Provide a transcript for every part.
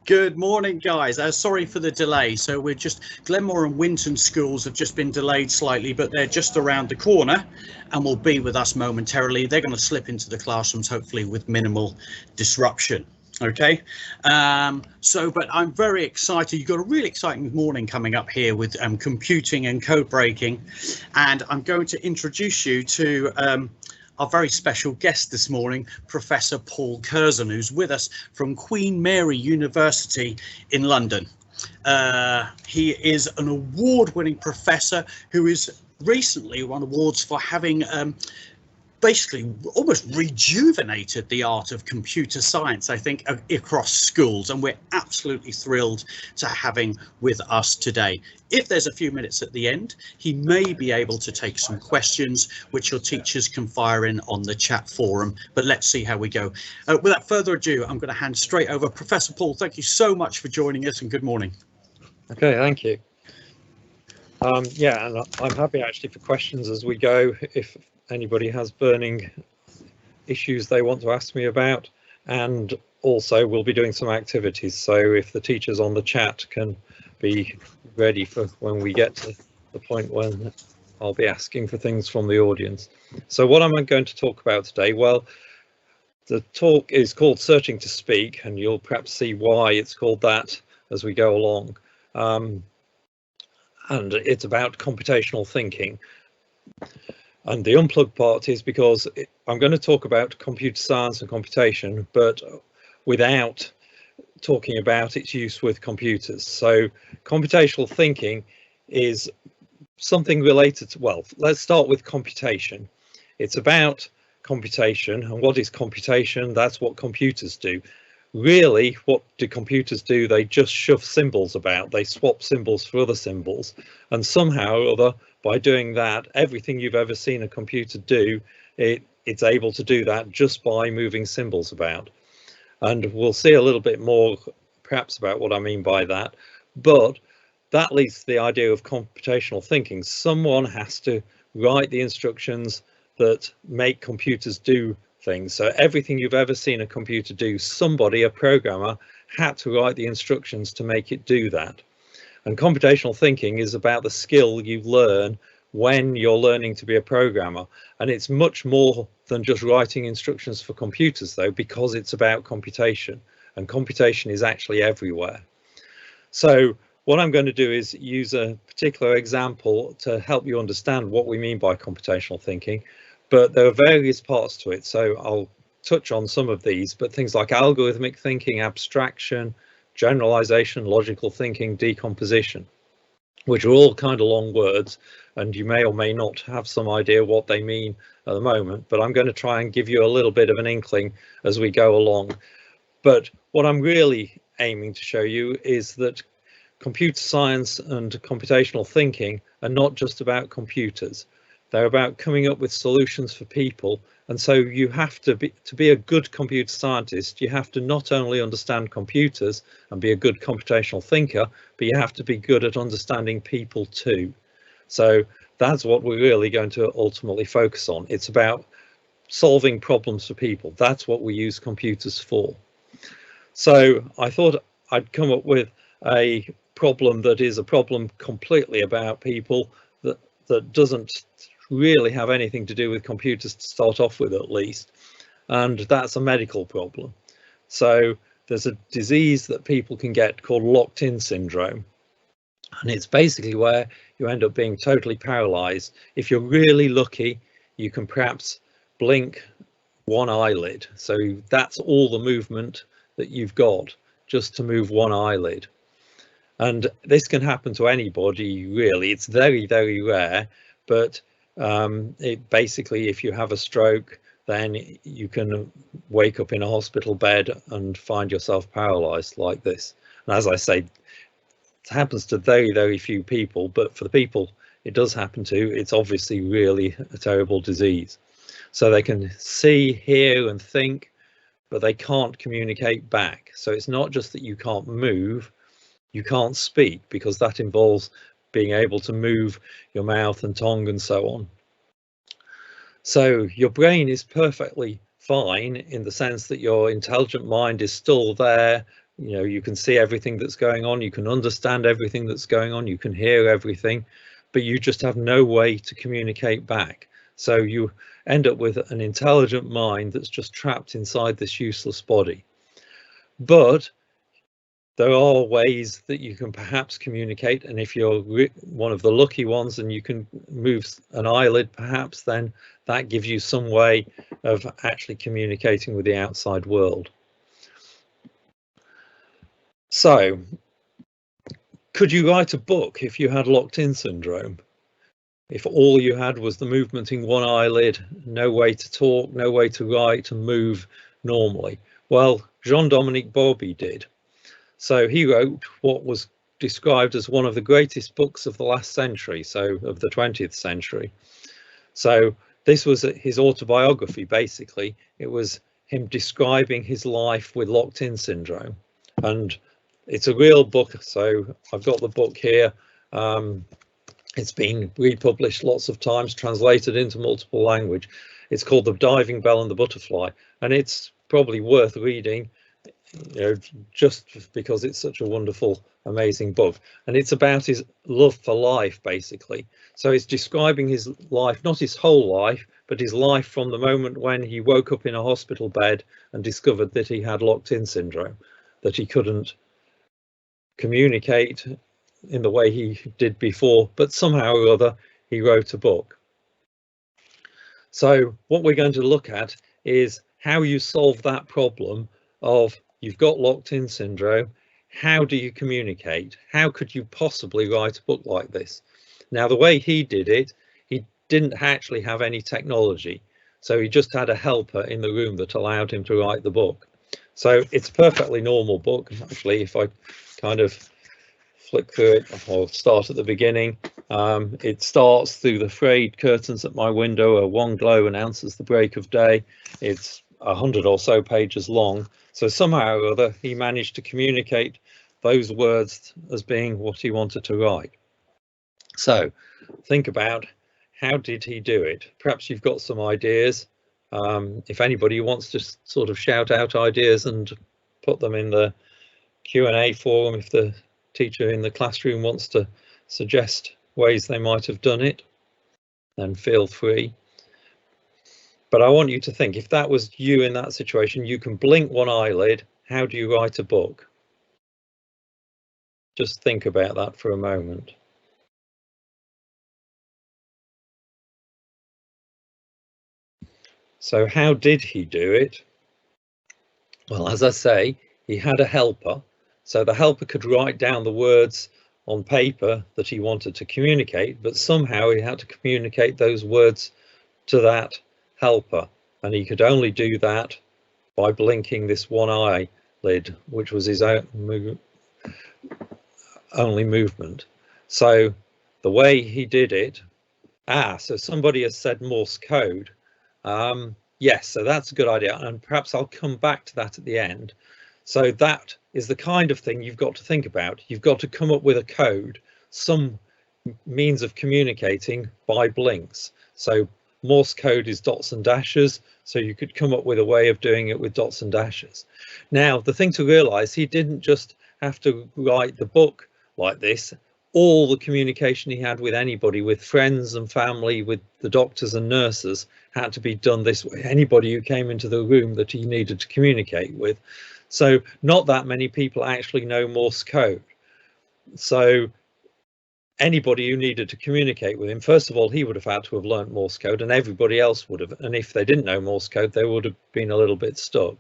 Good morning, guys. Sorry for the delay. So Glenmore and Winton schools have just been delayed slightly, but they're just around the corner and will be with us momentarily. They're going to slip into the classrooms, hopefully with minimal disruption. Okay, but I'm very excited. You've got a really exciting morning coming up here with computing and code breaking, and I'm going to introduce you to our very special guest this morning, Professor Paul Curzon, who's with us from Queen Mary University in London. He is an award-winning professor who has recently won awards for having basically almost rejuvenated the art of computer science, I think, across schools, and we're absolutely thrilled to have him with us today. If there's a few minutes at the end, he may be able to take some questions which your teachers can fire in on the chat forum, but let's see how we go. Without further ado, I'm going to hand straight over. Professor Paul, thank you so much for joining us, and good morning. Okay, thank you. Yeah, and I'm happy actually for questions as we go, if anybody has burning issues they want to ask me about, and also we'll be doing some activities, so if the teachers on the chat can be ready for when we get to the point when I'll be asking for things from the audience. So what am I going to talk about today? Well, the talk is called Searching to Speak, and you'll perhaps see why it's called that as we go along. And it's about computational thinking. And the unplugged part is because I'm going to talk about computer science and computation, but without talking about its use with computers. So computational thinking is something related to, well, let's start with computation. It's about computation, and what is computation? That's what computers do. Really, what do computers do? They just shove symbols about. They swap symbols for other symbols, and somehow or other, by doing that, everything you've ever seen a computer do, it's able to do that just by moving symbols about. And we'll see a little bit more perhaps about what I mean by that, but that leads to the idea of computational thinking. Someone has to write the instructions that make computers do things. So everything you've ever seen a computer do, somebody, a programmer, had to write the instructions to make it do that. And computational thinking is about the skill you learn when you're learning to be a programmer. And it's much more than just writing instructions for computers, though, because it's about computation, and computation is actually everywhere. So what I'm going to do is use a particular example to help you understand what we mean by computational thinking. But there are various parts to it, so I'll touch on some of these, but things like algorithmic thinking, abstraction, generalization, logical thinking, decomposition, which are all kind of long words, and you may or may not have some idea what they mean at the moment, but I'm going to try and give you a little bit of an inkling as we go along. But what I'm really aiming to show you is that computer science and computational thinking are not just about computers. They're about coming up with solutions for people. And so you have to be a good computer scientist, you have to not only understand computers and be a good computational thinker, but you have to be good at understanding people too. So that's what we're really going to ultimately focus on. It's about solving problems for people. That's what we use computers for. So I thought I'd come up with a problem that is a problem completely about people, that doesn't really have anything to do with computers to start off with, at least, and that's a medical problem. So there's a disease that people can get called locked-in syndrome, and it's basically where you end up being totally paralyzed. If you're really lucky, you can perhaps blink one eyelid, so that's all the movement that you've got, just to move one eyelid. And this can happen to anybody, really. It's very, very rare, but it basically, if you have a stroke, then you can wake up in a hospital bed and find yourself paralyzed like this. And as I say, it happens to very, very few people, but for the people it does happen to, it's obviously really a terrible disease. So they can see, hear and think, but they can't communicate back. So it's not just that you can't move, you can't speak, because that involves being able to move your mouth and tongue and so on. So your brain is perfectly fine in the sense that your intelligent mind is still there, You know, you can see everything that's going on, you can understand everything that's going on, you can hear everything, but you just have no way to communicate back. So you end up with an intelligent mind that's just trapped inside this useless body. But there are ways that you can perhaps communicate, and if you're one of the lucky ones and you can move an eyelid perhaps, then that gives you some way of actually communicating with the outside world. So, could you write a book if you had locked-in syndrome? If all you had was the movement in one eyelid, no way to talk, no way to write and move normally? Well, Jean-Dominique Bauby did. So he wrote what was described as one of the greatest books of the last century, so of the 20th century. So this was his autobiography, basically. It was him describing his life with locked-in syndrome. And it's a real book, so I've got the book here. It's been republished lots of times, translated into multiple language. It's called The Diving Bell and the Butterfly, and it's probably worth reading, you know, just because it's such a wonderful, amazing book. And it's about his love for life, basically. So it's describing his life, not his whole life, but his life from the moment when he woke up in a hospital bed and discovered that he had locked-in syndrome, that he couldn't communicate in the way he did before, but somehow or other he wrote a book. So what we're going to look at is how you solve that problem of you've got locked-in syndrome. How do you communicate? How could you possibly write a book like this? Now, the way he did it, he didn't actually have any technology. So he just had a helper in the room that allowed him to write the book. So it's a perfectly normal book. Actually, if I kind of flick through it or start at the beginning, it starts through the frayed curtains at my window, a one glow announces the break of day. It's 100 or so pages long. So somehow or other, he managed to communicate those words as being what he wanted to write. So think about, how did he do it? Perhaps you've got some ideas. If anybody wants to sort of shout out ideas and put them in the Q&A forum, if the teacher in the classroom wants to suggest ways they might have done it, then feel free. But I want you to think, if that was you in that situation, you can blink one eyelid, how do you write a book? Just think about that for a moment. So how did he do it? Well, as I say, he had a helper. So the helper could write down the words on paper that he wanted to communicate, but somehow he had to communicate those words to that helper. And he could only do that by blinking this one eyelid, which was his only movement. So the way he did it, so somebody has said Morse code. Yes, so that's a good idea, and perhaps I'll come back to that at the end. So that is the kind of thing you've got to think about. You've got to come up with a code, some means of communicating by blinks. So Morse code is dots and dashes, so you could come up with a way of doing it with dots and dashes. Now, the thing to realize, he didn't just have to write the book like this. All the communication he had with anybody, with friends and family, with the doctors and nurses, had to be done this way. Anybody who came into the room that he needed to communicate with. So not that many people actually know Morse code. So anybody who needed to communicate with him, first of all, he would have had to have learnt Morse code, and everybody else would have. And if they didn't know Morse code, they would have been a little bit stuck.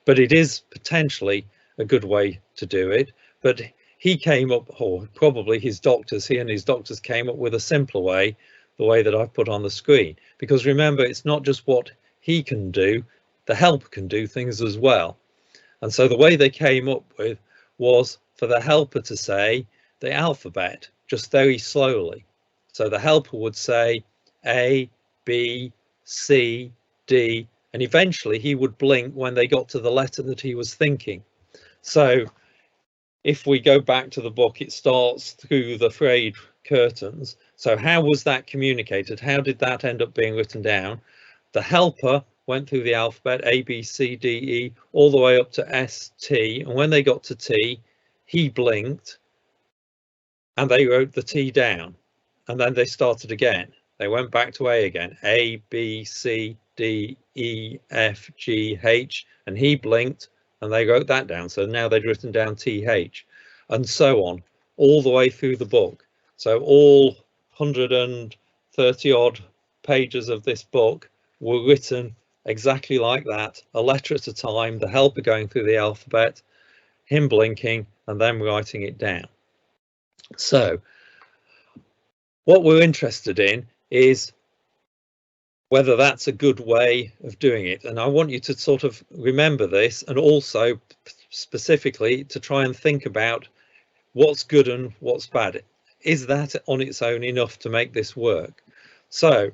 But it is potentially a good way to do it. But he came up, or probably he and his doctors came up with a simpler way, the way that I've put on the screen. Because remember, it's not just what he can do, the helper can do things as well. And so the way they came up with was for the helper to say the alphabet just very slowly. So the helper would say A, B, C, D, and eventually he would blink when they got to the letter that he was thinking. So if we go back to the book, it starts through the frayed curtains. So how was that communicated? How did that end up being written down? The helper went through the alphabet, A, B, C, D, E, all the way up to S, T. And when they got to T, he blinked and they wrote the T down. And then they started again. They went back to A again, A, B, C, D, E, F, G, H, and he blinked and they wrote that down. So now they'd written down TH and so on, all the way through the book. So all 130 odd pages of this book were written exactly like that, a letter at a time, the helper going through the alphabet, him blinking and then writing it down. So what we're interested in is whether that's a good way of doing it. And I want you to sort of remember this, and also specifically to try and think about what's good and what's bad. Is that on its own enough to make this work? So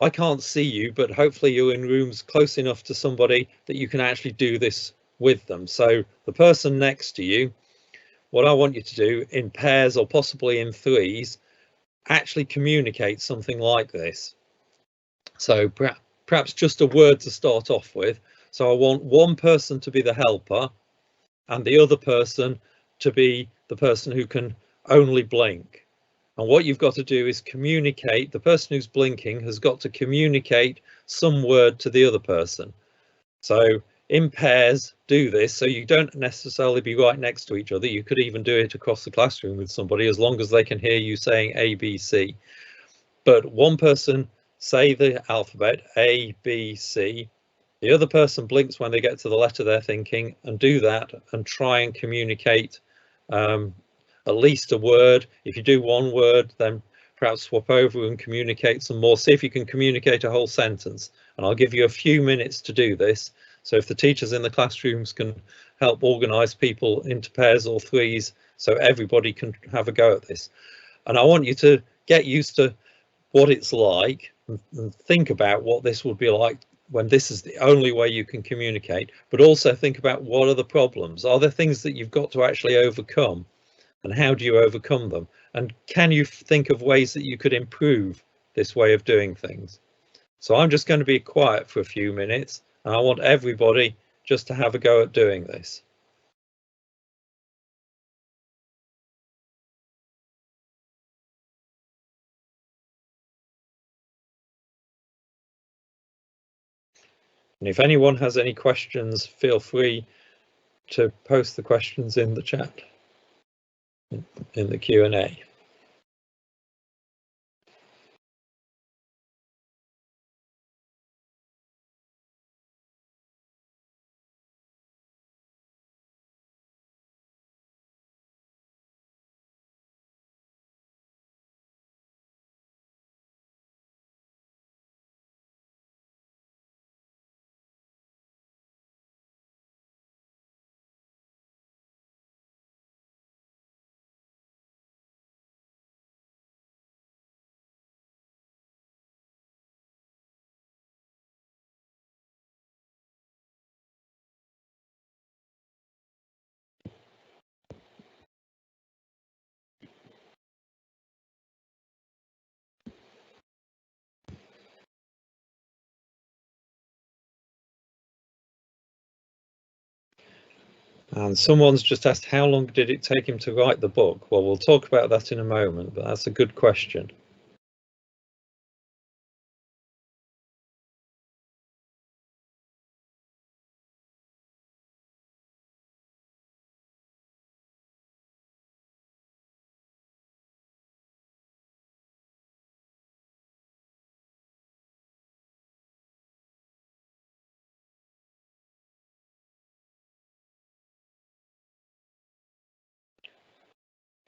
I can't see you, but hopefully you're in rooms close enough to somebody that you can actually do this with them. So the person next to you, what I want you to do in pairs or possibly in threes, actually communicate something like this. So perhaps just a word to start off with. So I want one person to be the helper and the other person to be the person who can only blink. And what you've got to do is communicate. The person who's blinking has got to communicate some word to the other person. So in pairs, do this. So you don't necessarily be right next to each other. You could even do it across the classroom with somebody, as long as they can hear you saying A, B, C. But one person say the alphabet, A, B, C. The other person blinks when they get to the letter they're thinking, and do that and try and communicate at least a word. If you do one word, then perhaps swap over and communicate some more. See if you can communicate a whole sentence. And I'll give you a few minutes to do this. So if the teachers in the classrooms can help organise people into pairs or threes, so everybody can have a go at this. And I want you to get used to what it's like and think about what this would be like when this is the only way you can communicate, but also think about what are the problems. Are there things that you've got to actually overcome, and how do you overcome them? And can you think of ways that you could improve this way of doing things? So I'm just going to be quiet for a few minutes, and I want everybody just to have a go at doing this. And if anyone has any questions, feel free to post the questions in the chat, in the Q&A. And someone's just asked, how long did it take him to write the book? Well, we'll talk about that in a moment, but that's a good question.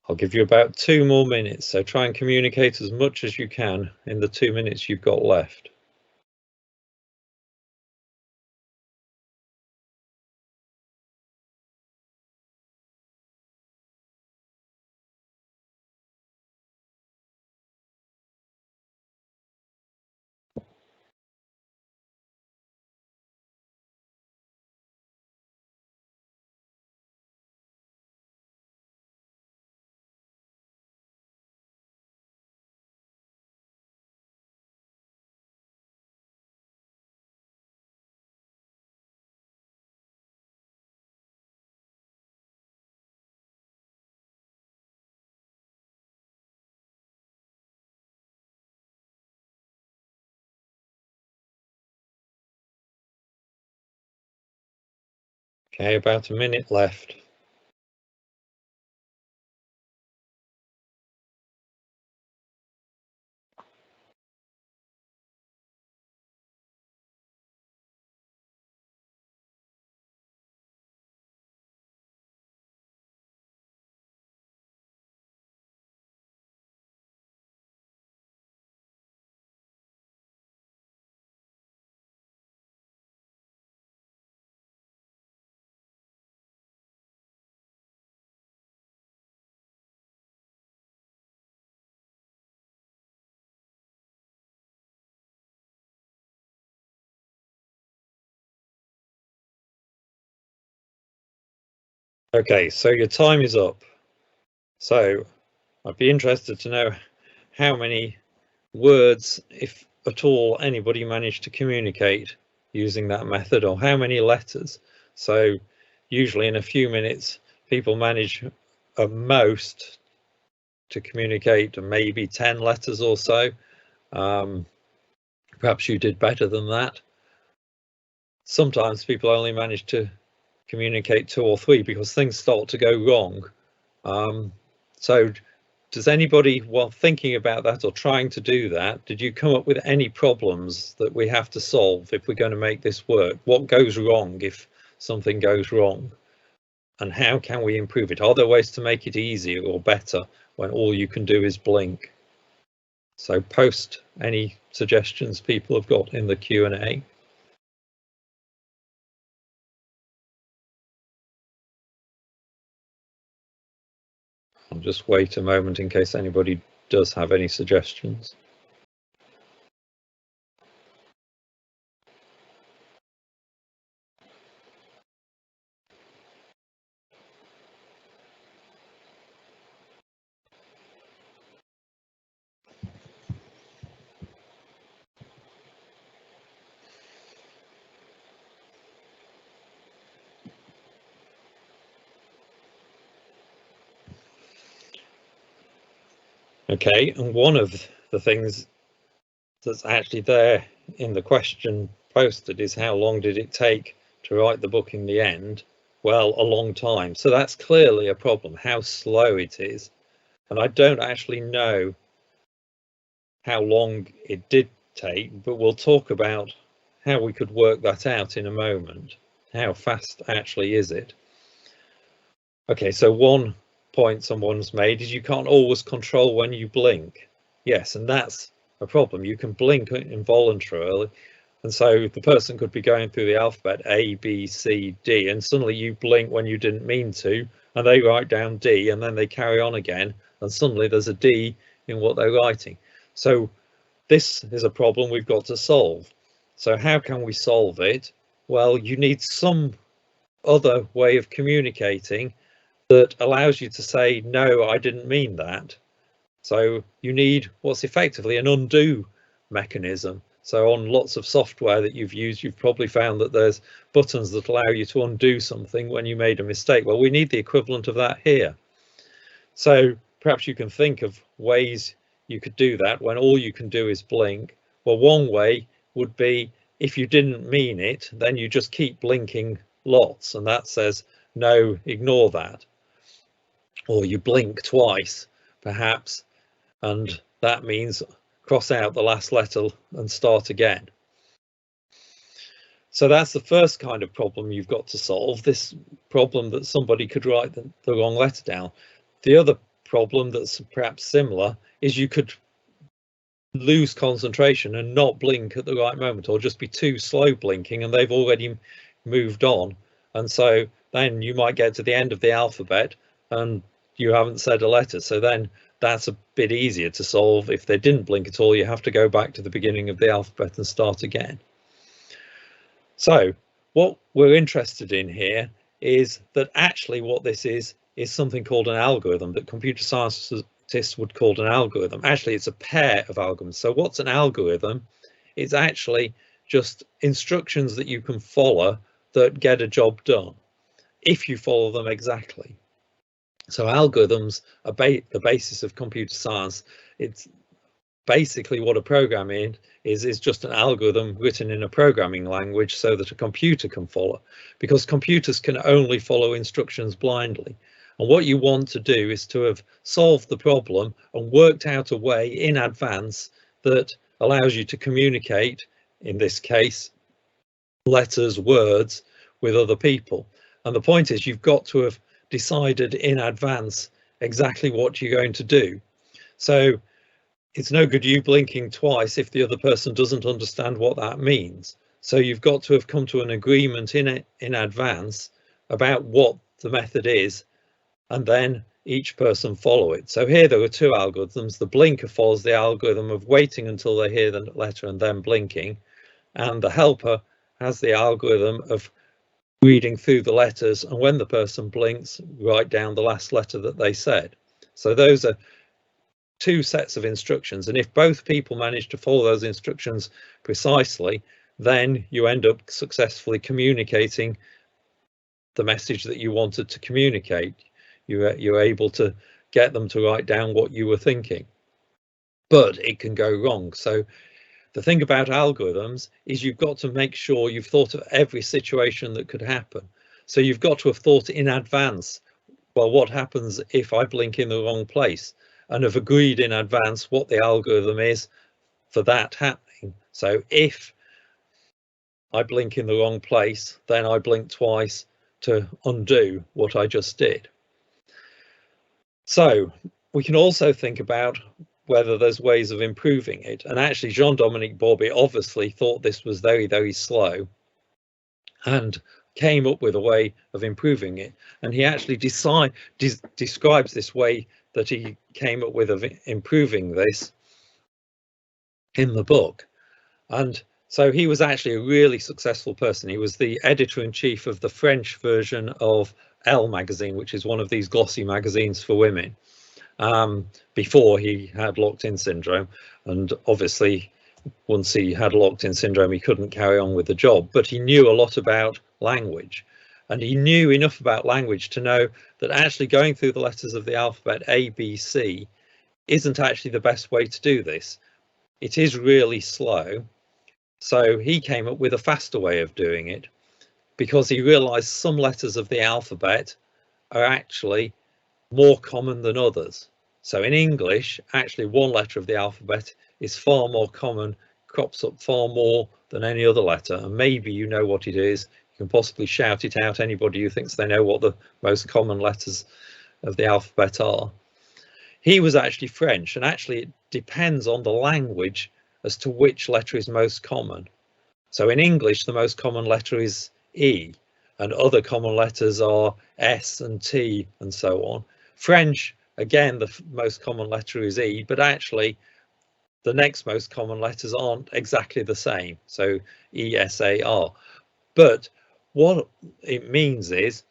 I'll give you about 2 more minutes, so try and communicate as much as you can in the 2 minutes you've got left. Okay, about a minute left. Okay, so your time is up. So I'd be interested to know how many words, if at all, anybody managed to communicate using that method, or how many letters. So usually in a few minutes, people manage at most to communicate maybe 10 letters or so. Perhaps you did better than that. Sometimes people only manage to communicate 2 or 3 because things start to go wrong. So does anybody, while thinking about that or trying to do that, did you come up with any problems that we have to solve if we're going to make this work? What goes wrong if something goes wrong? And how can we improve it? Are there ways to make it easier or better when all you can do is blink? So post any suggestions people have got in the Q&A. I'll just wait a moment in case anybody does have any suggestions. Okay, and one of the things that's actually there in the question posted is how long did it take to write the book in the end? Well, a long time. So that's clearly a problem, how slow it is. And I don't actually know how long it did take, but we'll talk about how we could work that out in a moment. How fast actually is it? Okay, so one point someone's made is you can't always control when you blink. Yes, and that's a problem. You can blink involuntarily, and so the person could be going through the alphabet A, B, C, D, and suddenly you blink when you didn't mean to, and they write down D, and then they carry on again, and suddenly there's a D in what they're writing. So this is a problem we've got to solve. So how can we solve it? Well, you need some other way of communicating that allows you to say, no, I didn't mean that. So you need what's effectively an undo mechanism. So on lots of software that you've used, you've probably found that there's buttons that allow you to undo something when you made a mistake. Well, we need the equivalent of that here. So perhaps you can think of ways you could do that when all you can do is blink. Well, one way would be if you didn't mean it, then you just keep blinking lots, and that says, no, ignore that. Or you blink twice, perhaps, and that means cross out the last letter and start again. So that's the first kind of problem you've got to solve, this problem that somebody could write the wrong letter down. The other problem that's perhaps similar is you could lose concentration and not blink at the right moment, or just be too slow blinking and they've already moved on. And so then you might get to the end of the alphabet and you haven't said a letter. So then that's a bit easier to solve. If they didn't blink at all, you have to go back to the beginning of the alphabet and start again. So what we're interested in here is that actually what this is something called an algorithm, that computer scientists would call an algorithm. Actually, it's a pair of algorithms. So what's an algorithm? It's actually just instructions that you can follow that get a job done if you follow them exactly. So algorithms are the basis of computer science. It's basically what a program is just an algorithm written in a programming language so that a computer can follow, because computers can only follow instructions blindly. And what you want to do is to have solved the problem and worked out a way in advance that allows you to communicate, in this case, letters, words, with other people. And the point is, you've got to have decided in advance exactly what you're going to do. So it's no good you blinking twice if the other person doesn't understand what that means. So you've got to have come to an agreement in advance about what the method is, and then each person follow it. So here there are two algorithms. The blinker follows the algorithm of waiting until they hear the letter and then blinking, and the helper has the algorithm of reading through the letters, and when the person blinks, write down the last letter that they said. So those are two sets of instructions, and if both people manage to follow those instructions precisely, then you end up successfully communicating the message that you wanted to communicate. You're able to get them to write down what you were thinking, but it can go wrong. So the thing about algorithms is you've got to make sure you've thought of every situation that could happen. So you've got to have thought in advance, well, what happens if I blink in the wrong place, and have agreed in advance what the algorithm is for that happening. So if I blink in the wrong place, then I blink twice to undo what I just did. So we can also think about whether there's ways of improving it. And actually, Jean-Dominique Bauby obviously thought this was very, very slow and came up with a way of improving it. And he actually describes this way that he came up with of improving this in the book. And so he was actually a really successful person. He was the editor-in-chief of the French version of Elle magazine, which is one of these glossy magazines for women, before he had locked-in syndrome. And obviously, once he had locked-in syndrome, he couldn't carry on with the job, but he knew a lot about language. And he knew enough about language to know that actually going through the letters of the alphabet A, B, C isn't actually the best way to do this. It is really slow. So he came up with a faster way of doing it, because he realized some letters of the alphabet are actually more common than others. So in English, actually one letter of the alphabet is far more common, crops up far more than any other letter. And maybe you know what it is. You can possibly shout it out, anybody who thinks they know what the most common letters of the alphabet are. He was actually French, and actually it depends on the language as to which letter is most common. So in English, the most common letter is E, and other common letters are S and T and so on. French, again, the most common letter is E, but actually the next most common letters aren't exactly the same. So E, S, A, R. But what it means is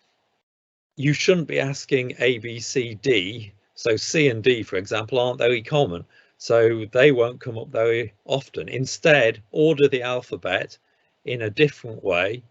you shouldn't be asking A, B, C, D. So C and D, for example, aren't very common. So they won't come up very often. Instead, order the alphabet in a different way,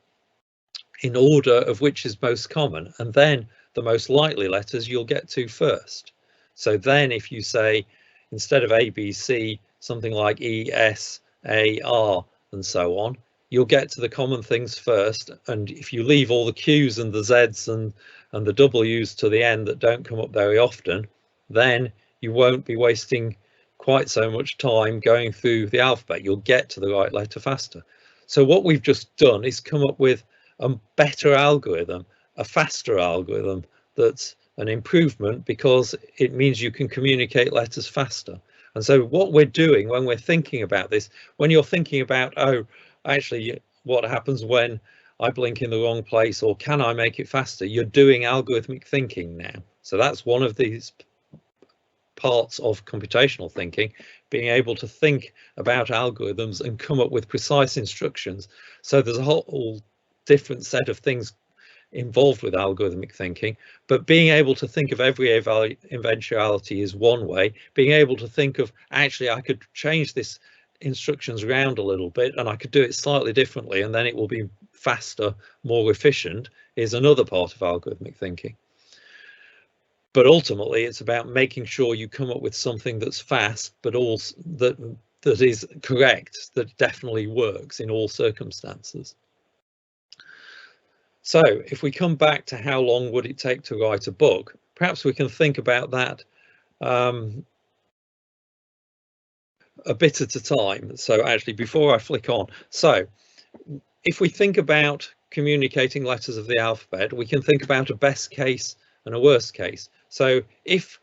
in order of which is most common, and then the most likely letters you'll get to first. So then if you say, instead of A, B, C, something like E, S, A, R, and so on, you'll get to the common things first. And if you leave all the Q's and the Z's and the W's to the end that don't come up very often, then you won't be wasting quite so much time going through the alphabet. You'll get to the right letter faster. So what we've just done is come up with a better algorithm, a faster algorithm that's an improvement, because it means you can communicate letters faster. And so what we're doing when we're thinking about this, when you're thinking about, oh, actually, what happens when I blink in the wrong place, or can I make it faster? You're doing algorithmic thinking now. So that's one of these parts of computational thinking, being able to think about algorithms and come up with precise instructions. So there's a whole different set of things involved with algorithmic thinking, but being able to think of every eventuality is one way. Being able to think of, actually, I could change this instructions around a little bit and I could do it slightly differently and then it will be faster, more efficient, is another part of algorithmic thinking. But ultimately, it's about making sure you come up with something that's fast, but also that that is correct, that definitely works in all circumstances. So if we come back to how long would it take to write a book, perhaps we can think about that a bit at a time. So actually, before I flick on, so if we think about communicating letters of the alphabet, we can think about a best case and a worst case. So if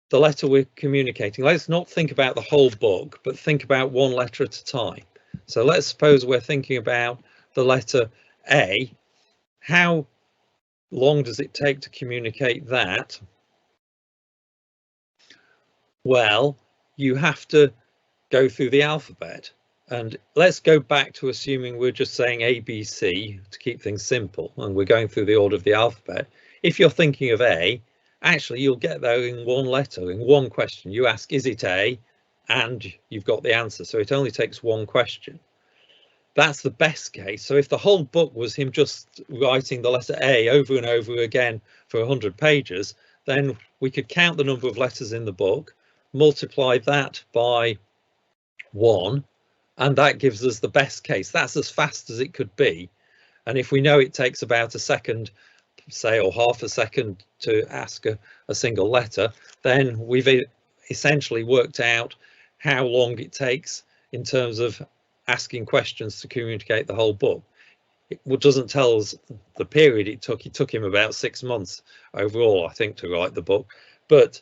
the letter we're communicating, let's not think about the whole book, but think about one letter at a time. So let's suppose we're thinking about the letter A. How long does it take to communicate that? Well, you have to go through the alphabet. And let's go back to assuming we're just saying ABC to keep things simple, and we're going through the order of the alphabet. If you're thinking of A, actually you'll get there in one letter, in one question. You ask, is it A? And you've got the answer. So it only takes one question. That's the best case. So if the whole book was him just writing the letter A over and over again for 100 pages, then we could count the number of letters in the book, multiply that by 1, and that gives us the best case. That's as fast as it could be. And if we know it takes about a second, say, or half a second to ask a single letter, then we've essentially worked out how long it takes in terms of asking questions to communicate the whole book. It doesn't tell us the period it took. It took him about 6 months overall, I think, to write the book. But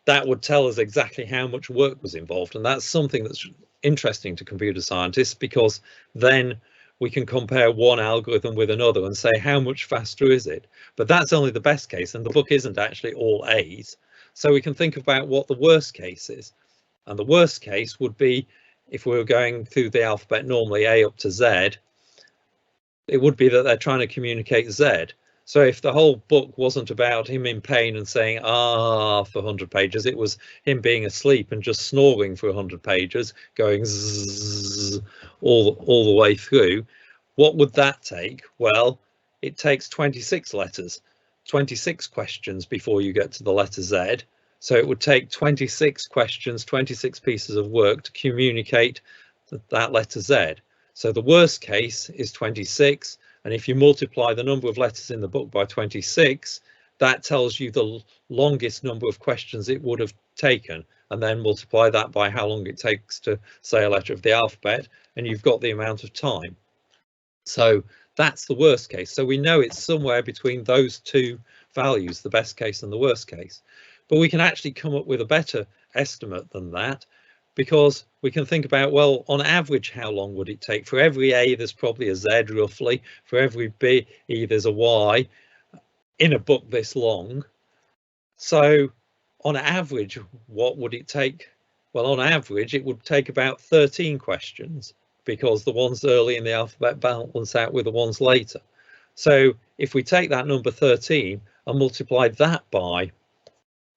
that would tell us exactly how much work was involved. And that's something that's interesting to computer scientists, because then we can compare one algorithm with another and say how much faster is it. But that's only the best case, and the book isn't actually all A's. So we can think about what the worst case is. And the worst case would be, if we were going through the alphabet normally A up to Z, it would be that they're trying to communicate Z. So if the whole book wasn't about him in pain and saying ah for 100 pages, it was him being asleep and just snoring for 100 pages, going zzz all the way through, what would that take? Well, it takes 26 letters, 26 questions before you get to the letter Z. So it would take 26 questions, 26 pieces of work to communicate that letter Z. So the worst case is 26. And if you multiply the number of letters in the book by 26, that tells you the longest number of questions it would have taken, and then multiply that by how long it takes to say a letter of the alphabet, and you've got the amount of time. So that's the worst case. So we know it's somewhere between those two values, the best case and the worst case. But we can actually come up with a better estimate than that, because we can think about, well, on average, how long would it take? For every A, there's probably a Z roughly. For every B, there's a Y in a book this long. So on average, what would it take? Well, on average, it would take about 13 questions, because the ones early in the alphabet balance out with the ones later. So if we take that number 13 and multiply that by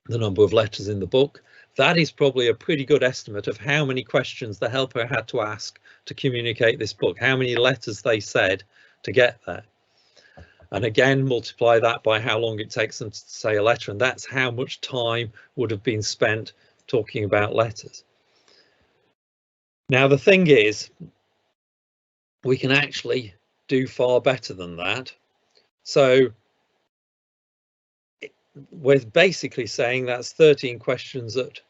the number of letters in the book, that is probably a pretty good estimate of how many questions the helper had to ask to communicate this book, how many letters they said to get there. And again, multiply that by how long it takes them to say a letter, and that's how much time would have been spent talking about letters. Now, the thing is, we can actually do far better than that. So we're basically saying that's 13 questions that,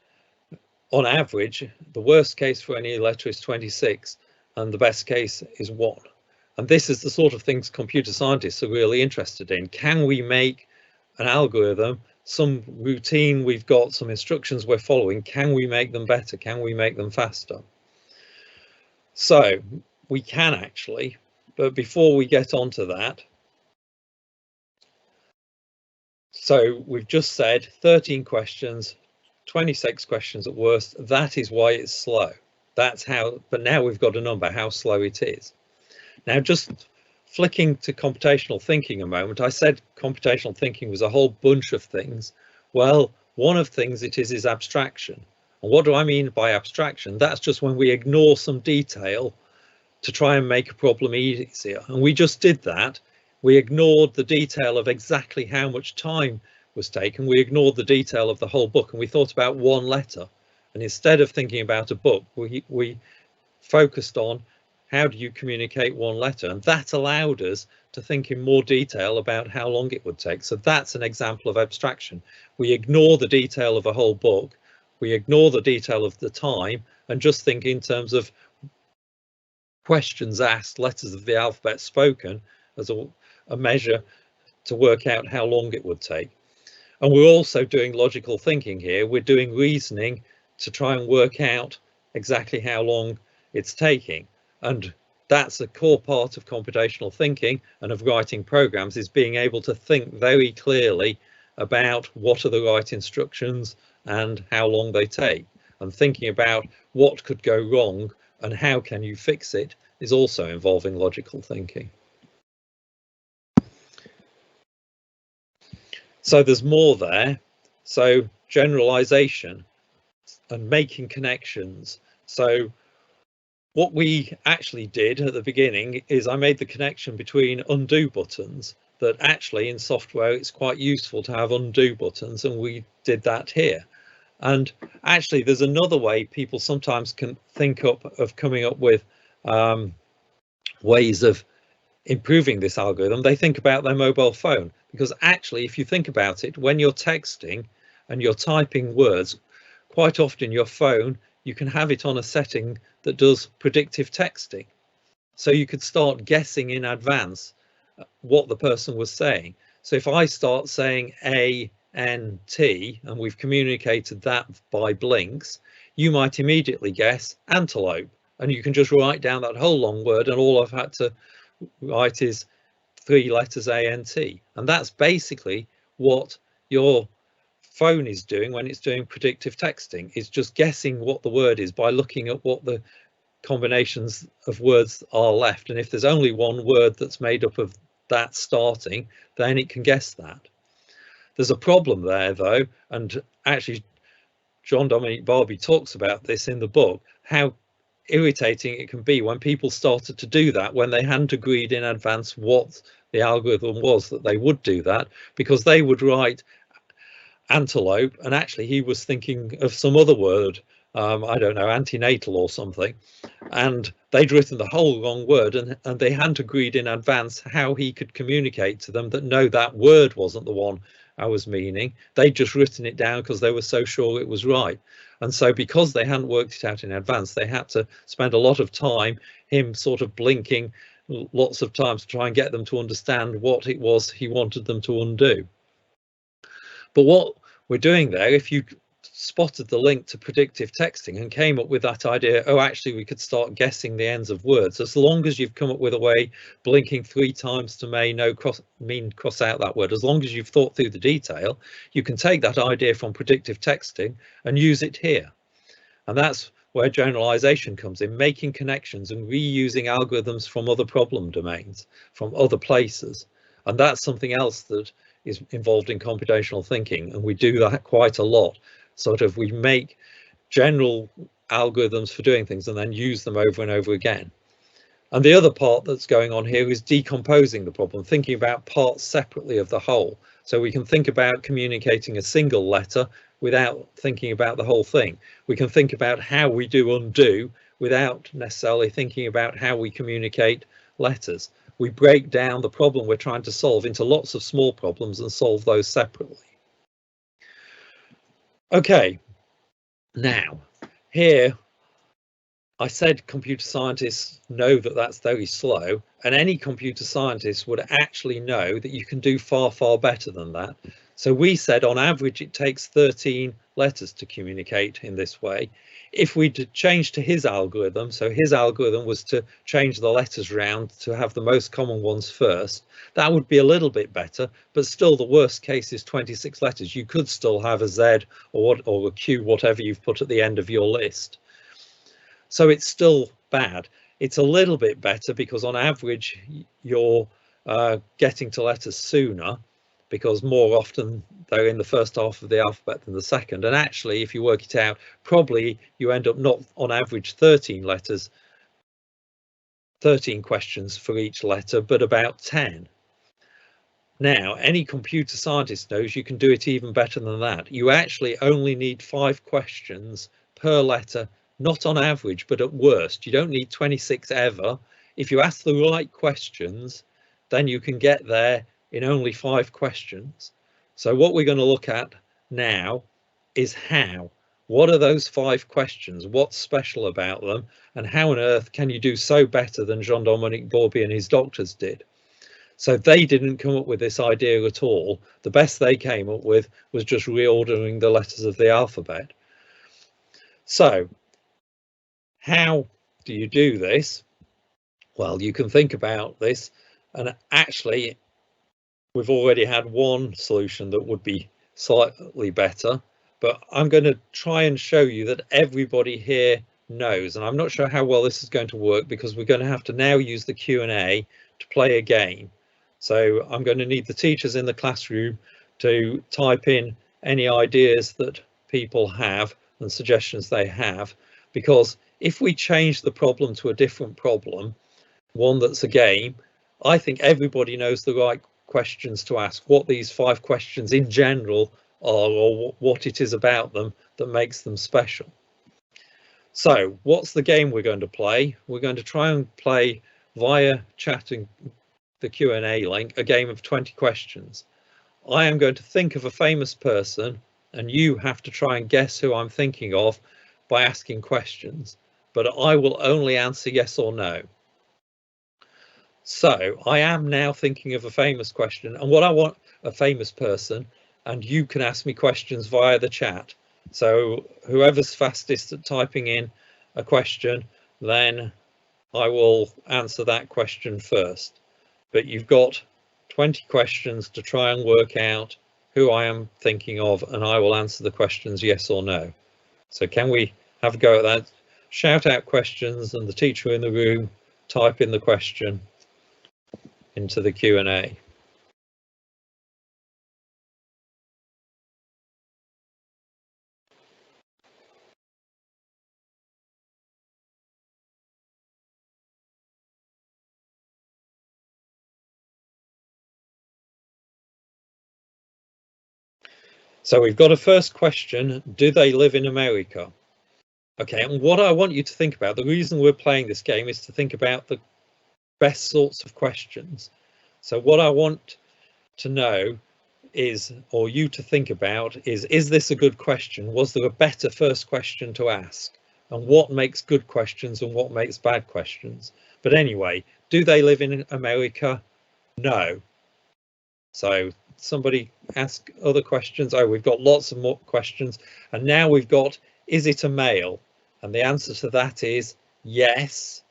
on average, the worst case for any letter is 26 and the best case is 1. And this is the sort of things computer scientists are really interested in. Can we make an algorithm, some routine we've got, some instructions we're following, can we make them better? Can we make them faster? So we can actually, but before we get onto that, so we've just said 13 questions, 26 questions at worst. That is why it's slow. That's how, but now we've got a number, how slow it is. Now, just flicking to computational thinking a moment, I said computational thinking was a whole bunch of things. Well, one of the things it is abstraction. And what do I mean by abstraction? That's just when we ignore some detail to try and make a problem easier. And we just did that. We ignored the detail of exactly how much time was taken. We ignored the detail of the whole book, and we thought about one letter. And instead of thinking about a book, we focused on how do you communicate one letter, and that allowed us to think in more detail about how long it would take. So that's an example of abstraction. We ignore the detail of a whole book, we ignore the detail of the time, and just think in terms of questions asked, letters of the alphabet spoken, as a measure to work out how long it would take. And we're also doing logical thinking here. We're doing reasoning to try and work out exactly how long it's taking. And that's a core part of computational thinking and of writing programs, is being able to think very clearly about what are the right instructions and how long they take. And thinking about what could go wrong and how can you fix it is also involving logical thinking. So there's more there. So generalization and making connections. So what we actually did at the beginning is I made the connection between undo buttons, that actually in software it's quite useful to have undo buttons, and we did that here. And actually there's another way people sometimes can think of coming up with ways of improving this algorithm. They think about their mobile phone, because actually if you think about it, when you're texting and you're typing words, quite often your phone, you can have it on a setting that does predictive texting. So you could start guessing in advance what the person was saying. So if I start saying A-N-T, and we've communicated that by blinks, you might immediately guess antelope, and you can just write down that whole long word, and all I've had to write is 3 letters A-N-T. And that's basically what your phone is doing when it's doing predictive texting. It's just guessing what the word is by looking at what the combinations of words are left, and if there's only one word that's made up of that starting, then it can guess that. There's a problem there though, and actually Jean-Dominique Barbie talks about this in the book, how irritating it can be when people started to do that when they hadn't agreed in advance what the algorithm was that they would do that, because they would write antelope and actually he was thinking of some other word, I don't know, antenatal or something, and they'd written the whole wrong word, and they hadn't agreed in advance how he could communicate to them that no, that word wasn't the one I was meaning. They'd just written it down because they were so sure it was right. And so because they hadn't worked it out in advance, they had to spend a lot of time, him sort of blinking lots of times to try and get them to understand what it was he wanted them to undo. But what we're doing there, if you spotted the link to predictive texting and came up with that idea, oh, actually we could start guessing the ends of words, as long as you've come up with a way, blinking 3 times to cross out that word, as long as you've thought through the detail, you can take that idea from predictive texting and use it here. And that's where generalization comes in, making connections and reusing algorithms from other problem domains, from other places. And that's something else that is involved in computational thinking, and we do that quite a lot. Sort of we make general algorithms for doing things and then use them over and over again. And the other part that's going on here is decomposing the problem, thinking about parts separately of the whole. So we can think about communicating a single letter without thinking about the whole thing. We can think about how we do undo without necessarily thinking about how we communicate letters. We break down the problem we're trying to solve into lots of small problems and solve those separately. Okay, now here I said computer scientists know that that's very slow, and any computer scientist would actually know that you can do far, far better than that. So we said on average it takes 13 letters to communicate in this way. If we change to his algorithm, so his algorithm was to change the letters around to have the most common ones first, that would be a little bit better, but still the worst case is 26 letters. You could still have a Z or a Q, whatever you've put at the end of your list. So it's still bad. It's a little bit better because on average you're getting to letters sooner, because more often they're in the first half of the alphabet than the second. And actually, if you work it out, probably you end up not on average 13 letters, 13 questions for each letter, but about 10. Now, any computer scientist knows you can do it even better than that. You actually only need 5 questions per letter, not on average, but at worst. You don't need 26 ever. If you ask the right questions, then you can get there in only 5 questions. So what we're going to look at now is how. What are those 5 questions? What's special about them? And how on earth can you do so better than Jean-Dominique Bauby and his doctors did? So they didn't come up with this idea at all. The best they came up with was just reordering the letters of the alphabet. So how do you do this? Well, you can think about this, and actually we've already had one solution that would be slightly better, but I'm going to try and show you that everybody here knows, and I'm not sure how well this is going to work because we're going to have to now use the Q&A to play a game. So I'm going to need the teachers in the classroom to type in any ideas that people have and suggestions they have, because if we change the problem to a different problem, one that's a game, I think everybody knows the right questions to ask, what these 5 questions in general are, or what it is about them that makes them special. So what's the game we're going to play? We're going to try and play via chatting the Q&A link a game of 20 questions. I am going to think of a famous person and you have to try and guess who I'm thinking of by asking questions, but I will only answer yes or no. So I am now thinking of a famous question, and what I want, a famous person, and you can ask me questions via the chat. So whoever's fastest at typing in a question, then I will answer that question first. But you've got 20 questions to try and work out who I am thinking of, and I will answer the questions yes or no. So can we have a go at that? Shout out questions and the teacher in the room type in the question into the Q&A. So we've got a first question, do they live in America? Okay, and what I want you to think about, the reason we're playing this game is to think about the best sorts of questions. So what I want to know is, or you to think about is this a good question? Was there a better first question to ask? And what makes good questions and what makes bad questions? But anyway, do they live in America? No. So somebody ask other questions. Oh, we've got lots of more questions. And now we've got, is it a male? And the answer to that is yes.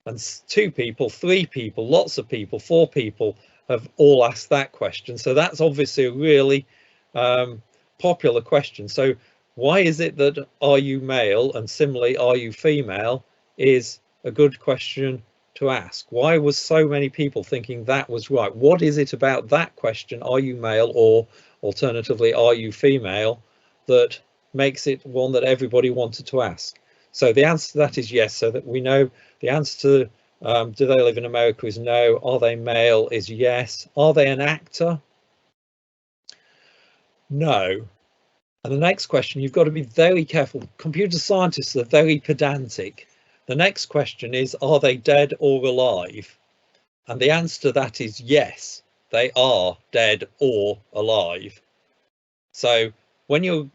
And 2 people, 3 people, lots of people, 4 people have all asked that question. So that's obviously a really popular question. So why is it that are you male and similarly are you female is a good question to ask? Why was so many people thinking that was right? What is it about that question, are you male, or alternatively are you female, that makes it one that everybody wanted to ask? So the answer to that is yes, so that we know the answer to do they live in America is no. Are they male is yes. Are they an actor? No. And the next question, you've got to be very careful. Computer scientists are very pedantic. The next question is, are they dead or alive? And the answer to that is yes, they are dead or alive. So when you're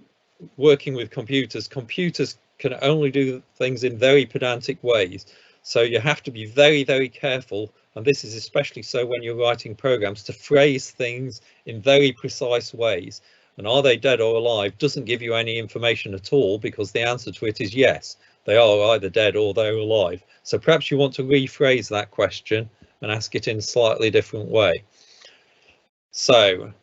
working with computers, computers can only do things in very pedantic ways. So you have to be very, very careful, and this is especially so when you're writing programs, to phrase things in very precise ways. And are they dead or alive doesn't give you any information at all, because the answer to it is yes, they are either dead or they're alive. So perhaps you want to rephrase that question and ask it in a slightly different way. So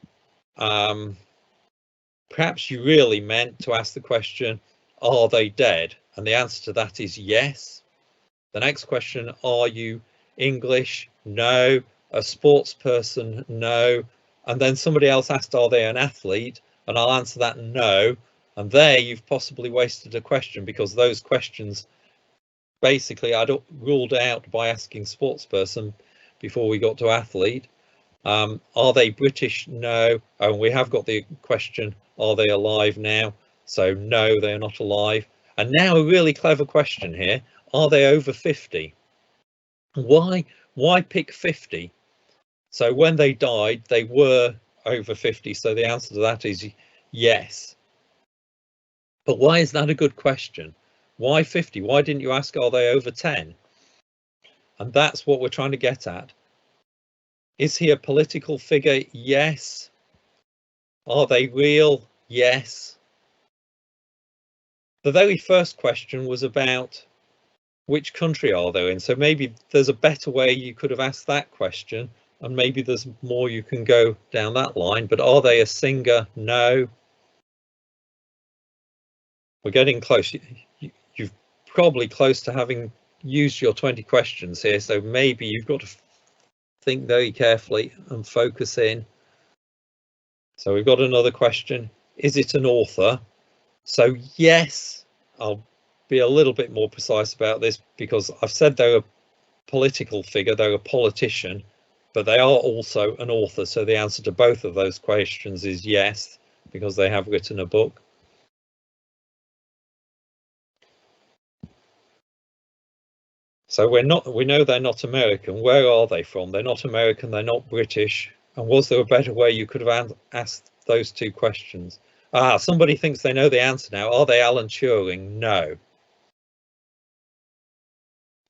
perhaps you really meant to ask the question, are they dead? And the answer to that is yes. The next question, are you English? No. A sports person? No. And then somebody else asked, are they an athlete? And I'll answer that no. And there you've possibly wasted a question, because those questions basically I'd ruled out by asking sports person before we got to athlete. Are they British? No. And we have got the question, are they alive now? So no, they're not alive. And now a really clever question here. Are they over 50? Why pick 50? So when they died, they were over 50. So the answer to that is yes. But why is that a good question? Why 50? Why didn't you ask, are they over 10? And that's what we're trying to get at. Is he a political figure? Yes. Are they real? Yes. The very first question was about which country are they in? So maybe there's a better way you could have asked that question, and maybe there's more you can go down that line. But are they a singer? No. We're getting close. You're probably close to having used your 20 questions here, so maybe you've got to think very carefully and focus in. So we've got another question. Is it an author? So yes, I'll be a little bit more precise about this because I've said they're a political figure, they're a politician, but they are also an author. So the answer to both of those questions is yes, because they have written a book. So we know they're not American. Where are they from? They're not American, they're not British. And was there a better way you could have asked those two questions? Somebody thinks they know the answer now. Are they Alan Turing? No.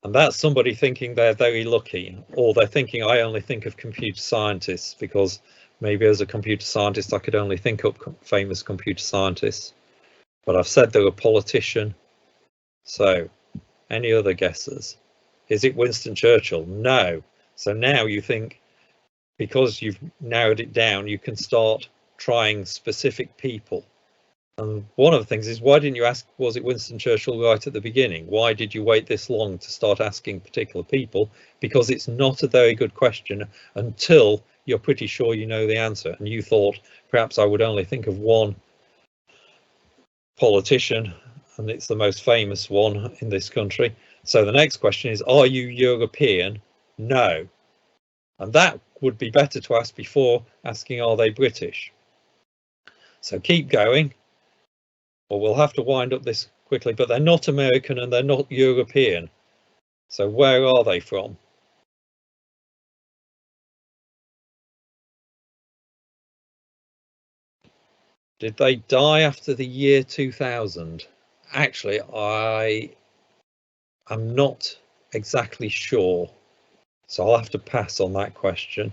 And that's somebody thinking they're very lucky, or they're thinking I only think of computer scientists because maybe as a computer scientist I could only think up famous computer scientists. But I've said they're a politician. So any other guesses? Is it Winston Churchill? No. So now you think, because you've narrowed it down, you can start trying specific people. And one of the things is, why didn't you ask, was it Winston Churchill right at the beginning? Why did you wait this long to start asking particular people? Because it's not a very good question until you're pretty sure you know the answer. And you thought, perhaps I would only think of one politician, and it's the most famous one in this country. So the next question is, are you European? No. And that would be better to ask before asking, are they British? So keep going, or we'll have to wind up this quickly, but they're not American and they're not European. So where are they from? Did they die after the year 2000? Actually, I'm not exactly sure. So I'll have to pass on that question.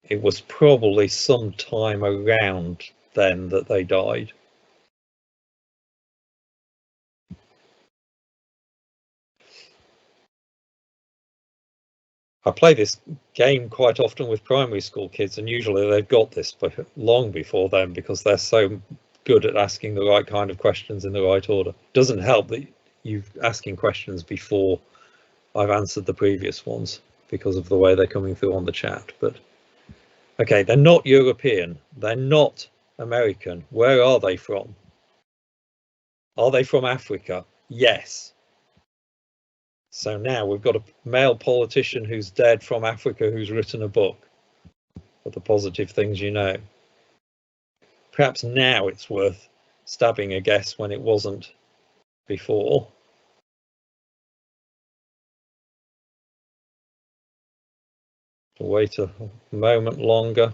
It was probably some time around then that they died. I play this game quite often with primary school kids, and usually they've got this long before then because they're so good at asking the right kind of questions in the right order. Doesn't help that you're asking questions before I've answered the previous ones because of the way they're coming through on the chat. But okay, they're not European, they're not American. Where are they from? Are they from Africa? Yes. So now we've got a male politician who's dead from Africa who's written a book for the positive things you know. Perhaps now it's worth stabbing a guess when it wasn't before. Wait a moment longer.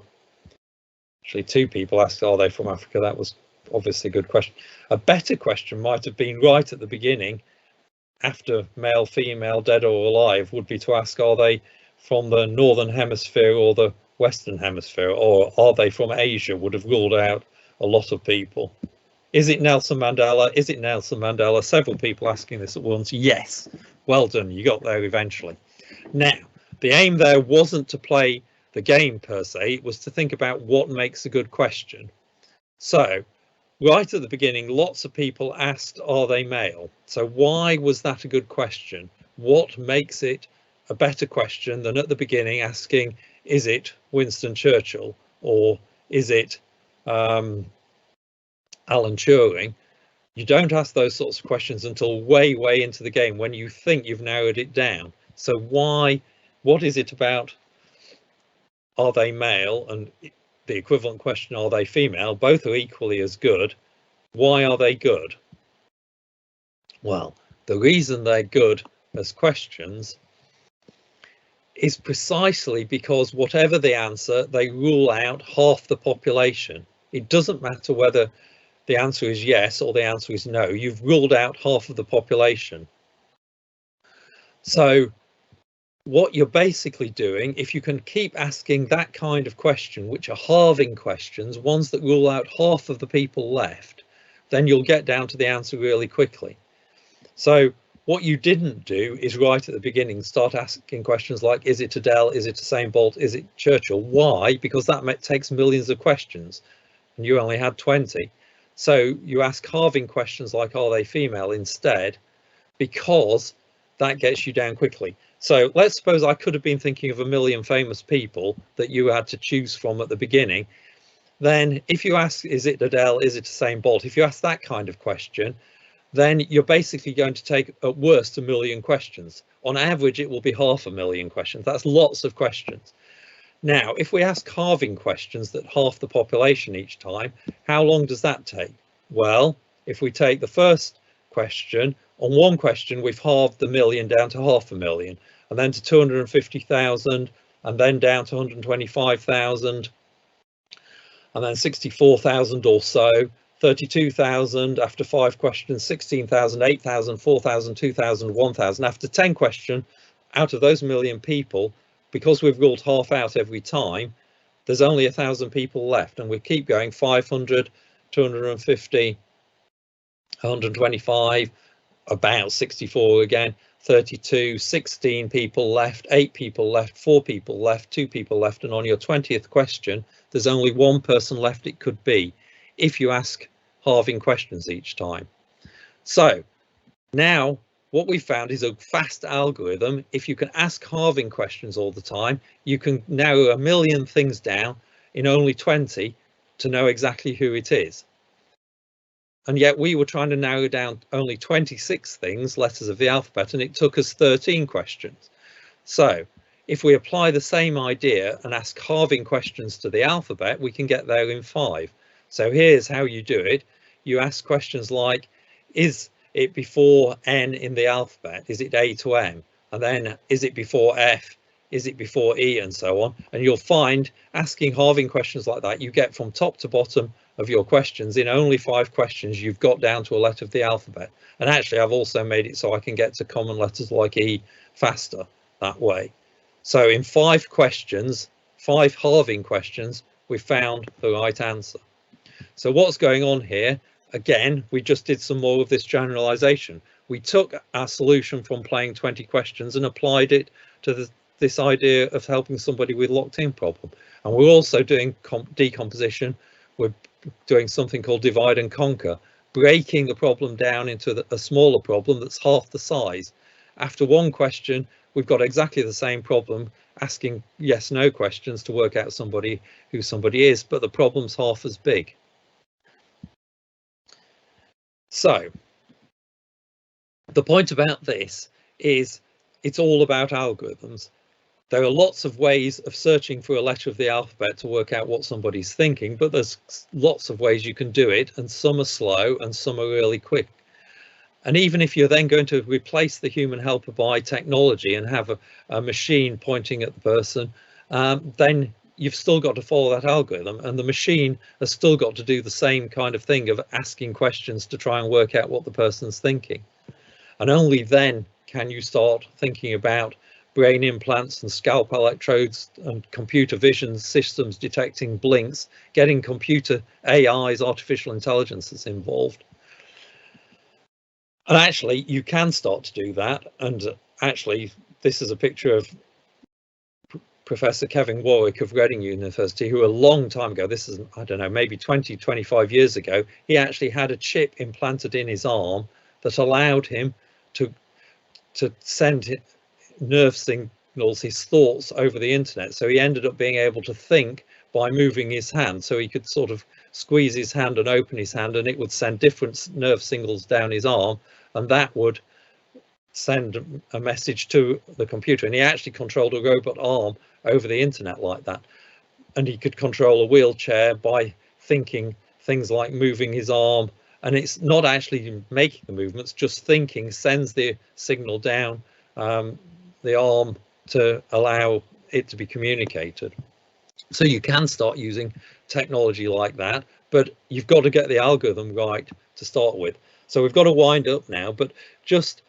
Actually, two people asked, are they from Africa? That was obviously a good question. A better question might have been right at the beginning, after male, female, dead or alive, would be to ask, are they from the Northern Hemisphere or the Western Hemisphere, or are they from Asia? Would have ruled out a lot of people. Is it Nelson Mandela? Is it Nelson Mandela? Several people asking this at once. Yes. Well done. You got there eventually. Now, the aim there wasn't to play the game per se. It was to think about what makes a good question. So right at the beginning, lots of people asked, are they male? So why was that a good question? What makes it a better question than at the beginning asking, is it Winston Churchill or is it Alan Turing? You don't ask those sorts of questions until way into the game when you think you've narrowed it down. So what is it about, are they male, and the equivalent question, are they female? Both are equally as good. Why are they good? Well, the reason they're good as questions is precisely because whatever the answer, they rule out half the population. It doesn't matter whether the answer is yes or the answer is no. You've ruled out half of the population. So what you're basically doing, if you can keep asking that kind of question, which are halving questions, ones that rule out half of the people left, then you'll get down to the answer really quickly. So what you didn't do is right at the beginning start asking questions like, is it Adele, is it Usain Bolt, is it Churchill? Why? Because that takes millions of questions and you only had 20. So you ask halving questions like, are they female instead, because that gets you down quickly. So let's suppose I could have been thinking of 1 million famous people that you had to choose from at the beginning. Then if you ask, is it Adele, is it Usain Bolt? If you ask that kind of question, then you're basically going to take at worst 1 million questions. On average, it will be 500,000 questions. That's lots of questions. Now, if we ask halving questions that half the population each time, how long does that take? Well, if we take the first question, on one question, we've halved the million down to 500,000, and then to 250,000, and then down to 125,000, and then 64,000 or so, 32,000 after 5 questions, 16,000, 8,000, 4,000, 2,000, 1,000. After 10 questions, out of those 1 million people, because we've ruled half out every time, there's only 1,000 people left, and we keep going 500, 250, 125, about 64 again, 32, 16 people left, 8 people left, 4 people left, 2 people left, and on your 20th question, there's only 1 person left it could be, if you ask halving questions each time. So now what we found is a fast algorithm. If you can ask halving questions all the time, you can narrow 1 million things down in only 20 to know exactly who it is. And yet we were trying to narrow down only 26 things, letters of the alphabet, and it took us 13 questions. So if we apply the same idea and ask halving questions to the alphabet, we can get there in 5. So here's how you do it. You ask questions like, is it before N in the alphabet? Is it A to M? And then is it before F? Is it before E? And so on. And you'll find asking halving questions like that, you get from top to bottom of your questions. In only 5 questions, you've got down to a letter of the alphabet. And actually, I've also made it so I can get to common letters like E faster that way. So in 5 questions, 5 halving questions, we found the right answer. So what's going on here? Again, we just did some more of this generalization. We took our solution from playing 20 questions and applied it to this idea of helping somebody with locked-in problem. And we're also doing decomposition. We're doing something called divide and conquer, breaking the problem down into a smaller problem that's half the size. After 1 question, we've got exactly the same problem, asking yes/no questions to work out who somebody is, but the problem's half as big. So the point about this is it's all about algorithms. There are lots of ways of searching for a letter of the alphabet to work out what somebody's thinking, but there's lots of ways you can do it, and some are slow and some are really quick. And even if you're then going to replace the human helper by technology and have a machine pointing at the person, then you've still got to follow that algorithm, and the machine has still got to do the same kind of thing of asking questions to try and work out what the person's thinking. And only then can you start thinking about brain implants and scalp electrodes and computer vision systems detecting blinks, getting computer AIs, artificial intelligences involved. And actually, you can start to do that. And actually, this is a picture of Professor Kevin Warwick of Reading University, who a long time ago, this is, I don't know, maybe 20, 25 years ago, he actually had a chip implanted in his arm that allowed him to send nerve signals, his thoughts, over the internet. So he ended up being able to think by moving his hand. So he could sort of squeeze his hand and open his hand, and it would send different nerve signals down his arm, and that would send a message to the computer. And he actually controlled a robot arm over the internet like that. And he could control a wheelchair by thinking things like moving his arm and it's not actually making the movements, just thinking sends the signal down the arm to allow it to be communicated. So you can start using technology like that, but you've got to get the algorithm right to start with. So we've got to wind up now, but just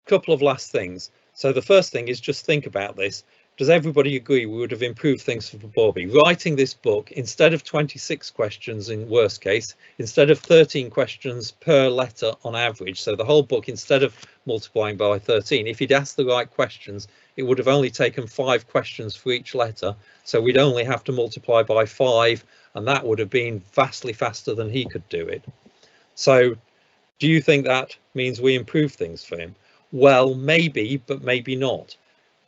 a couple of last things. So the first thing is just think about this. Does everybody agree we would have improved things for Bobby? Writing this book, instead of 26 questions in worst case, instead of 13 questions per letter on average, so the whole book, instead of multiplying by 13, if he'd asked the right questions, it would have only taken 5 questions for each letter. So we'd only have to multiply by 5, and that would have been vastly faster than he could do it. So do you think that means we improve things for him? Well, maybe, but maybe not,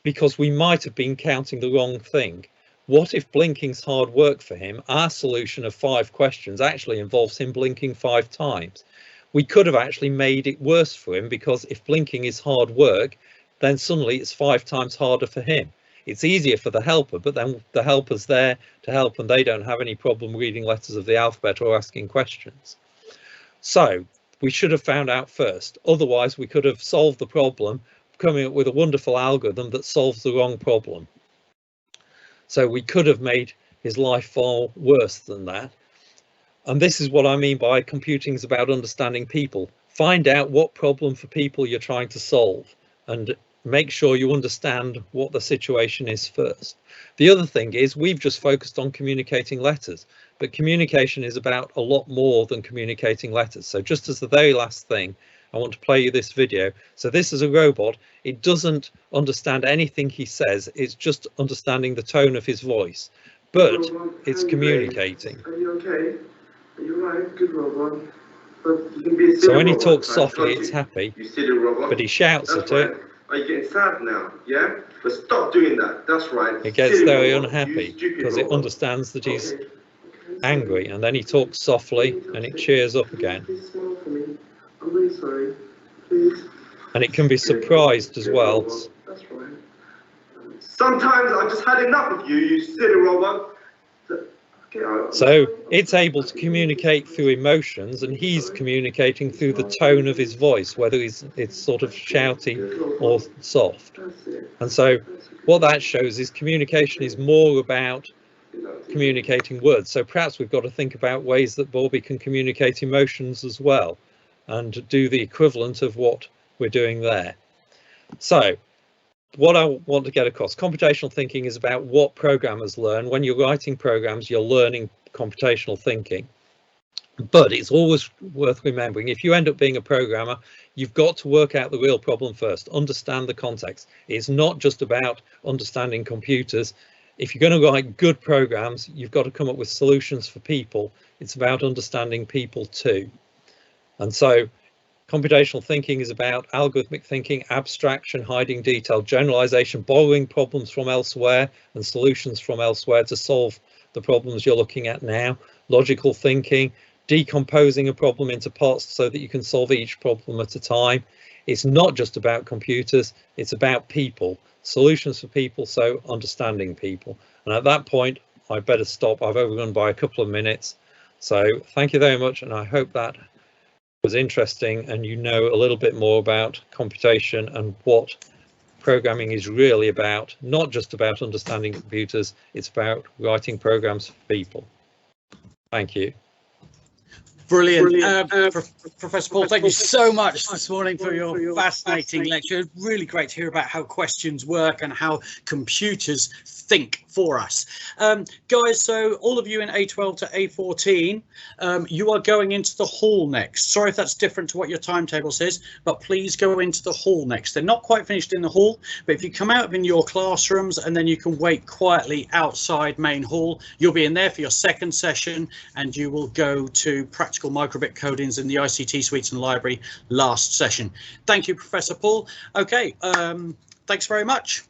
because we might have been counting the wrong thing. What if blinking's hard work for him? Our solution of 5 questions actually involves him blinking 5 times. We could have actually made it worse for him, because if blinking is hard work, then suddenly it's 5 times harder for him. It's easier for the helper, but then the helper's there to help and they don't have any problem reading letters of the alphabet or asking questions. So we should have found out first. Otherwise, we could have solved the problem, coming up with a wonderful algorithm that solves the wrong problem. So we could have made his life far worse than that. And this is what I mean by computing is about understanding people. Find out what problem for people you're trying to solve and make sure you understand what the situation is first. The other thing is we've just focused on communicating letters, but communication is about a lot more than communicating letters. So just as the very last thing, I want to play you this video. So this is a robot. It doesn't understand anything he says. It's just understanding the tone of his voice, but it's communicating. Are you okay? Are you right? Good robot. But you can be a So when he robot, talks right? softly, it's happy, You silly robot. but he shouts That's at it. right. Are you getting sad now? Yeah? But stop doing that. That's right. It gets Silly very robot. unhappy You stupid because it robot. understands that he's Okay. angry, and then he talks softly and it cheers up again. Please smile for me. I'm really sorry. Please. And it can be surprised as well. That's right. Sometimes I just had enough of you, you silly robot. So it's able to communicate through emotions, and he's communicating through the tone of his voice, whether it's sort of shouty or soft. And so what that shows is communication is more about communicating words. So perhaps we've got to think about ways that Bobby can communicate emotions as well and do the equivalent of what we're doing there. So what I want to get across, computational thinking is about what programmers learn. When you're writing programs, you're learning computational thinking. But it's always worth remembering, if you end up being a programmer, you've got to work out the real problem first, understand the context. It's not just about understanding computers. If you're going to write good programs, you've got to come up with solutions for people. It's about understanding people too. And so computational thinking is about algorithmic thinking, abstraction, hiding detail, generalization, borrowing problems from elsewhere and solutions from elsewhere to solve the problems you're looking at now, logical thinking, decomposing a problem into parts so that you can solve each problem at a time. It's not just about computers, it's about people, solutions for people, so understanding people. And at that point, I better stop. I've overrun by a couple of minutes. So thank you very much, and I hope that was interesting and you know a little bit more about computation and what programming is really about. Not just about understanding computers, it's about writing programs for people. Thank you. Brilliant. Professor Paul, thank you so much this morning for your fascinating lecture. Really great to hear about how questions work and how computers think for us. Guys, so all of you in A12 to A14, you are going into the hall next. Sorry if that's different to what your timetable says, but please go into the hall next. They're not quite finished in the hall, but if you come out in your classrooms and then you can wait quietly outside main hall, you'll be in there for your second session and you will go to practical microbit codings in the ICT suites and library last session. Thank you, Professor Paul. Okay, thanks very much.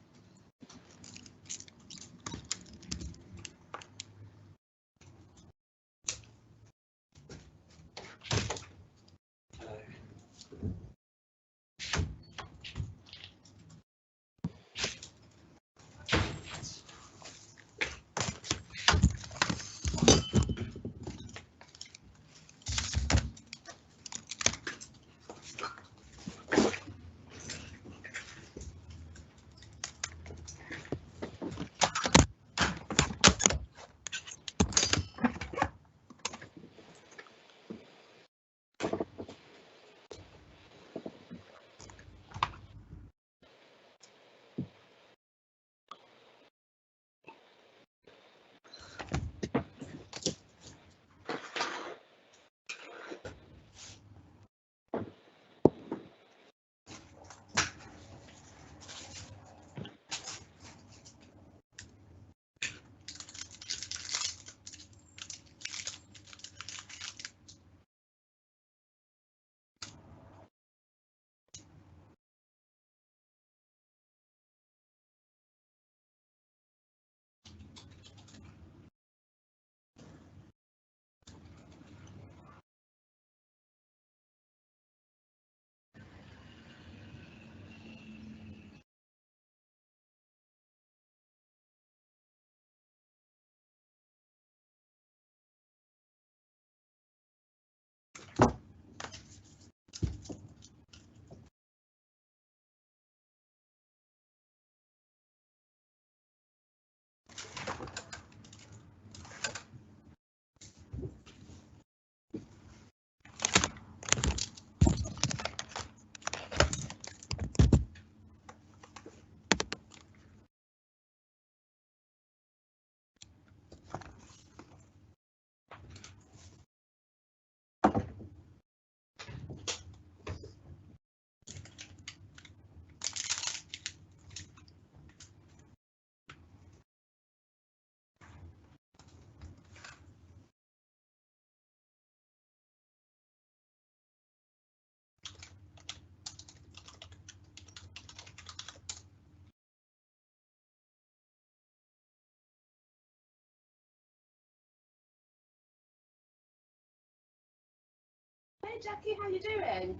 Hey Jackie, how you doing?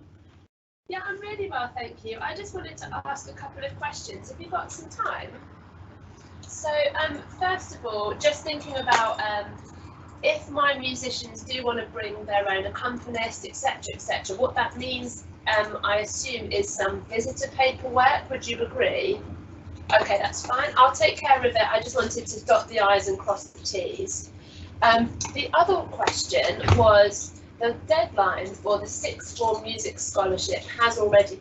Yeah, I'm really well, thank you. I just wanted to ask a couple of questions. Have you got some time? So, first of all, just thinking about if my musicians do want to bring their own accompanist, etc., what that means, I assume, is some visitor paperwork. Would you agree? Okay, that's fine. I'll take care of it. I just wanted to dot the I's and cross the T's. The other question was the deadline for the sixth form music scholarship has already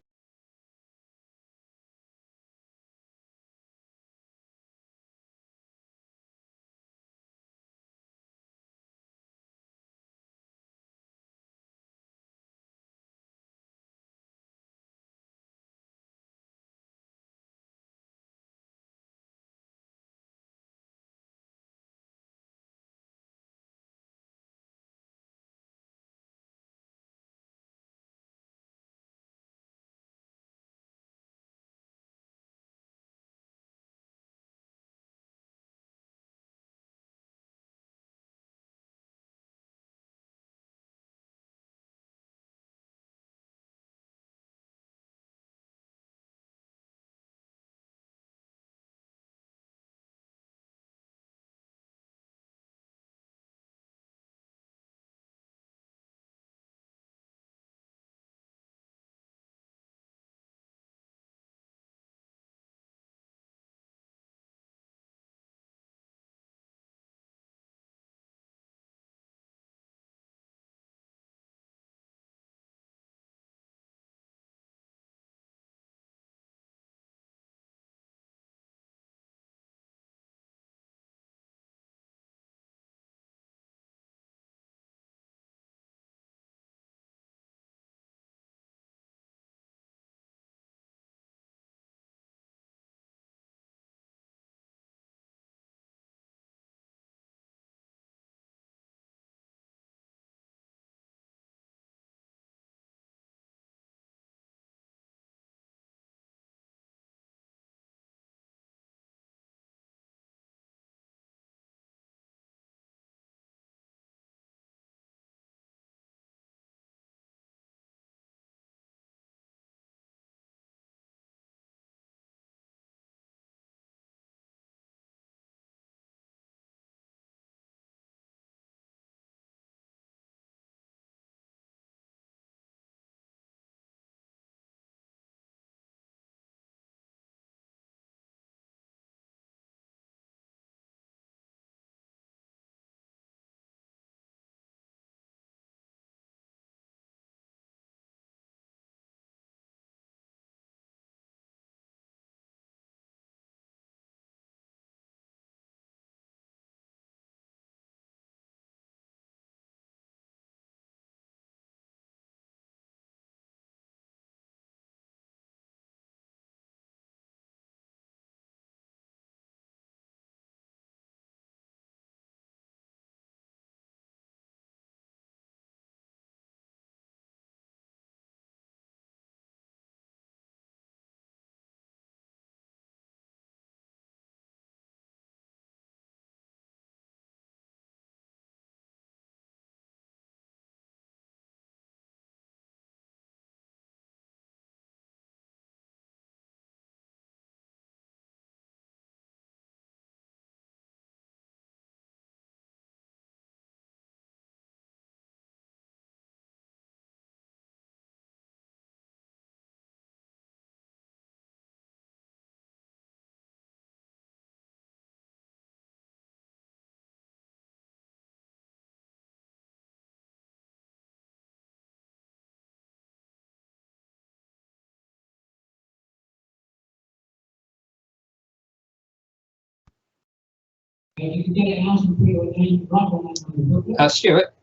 Stuart,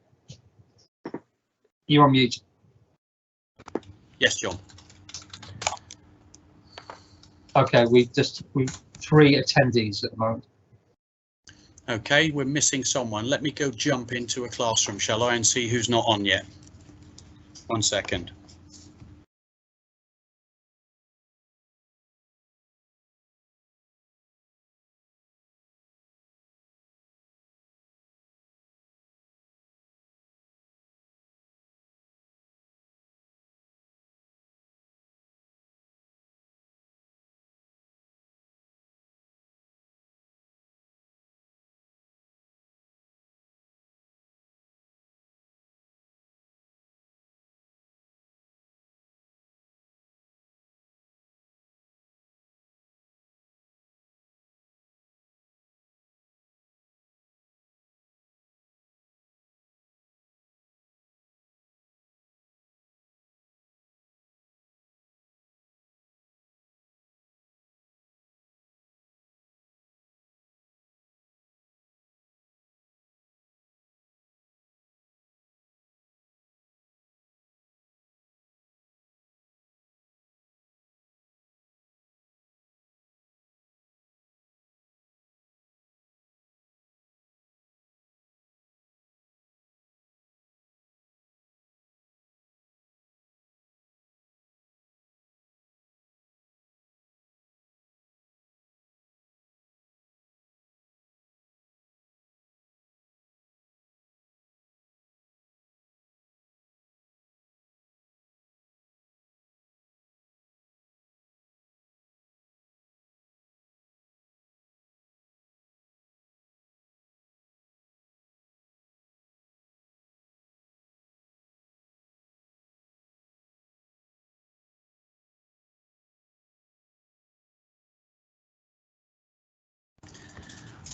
you're on mute. Yes, John. Okay, we three attendees at the moment. Okay, we're missing someone. Let me go jump into a classroom, shall I, and see who's not on yet. 1 second.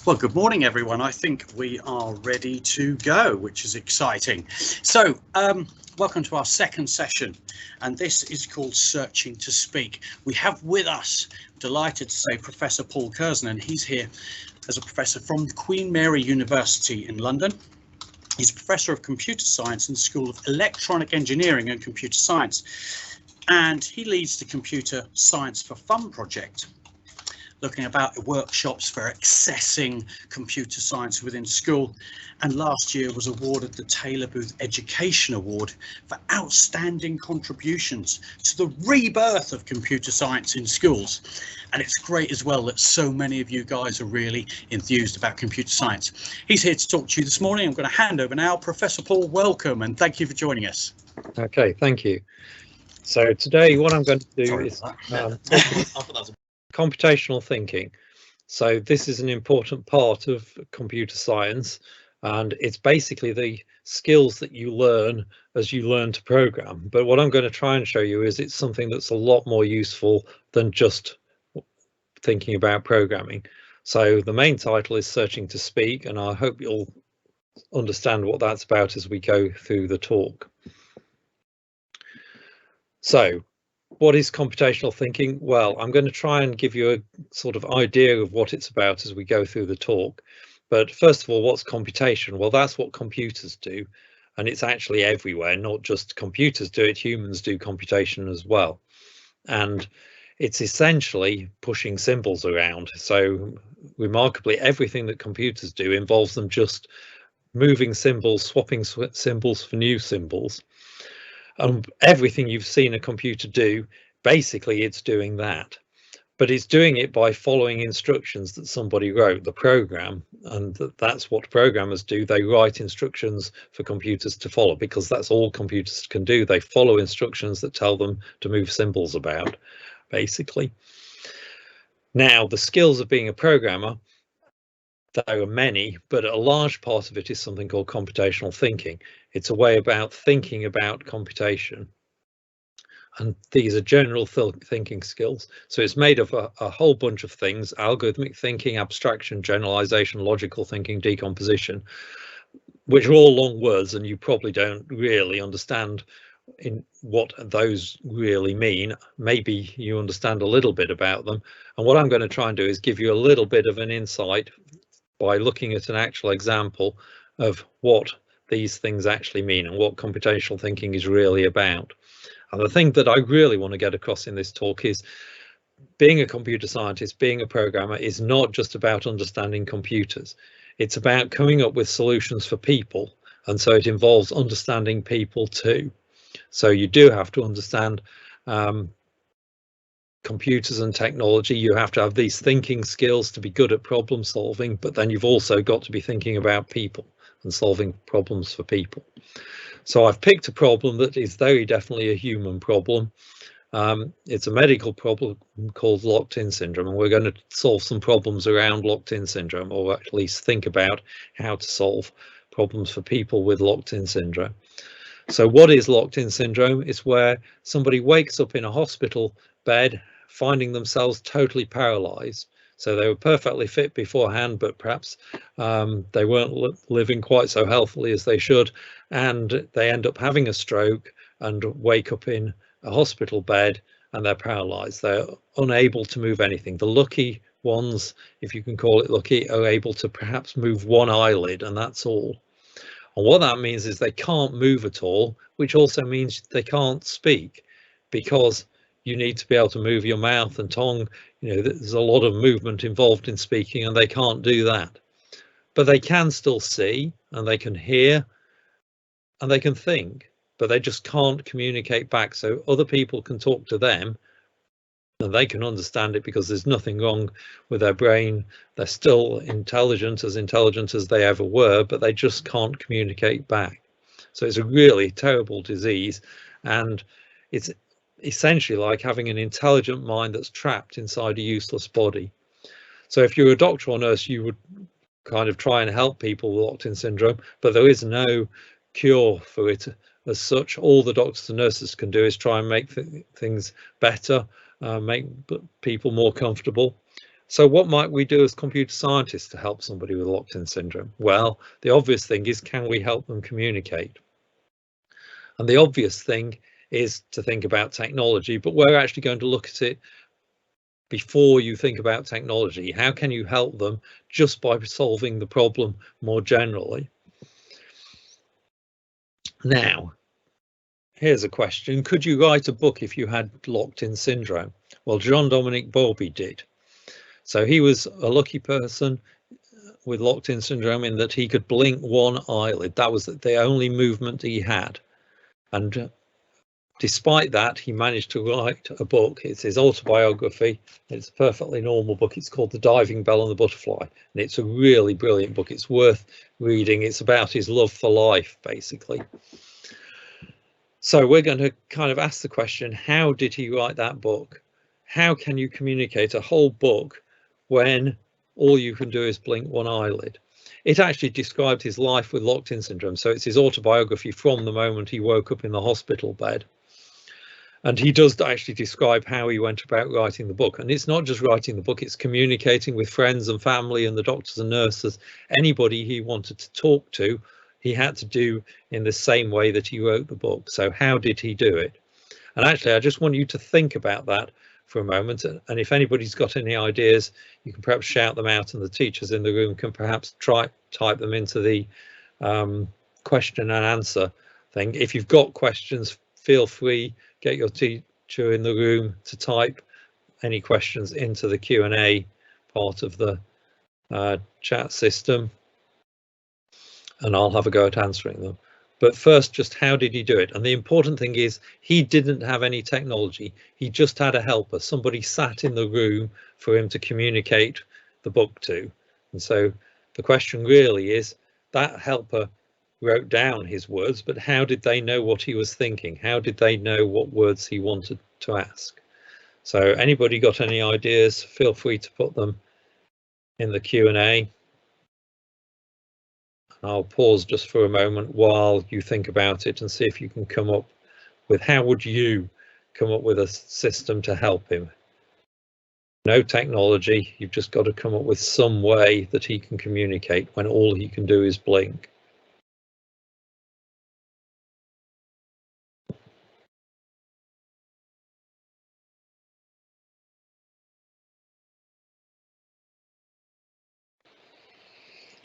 Well, good morning, everyone. I think we are ready to go, which is exciting. So, welcome to our second session, and this is called Searching to Speak. We have with us, delighted to say, Professor Paul Curzon, and he's here as a professor from Queen Mary University in London. He's Professor of Computer Science in the School of Electronic Engineering and Computer Science, and he leads the Computer Science for Fun project, looking about workshops for accessing computer science within school, and last year was awarded the Taylor Booth Education Award for outstanding contributions to the rebirth of computer science in schools. And it's great as well that so many of you guys are really enthused about computer science. He's here to talk to you this morning. I'm going to hand over now. Professor Paul, welcome, and thank you for joining us. Okay, thank you. So today what I'm going to do is computational thinking. So this is an important part of computer science, and it's basically the skills that you learn as you learn to program. But what I'm going to try and show you is it's something that's a lot more useful than just thinking about programming. So the main title is Searching to Speak, and I hope you'll understand what that's about as we go through the talk. So what is computational thinking? Well, I'm going to try and give you a sort of idea of what it's about as we go through the talk. But first of all, what's computation? Well, that's what computers do, and it's actually everywhere. Not just computers do it, humans do computation as well. And it's essentially pushing symbols around. So remarkably, everything that computers do involves them just moving symbols, swapping symbols for new symbols. Everything you've seen a computer do, basically it's doing that, but it's doing it by following instructions that somebody wrote, the program, and that's what programmers do. They write instructions for computers to follow, because that's all computers can do. They follow instructions that tell them to move symbols about, basically. Now, the skills of being a programmer, there are many, but a large part of it is something called computational thinking. It's a way about thinking about computation. And these are general thinking skills. So it's made of a whole bunch of things: algorithmic thinking, abstraction, generalization, logical thinking, decomposition, which are all long words, and you probably don't really understand in what those really mean. Maybe you understand a little bit about them. And what I'm going to try and do is give you a little bit of an insight by looking at an actual example of what these things actually mean and what computational thinking is really about. And the thing that I really want to get across in this talk is being a computer scientist, being a programmer, is not just about understanding computers. It's about coming up with solutions for people. And so it involves understanding people too. So you do have to understand computers and technology. You have to have these thinking skills to be good at problem solving, but then you've also got to be thinking about people and solving problems for people. So I've picked a problem that is very definitely a human problem. It's a medical problem called locked-in syndrome, and we're going to solve some problems around locked-in syndrome, or at least think about how to solve problems for people with locked-in syndrome. So what is locked-in syndrome? It's where somebody wakes up in a hospital bed finding themselves totally paralyzed. So they were perfectly fit beforehand, but perhaps they weren't living quite so healthily as they should, and they end up having a stroke and wake up in a hospital bed and they're paralyzed. They're unable to move anything. The lucky ones, if you can call it lucky, are able to perhaps move one eyelid, and that's all. And what that means is they can't move at all, which also means they can't speak, because you need to be able to move your mouth and tongue. You know, there's a lot of movement involved in speaking, and they can't do that. But they can still see, and they can hear, and they can think, but they just can't communicate back. So other people can talk to them, and they can understand it because there's nothing wrong with their brain. They're still intelligent as they ever were, but they just can't communicate back. So it's a really terrible disease, and it's essentially like having an intelligent mind that's trapped inside a useless body. So if you're a doctor or nurse, you would kind of try and help people with locked-in syndrome, but there is no cure for it as such. All the doctors and nurses can do is try and make things better, make people more comfortable, So what might we do as computer scientists to help somebody with locked-in syndrome? Well, the obvious thing is, can we help them communicate? And the obvious thing is to think about technology, but we're actually going to look at it before you think about technology. How can you help them just by solving the problem more generally? Now, here's a question. Could you write a book if you had locked-in syndrome? Well, Jean-Dominique Bauby did. So he was a lucky person with locked-in syndrome in that he could blink one eyelid. That was the only movement he had. And despite that, he managed to write a book. It's his autobiography. It's a perfectly normal book. It's called The Diving Bell and the Butterfly. And it's a really brilliant book. It's worth reading. It's about his love for life, basically. So we're going to kind of ask the question, how did he write that book? How can you communicate a whole book when all you can do is blink one eyelid? It actually described his life with locked-in syndrome. So it's his autobiography from the moment he woke up in the hospital bed. And he does actually describe how he went about writing the book. And it's not just writing the book, it's communicating with friends and family and the doctors and nurses. Anybody he wanted to talk to, he had to do in the same way that he wrote the book. So how did he do it? And actually, I just want you to think about that for a moment. And if anybody's got any ideas, you can perhaps shout them out, and the teachers in the room can perhaps type them into the question and answer thing. If you've got questions, feel free, get your teacher in the room to type any questions into the Q&A part of the chat system, and I'll have a go at answering them. But first, just how did he do it? And the important thing is, he didn't have any technology. He just had a helper. Somebody sat in the room for him to communicate the book to. And so the question really is, that helper wrote down his words, but how did they know what he was thinking? How did they know what words he wanted to ask? So anybody got any ideas? Feel free to put them in the Q&A. I'll pause just for a moment while you think about it and see if you can come up with, how would you come up with a system to help him? No technology, you've just got to come up with some way that he can communicate when all he can do is blink.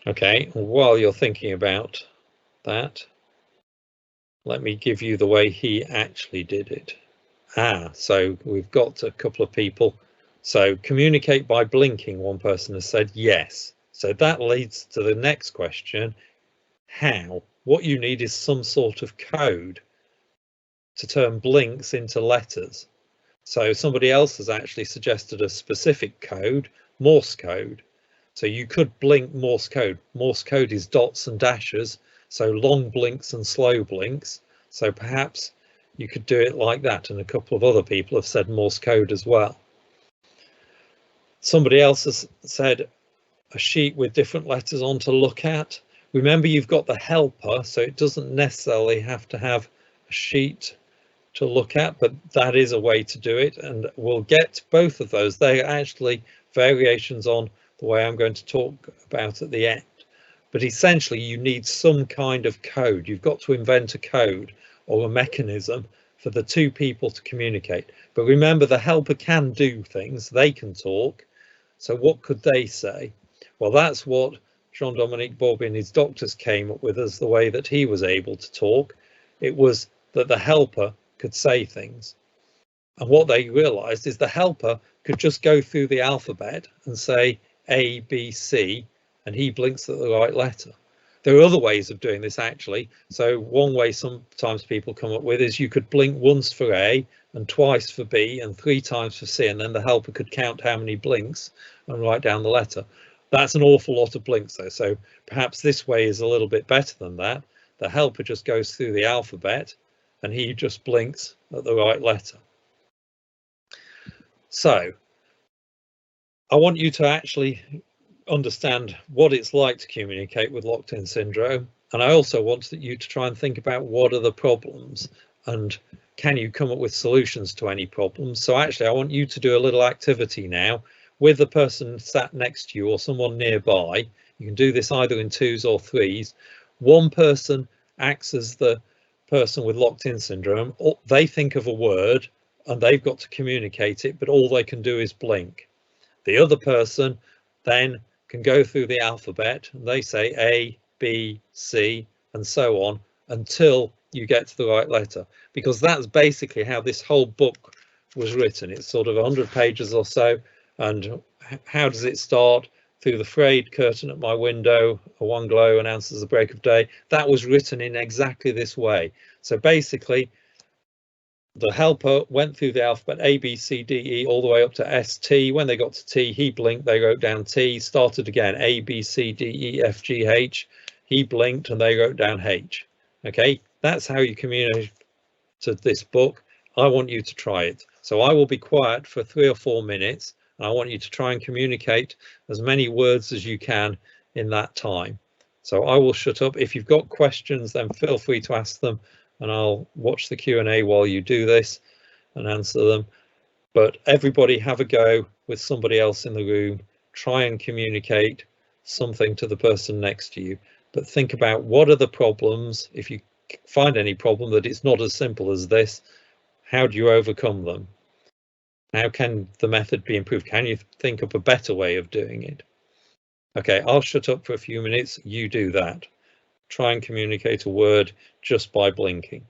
Okay, while you're thinking about that, let me give you the way he actually did it. So we've got a couple of people. So communicate by blinking, one person has said yes. So that leads to the next question. How? What you need is some sort of code to turn blinks into letters. So somebody else has actually suggested a specific code, Morse code. So you could blink Morse code. Morse code is dots and dashes, so long blinks and slow blinks. So perhaps you could do it like that, and a couple of other people have said Morse code as well. Somebody else has said a sheet with different letters on to look at. Remember, you've got the helper, so it doesn't necessarily have to have a sheet to look at, but that is a way to do it, and we'll get to both of those. They're actually variations on the way I'm going to talk about at the end. But essentially, you need some kind of code. You've got to invent a code or a mechanism for the two people to communicate. But remember, the helper can do things, they can talk. So what could they say? Well, that's what Jean-Dominique Bauby and his doctors came up with as the way that he was able to talk. It was that the helper could say things. And what they realized is the helper could just go through the alphabet and say A, B, C, and he blinks at the right letter. There are other ways of doing this, actually. So one way sometimes people come up with is you could blink once for A and twice for B and 3 times for C, and then the helper could count how many blinks and write down the letter. That's an awful lot of blinks, though. So perhaps this way is a little bit better than that. The helper just goes through the alphabet and he just blinks at the right letter. So I want you to actually understand what it's like to communicate with locked-in syndrome, and I also want you to try and think about what are the problems and can you come up with solutions to any problems. So actually I want you to do a little activity now with the person sat next to you or someone nearby. You can do this either in 2s or 3s. One person acts as the person with locked-in syndrome. They think of a word and they've got to communicate it, but all they can do is blink. The other person then can go through the alphabet and they say A, B, C, and so on until you get to the right letter, because that's basically how this whole book was written. It's sort of 100 pages or so. And how does it start? Through the frayed curtain at my window, a one glow announces the break of day. That was written in exactly this way. So basically, the helper went through the alphabet A, B, C, D, E, all the way up to S, T. When they got to T, he blinked, they wrote down T, started again, A, B, C, D, E, F, G, H. He blinked and they wrote down H. Okay, that's how you communicate to this book. I want you to try it. So I will be quiet for 3 or 4 minutes. I want you to try and communicate as many words as you can in that time. So I will shut up. If you've got questions, then feel free to ask them and I'll watch the Q&A while you do this and answer them. But everybody have a go with somebody else in the room. Try and communicate something to the person next to you. But think about what are the problems. If you find any problem that it's not as simple as this, how do you overcome them? How can the method be improved? Can you think up a better way of doing it? Okay, I'll shut up for a few minutes. You do that. Try and communicate a word just by blinking.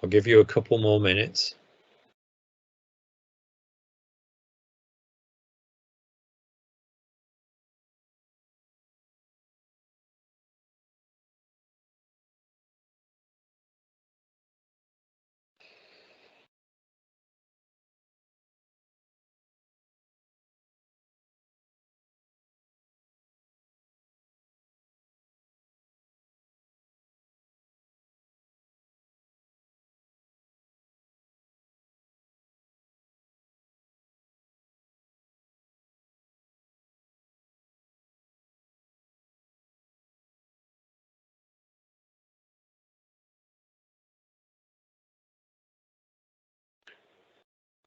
I'll give you a couple more minutes.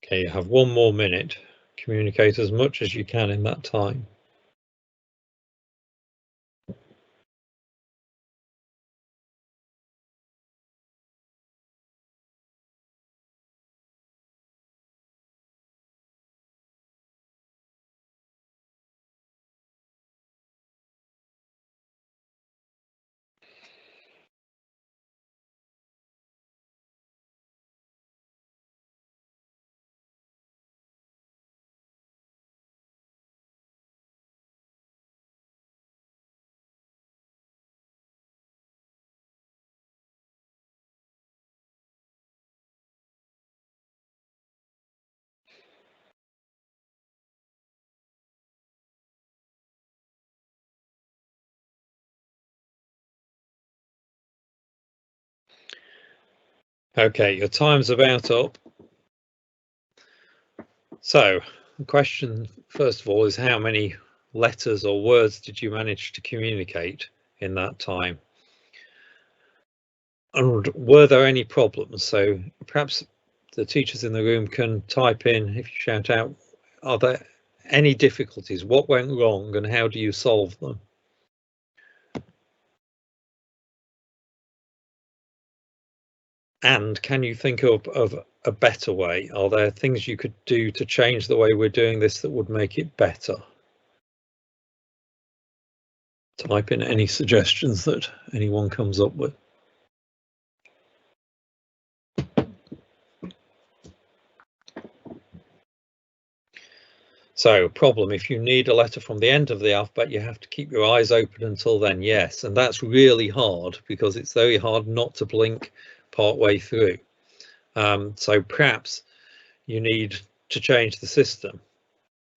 Okay, you have 1 more minute. Communicate as much as you can in that time. Okay, your time's about up. So the question, first of all, is how many letters or words did you manage to communicate in that time? And were there any problems? So perhaps the teachers in the room can type in, if you shout out, are there any difficulties? What went wrong and how do you solve them? And can you think of a better way? Are there things you could do to change the way we're doing this that would make it better? Type in any suggestions that anyone comes up with. So, problem, if you need a letter from the end of the alphabet, you have to keep your eyes open until then, yes. And that's really hard because it's very hard not to blink part way through. So perhaps you need to change the system.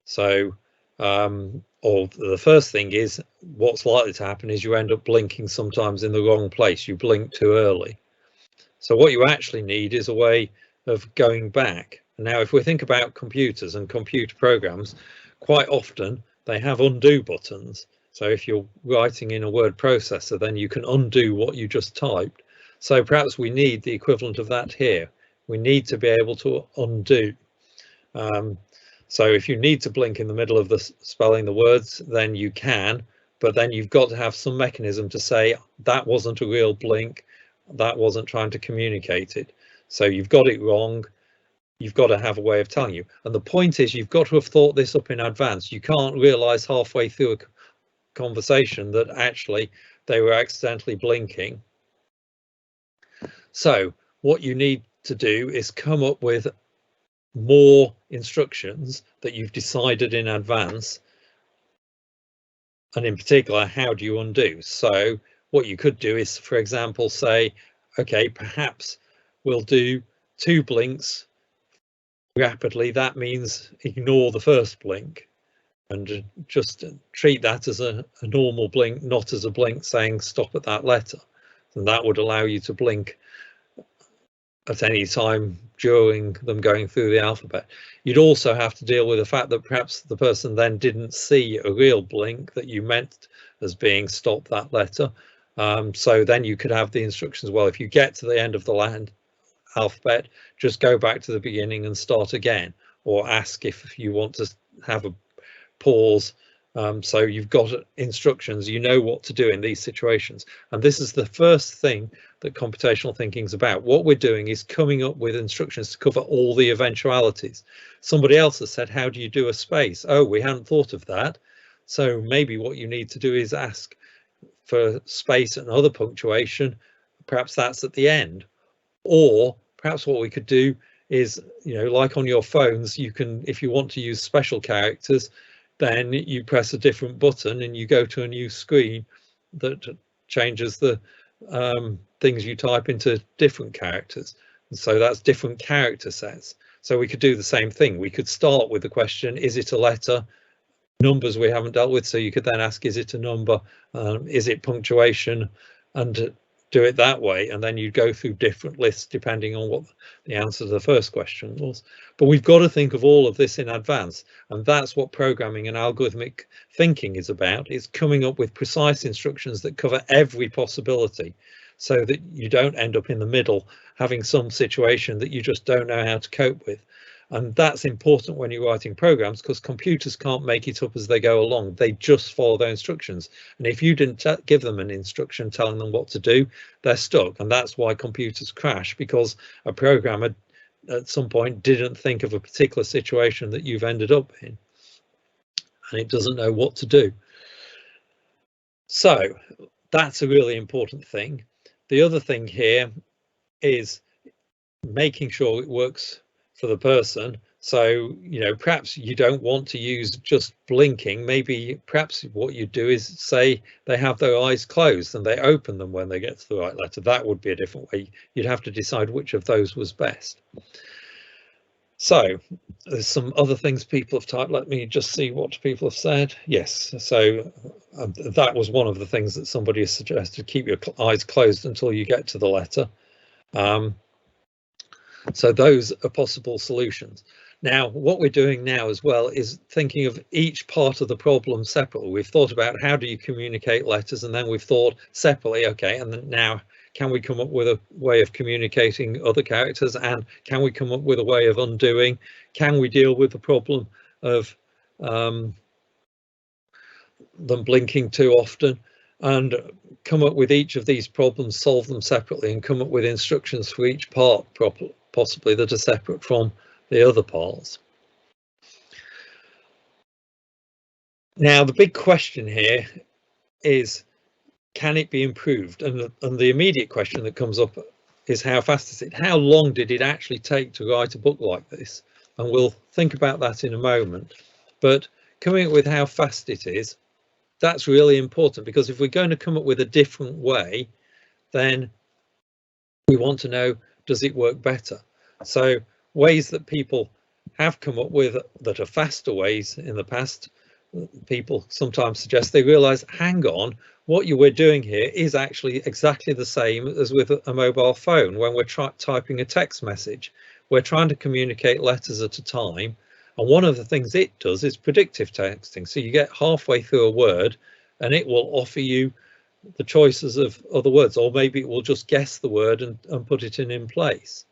So, or the first thing is, what's likely to happen is you end up blinking sometimes in the wrong place. You blink too early. So what you actually need is a way of going back. Now, if we think about computers and computer programs, quite often they have undo buttons. So if you're writing in a word processor, then you can undo what you just typed. So perhaps we need the equivalent of that here. We need to be able to undo. So if you need to blink in the middle of the spelling the words, then you can, but then you've got to have some mechanism to say that wasn't a real blink, that wasn't trying to communicate it. So you've got it wrong. You've got to have a way of telling you. And the point is, you've got to have thought this up in advance. You can't realize halfway through a conversation that actually they were accidentally blinking. So what you need to do is come up with more instructions that you've decided in advance. And in particular, how do you undo? So what you could do is, for example, say, okay, perhaps we'll do 2 blinks rapidly. That means ignore the first blink and just treat that as a normal blink, not as a blink saying stop at that letter. And that would allow you to blink at any time during them going through the alphabet. You'd also have to deal with the fact that perhaps the person then didn't see a real blink that you meant as being stop that letter. So then you could have the instructions, well, if you get to the end of the alphabet, just go back to the beginning and start again, or ask if you want to have a pause. So you've got instructions, you know what to do in these situations. And this is the first thing that computational thinking is about. What we're doing is coming up with instructions to cover all the eventualities. Somebody else has said, how do you do a space? Oh, we hadn't thought of that. So maybe what you need to do is ask for space and other punctuation. Perhaps that's at the end. Or perhaps what we could do is, you know, like on your phones, you can, if you want to use special characters, then you press a different button and you go to a new screen that changes the things you type into different characters. And so that's different character sets. So we could do the same thing. We could start with the question, is it a letter? Numbers we haven't dealt with. So you could then ask, is it a number? Is it punctuation? And do it that way, and then you go through different lists depending on what the answer to the first question was. But we've got to think of all of this in advance, and that's what programming and algorithmic thinking is about. It's coming up with precise instructions that cover every possibility so that you don't end up in the middle having some situation that you just don't know how to cope with. And that's important when you're writing programs, because computers can't make it up as they go along. They just follow their instructions. And if you didn't give them an instruction telling them what to do, they're stuck. And that's why computers crash, because a programmer at some point didn't think of a particular situation that you've ended up in, and it doesn't know what to do. So that's a really important thing. The other thing here is making sure it works for the person. So, you know, perhaps you don't want to use just blinking. Maybe perhaps what you do is say they have their eyes closed and they open them when they get to the right letter. That would be a different way. You'd have to decide which of those was best. So there's some other things people have typed. Let me just see what people have said. Yes, so that was one of the things that somebody has suggested. Keep your eyes closed until you get to the letter. So those are possible solutions. Now, what we're doing now as well is thinking of each part of the problem separately. We've thought about how do you communicate letters, and then we've thought separately, okay, and then now can we come up with a way of communicating other characters, and can we come up with a way of undoing? Can we deal with the problem of them blinking too often? and come up with each of these problems, solve them separately, and come up with instructions for each part possibly that are separate from the other parts. Now, the big question here is, can it be improved? And the immediate question that comes up is, how fast is it? How long did it actually take to write a book like this? And we'll think about that in a moment. But coming up with how fast it is, that's really important, because if we're going to come up with a different way, then we want to know, does it work better? So ways that people have come up with that are faster ways in the past, people sometimes suggest they realize, hang on, what you were doing here is actually exactly the same as with a mobile phone. When we're typing a text message, we're trying to communicate letters at a time, and one of the things it does is predictive texting. So you get halfway through a word and it will offer you the choices of other words, or maybe it will just guess the word and put it in place.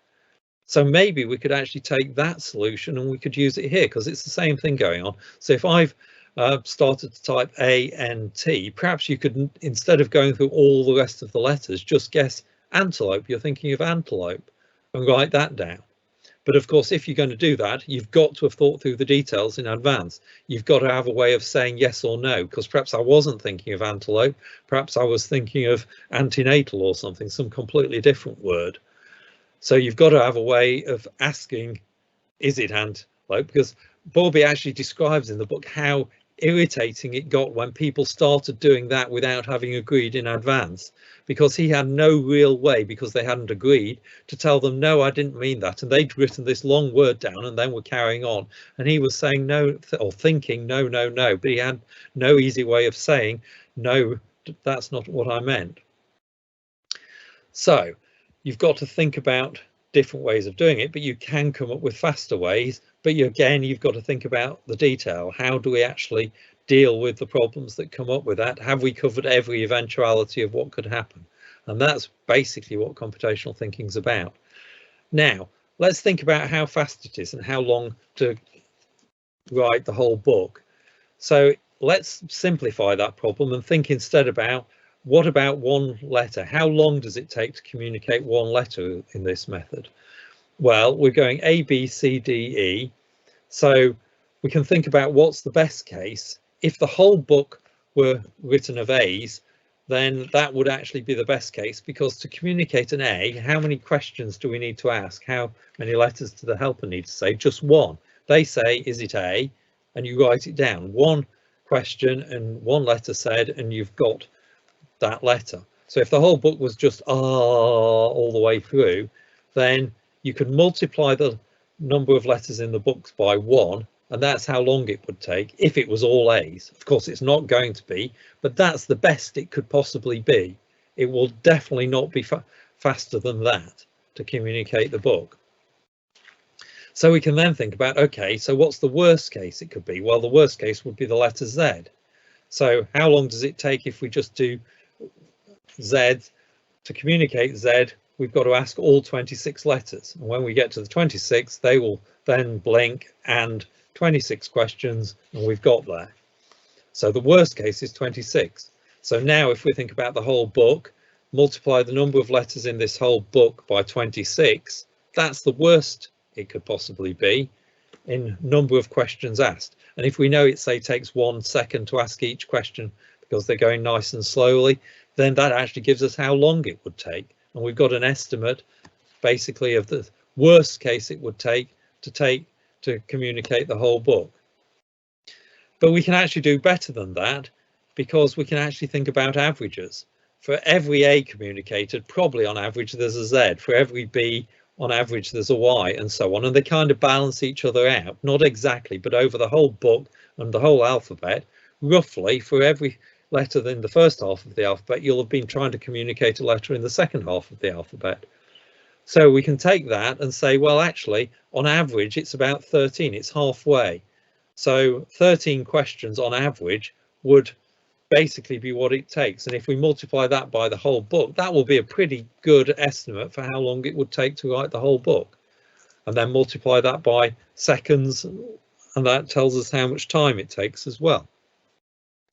So maybe we could actually take that solution and we could use it here, because it's the same thing going on. So if I've started to type A-N-T, perhaps you could, instead of going through all the rest of the letters, just guess antelope. You're thinking of antelope, and write that down. But of course, if you're going to do that, you've got to have thought through the details in advance. You've got to have a way of saying yes or no, because perhaps I wasn't thinking of antelope, perhaps I was thinking of antenatal or something, some completely different word. So you've got to have a way of asking, is it antelope? Because Bawlby actually describes in the book how irritating it got when people started doing that without having agreed in advance, because he had no real way, because they hadn't agreed, to tell them, no, I didn't mean that, and they'd written this long word down and then were carrying on, and he was saying no, or thinking no, no, no, but he had no easy way of saying no, that's not what I meant. So you've got to think about different ways of doing it, but you can come up with faster ways. But again, you've got to think about the detail. How do we actually deal with the problems that come up with that? Have we covered every eventuality of what could happen? And that's basically what computational thinking is about. Now, let's think about how fast it is and how long to write the whole book. So let's simplify that problem and think instead about, what about one letter? How long does it take to communicate one letter in this method? Well, we're going A, B, C, D, E. So we can think about what's the best case. If the whole book were written of A's, then that would actually be the best case, because to communicate an A, how many questions do we need to ask? How many letters do the helper need to say? Just one. They say, is it A? And you write it down. One question and one letter said, and you've got that letter. So if the whole book was just ah all the way through, then you could multiply the number of letters in the books by 1, and that's how long it would take if it was all A's. Of course, it's not going to be, but that's the best it could possibly be. It will definitely not be faster than that to communicate the book. So we can then think about, okay, so what's the worst case it could be? Well, the worst case would be the letter Z. So how long does it take if we just do Z? To communicate Z, we've got to ask all 26 letters, and when we get to the 26th, they will then blink, and 26 questions, and we've got there. So the worst case is 26. So now if we think about the whole book, multiply the number of letters in this whole book by 26, that's the worst it could possibly be in number of questions asked. And if we know it, say, takes 1 second to ask each question because they're going nice and slowly, then that actually gives us how long it would take. And we've got an estimate basically of the worst case it would take to communicate the whole book. But we can actually do better than that, because we can actually think about averages. For every A communicated, probably on average there's a Z. For every B, on average there's a Y, and so on. And they kind of balance each other out, not exactly, but over the whole book and the whole alphabet, roughly for every letter in the first half of the alphabet, you'll have been trying to communicate a letter in the second half of the alphabet. So we can take that and say, well, actually, on average, it's about 13, it's halfway. So 13 questions on average would basically be what it takes. And if we multiply that by the whole book, that will be a pretty good estimate for how long it would take to write the whole book. And then multiply that by seconds, and that tells us how much time it takes as well.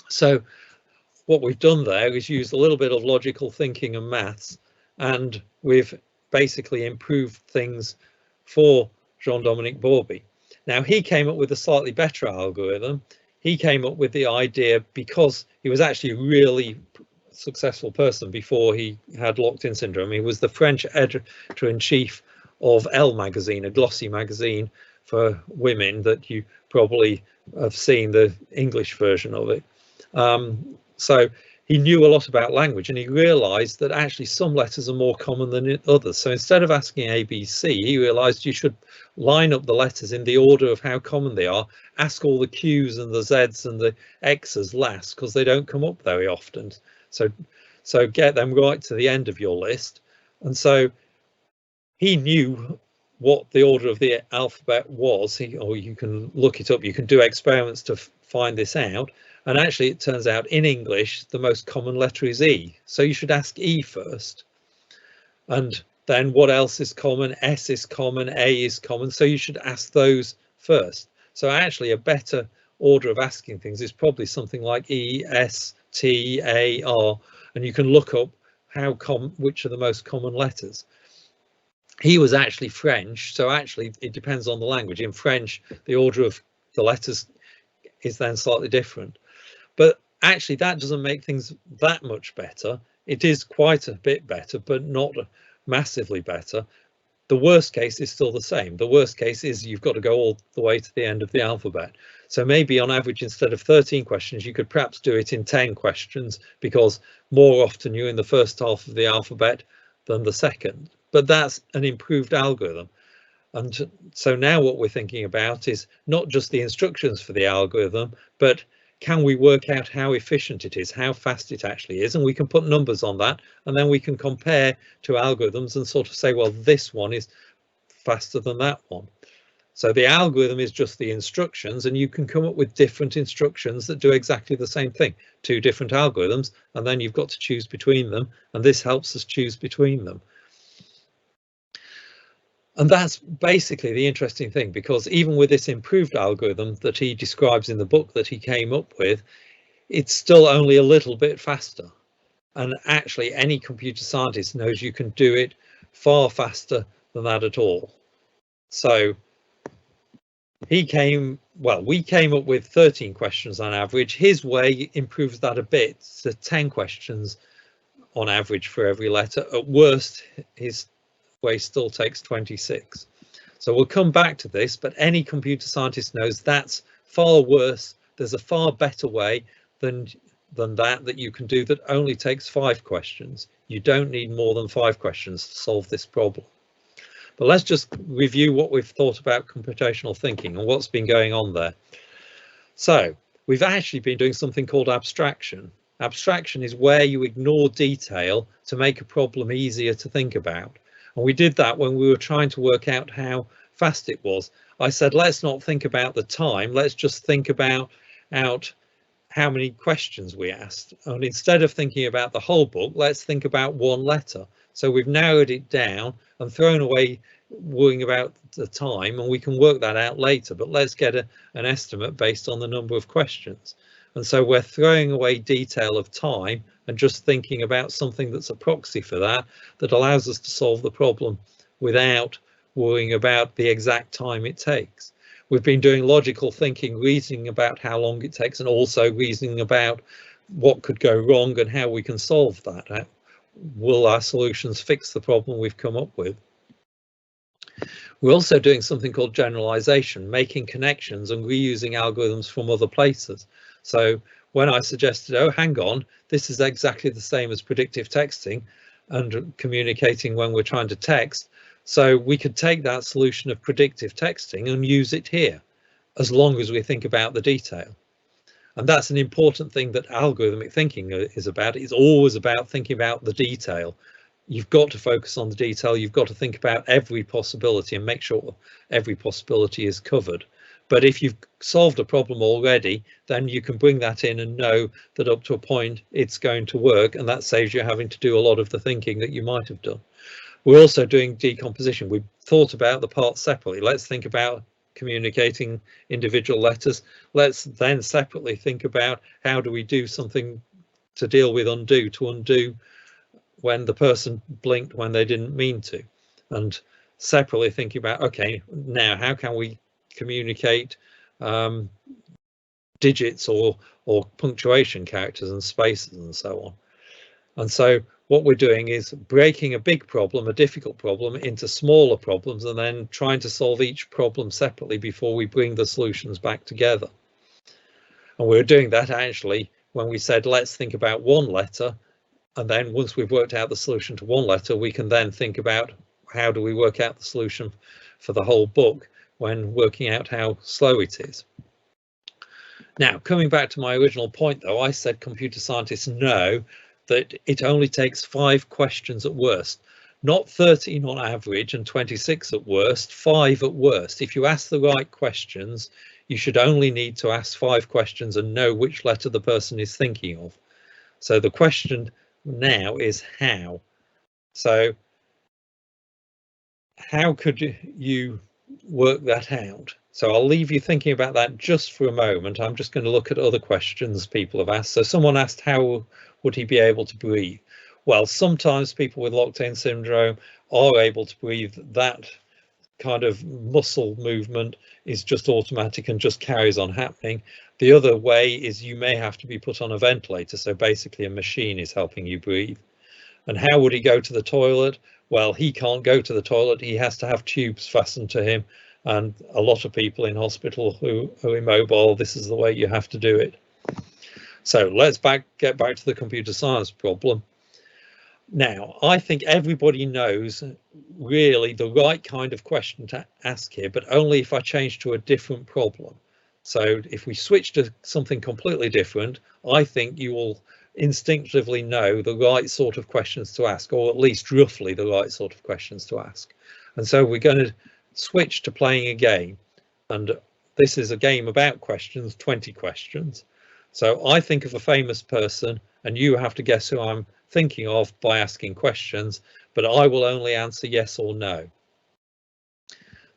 So what we've done there is used a little bit of logical thinking and maths, and we've basically improved things for Jean-Dominique Bauby. Now, he came up with a slightly better algorithm. He came up with the idea because he was actually a really successful person before he had locked-in syndrome. He was the French editor-in-chief of Elle magazine, a glossy magazine for women that you probably have seen the English version of it. So he knew a lot about language, and he realized that actually some letters are more common than others. So instead of asking A, B, C, he realized you should line up the letters in the order of how common they are, ask all the Q's and the Z's and the X's last, because they don't come up very often. So get them right to the end of your list. And so he knew what the order of the alphabet was, or you can look it up, you can do experiments to find this out. And actually, it turns out in English, the most common letter is E. So you should ask E first. And then what else is common? S is common, A is common. So you should ask those first. So actually, a better order of asking things is probably something like E, S, T, A, R. And you can look up which are the most common letters. He was actually French. So actually, it depends on the language. In French, the order of the letters is then slightly different. But actually, that doesn't make things that much better. It is quite a bit better, but not massively better. The worst case is still the same. The worst case is you've got to go all the way to the end of the alphabet. So maybe on average, instead of 13 questions, you could perhaps do it in 10 questions, because more often you're in the first half of the alphabet than the second. But that's an improved algorithm. And so now what we're thinking about is not just the instructions for the algorithm, but can we work out how efficient it is, how fast it actually is, and we can put numbers on that, and then we can compare to algorithms and sort of say, well, this one is faster than that one. So the algorithm is just the instructions, and you can come up with different instructions that do exactly the same thing, 2 different algorithms, and then you've got to choose between them, and this helps us choose between them. And that's basically the interesting thing, because even with this improved algorithm that he describes in the book that he came up with, it's still only a little bit faster. And actually, any computer scientist knows you can do it far faster than that at all. So we came up with 13 questions on average. His way improves that a bit to 10 questions on average for every letter. At worst, his way still takes 26. So we'll come back to this, but any computer scientist knows that's far worse. There's a far better way than that you can do that only takes 5 questions. You don't need more than 5 questions to solve this problem. But let's just review what we've thought about computational thinking and what's been going on there. So we've actually been doing something called abstraction. Abstraction is where you ignore detail to make a problem easier to think about. And we did that when we were trying to work out how fast it was. I said, let's not think about the time, let's just think about how many questions we asked. And instead of thinking about the whole book, let's think about one letter. So we've narrowed it down and thrown away worrying about the time, and we can work that out later, but let's get an estimate based on the number of questions. And so we're throwing away detail of time and just thinking about something that's a proxy for that allows us to solve the problem without worrying about the exact time it takes. We've been doing logical thinking, reasoning about how long it takes, and also reasoning about what could go wrong and how we can solve that. Will our solutions fix the problem we've come up with? We're also doing something called generalization, making connections and reusing algorithms from other places. So when I suggested, oh, hang on, this is exactly the same as predictive texting and communicating when we're trying to text. So we could take that solution of predictive texting and use it here, as long as we think about the detail. And that's an important thing that algorithmic thinking is about. It's always about thinking about the detail. You've got to focus on the detail. You've got to think about every possibility and make sure every possibility is covered. But if you've solved a problem already, then you can bring that in and know that up to a point it's going to work, and that saves you having to do a lot of the thinking that you might have done. We're also doing decomposition. We thought about the parts separately. Let's think about communicating individual letters. Let's then separately think about how do we do something to deal with undo, to undo when the person blinked when they didn't mean to, and separately thinking about, okay, now how can we communicate digits or punctuation characters and spaces and so on. And so what we're doing is breaking a big problem, a difficult problem, into smaller problems, and then trying to solve each problem separately before we bring the solutions back together. And we're doing that actually when we said, let's think about one letter. And then once we've worked out the solution to one letter, we can then think about how do we work out the solution for the whole book when working out how slow it is. Now, coming back to my original point, though, I said computer scientists know that it only takes 5 questions at worst, not 13 on average and 26 at worst, 5 at worst. If you ask the right questions, you should only need to ask 5 questions and know which letter the person is thinking of. So the question now is how. So how could you work that out? So I'll leave you thinking about that just for a moment. I'm just going to look at other questions people have asked. So someone asked, how would he be able to breathe? Well, sometimes people with locked-in syndrome are able to breathe. That kind of muscle movement is just automatic and just carries on happening. The other way is you may have to be put on a ventilator. So basically a machine is helping you breathe. And how would he go to the toilet? Well, he can't go to the toilet. He has to have tubes fastened to him. And a lot of people in hospital who are immobile, this is the way you have to do it. So let's get back to the computer science problem. Now, I think everybody knows really the right kind of question to ask here, but only if I change to a different problem. So if we switch to something completely different, I think you will instinctively know the right sort of questions to ask, or at least roughly the right sort of questions to ask. And so we're going to switch to playing a game, and this is a game about questions, 20 questions. So I think of a famous person and you have to guess who I'm thinking of by asking questions, but I will only answer yes or no.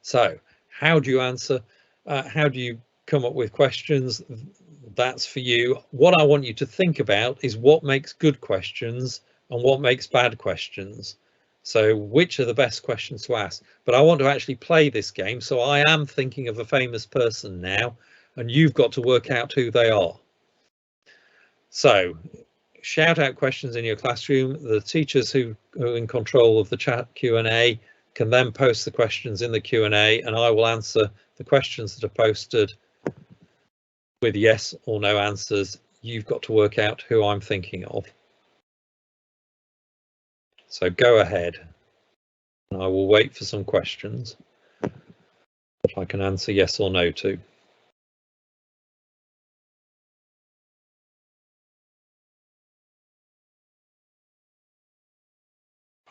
So how do you answer? How do you come up with questions? That's for you. What I want you to think about is what makes good questions and what makes bad questions. So which are the best questions to ask? But I want to actually play this game. So I am thinking of a famous person now, and you've got to work out who they are. So shout out questions in your classroom. The teachers who are in control of the chat Q&A can then post the questions in the Q&A, and I will answer the questions that are posted with yes or no answers. You've got to work out who I'm thinking of. So go ahead. I will wait for some questions that I can answer yes or no to.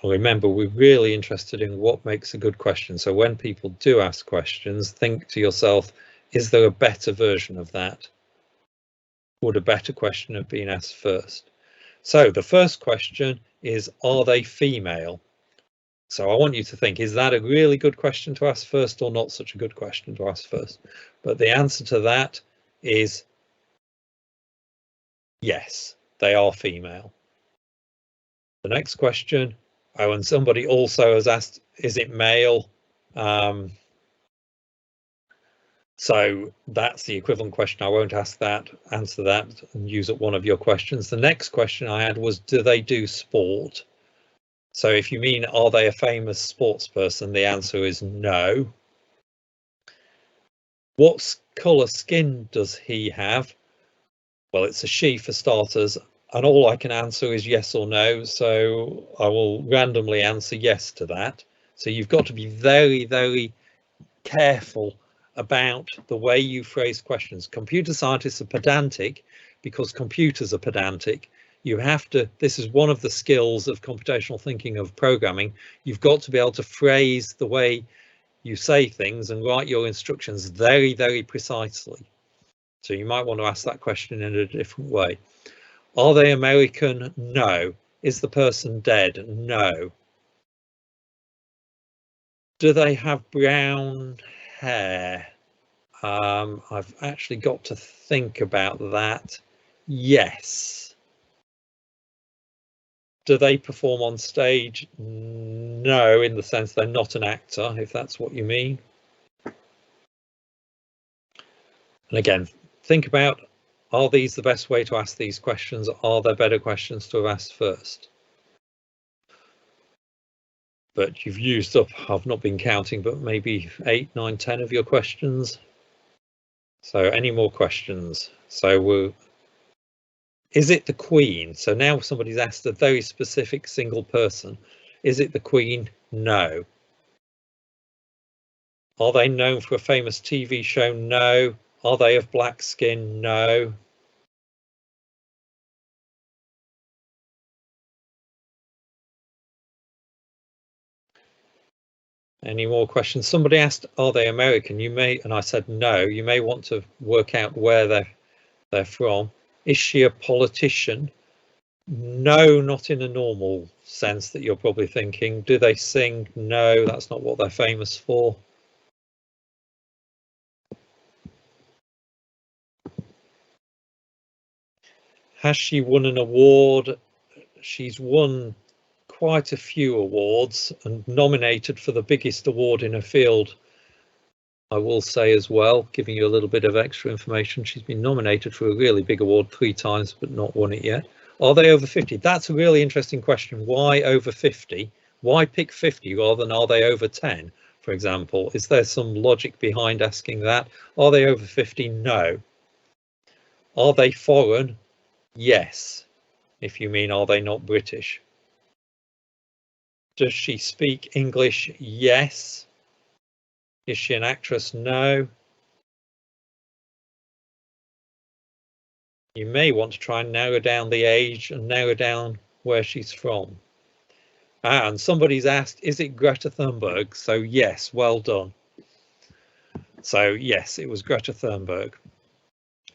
Remember, we're really interested in what makes a good question. So when people do ask questions, think to yourself, is there a better version of that? Would a better question have been asked first? So the first question is, are they female? So I want you to think, is that a really good question to ask first or not such a good question to ask first? But the answer to that is yes, they are female. The next question, oh, and somebody also has asked, is it male? So that's the equivalent question. I won't answer that and use up one of your questions. The next question I had was, do they do sport? So if you mean, are they a famous sports person? The answer is no. What colour skin does he have? Well, it's a she for starters, and all I can answer is yes or no. So I will randomly answer yes to that. So you've got to be very, very careful about the way you phrase questions. Computer scientists are pedantic because computers are pedantic. You have to, this is one of the skills of computational thinking, of programming. You've got to be able to phrase the way you say things and write your instructions very, very precisely. So you might want to ask that question in a different way. Are they American? No. Is the person dead? No. Do they have brown hair? I've actually got to think about that. Yes. Do they perform on stage? No, in the sense they're not an actor, if that's what you mean. And again, think about, are these the best way to ask these questions? Are there better questions to have asked first? But you've used up, I've not been counting, but maybe 8, 9, 10 of your questions. So any more questions? So is it the Queen? So now somebody's asked a very specific single person. Is it the Queen? No. Are they known for a famous TV show? No. Are they of black skin? No. Any more questions? Somebody asked, are they American? You may, and I said no. You may want to work out where they're from. Is she a politician? No, not in a normal sense that you're probably thinking. Do they sing? No, that's not what they're famous for. Has she won an award? She's won quite a few awards and nominated for the biggest award in her field, I will say as well, giving you a little bit of extra information. She's been nominated for a really big award 3 times, but not won it yet. Are they over 50? That's a really interesting question. Why over 50? Why pick 50 rather than are they over 10, for example? Is there some logic behind asking that? Are they over 50? No. Are they foreign? Yes. If you mean, are they not British? Does she speak English? Yes. Is she an actress? No. You may want to try and narrow down the age and narrow down where she's from. And somebody's asked, is it Greta Thunberg? So yes, well done. So yes, it was Greta Thunberg.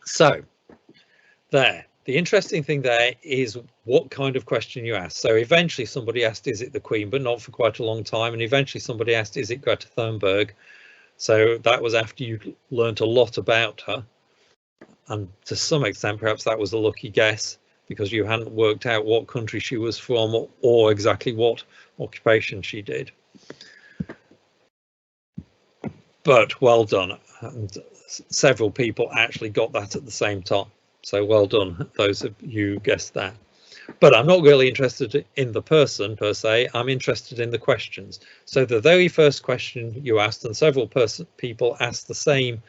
So there. The interesting thing there is what kind of question you ask. So eventually somebody asked, is it the Queen, but not for quite a long time. And eventually somebody asked, is it Greta Thunberg? So that was after you learnt a lot about her. And to some extent, perhaps that was a lucky guess because you hadn't worked out what country she was from or exactly what occupation she did. But well done. And several people actually got that at the same time. So well done, those of you guessed that. But I'm not really interested in the person per se, I'm interested in the questions. So the very first question you asked, and several people asked the same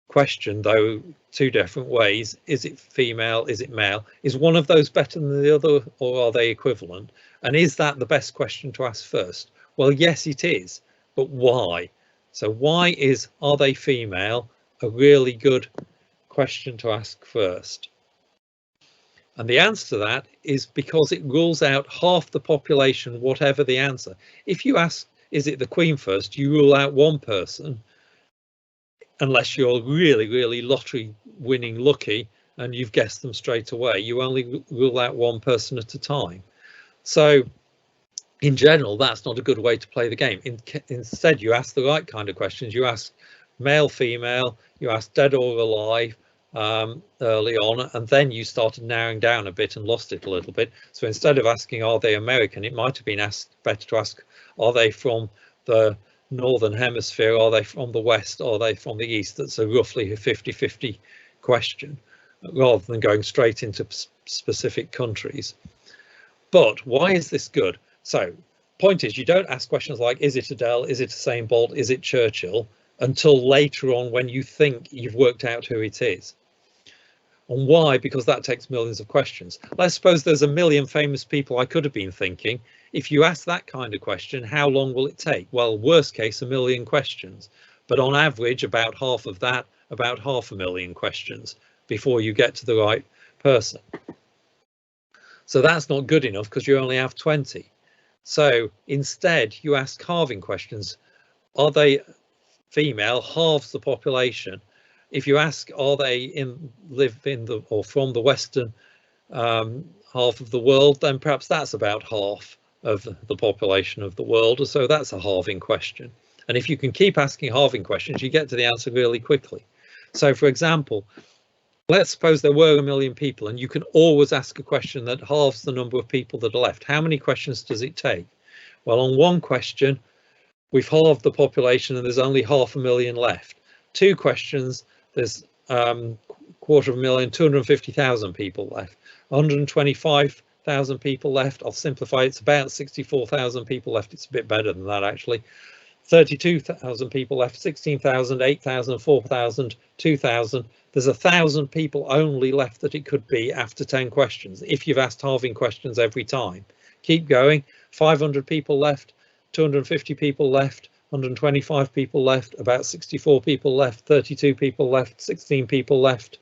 question, though 2 different ways. Is it female? Is it male? Is one of those better than the other, or are they equivalent? And is that the best question to ask first? Well, yes, it is, but why? So why is, are they female, a really good question to ask first? And the answer to that is because it rules out half the population, whatever the answer. If you ask, is it the Queen first, you rule out one person, unless you're really, really lottery winning lucky and you've guessed them straight away. You only rule out one person at a time. So in general, that's not a good way to play the game. Instead, you ask the right kind of questions. You ask male, female, you ask dead or alive early on, and then you started narrowing down a bit and lost it a little bit. So instead of asking, are they American, it might have been better to ask, are they from the Northern Hemisphere, are they from the West, are they from the East? That's a roughly a 50-50 question, rather than going straight into specific countries. But why is this good? So point is, you don't ask questions like, is it Adele, is it Usain Bolt, is it Churchill, until later on when you think you've worked out who it is. And why? Because that takes millions of questions. Let's suppose there's a million famous people I could have been thinking. If you ask that kind of question, how long will it take? Well, worst case, 1 million questions. But on average, about half of that, about 500,000 questions before you get to the right person. So that's not good enough because you only have 20. So instead, you ask halving questions. Are they female? Halves the population. If you ask, are they live in the or from the Western half of the world, then perhaps that's about half of the population of the world. So that's a halving question. And if you can keep asking halving questions, you get to the answer really quickly. So for example, let's suppose there were 1 million people, and you can always ask a question that halves the number of people that are left. How many questions does it take? Well, on one question, we've halved the population and there's only 500,000 left. 2 questions, there's 250,000, 250,000 people left. 125,000 people left. I'll simplify, it's about 64,000 people left. It's a bit better than that, actually. 32,000 people left, 16,000, 8,000, 4,000, 2,000. There's 1,000 people only left that it could be after 10 questions, if you've asked halving questions every time. Keep going, 500 people left, 250 people left, 125 people left, about 64 people left, 32 people left, 16 people left,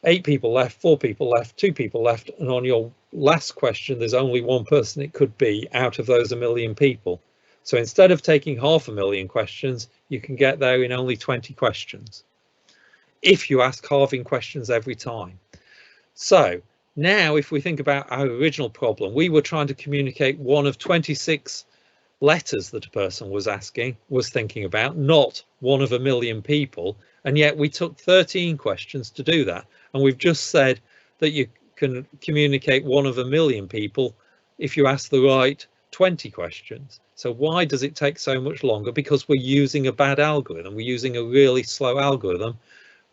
8 people left, 4 people left, 2 people left, and on your last question, there's only 1 person it could be out of those 1 million people. So instead of taking 500,000 questions, you can get there in only 20 questions, if you ask halving questions every time. So now if we think about our original problem, we were trying to communicate one of 26 letters that a person was thinking about, not one of 1 million people, and yet we took 13 questions to do that. And we've just said that you can communicate one of 1 million people if you ask the right 20 questions. So why does it take so much longer? Because we're using a bad algorithm. We're using a really slow algorithm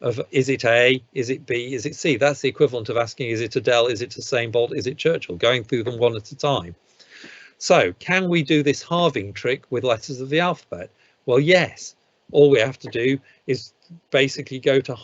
of, is it A, is it B, is it C? That's the equivalent of asking, is it Adele, is it Usain Bolt, is it Churchill? Going through them one at a time. So can we do this halving trick with letters of the alphabet? Well, yes. All we have to do is basically go to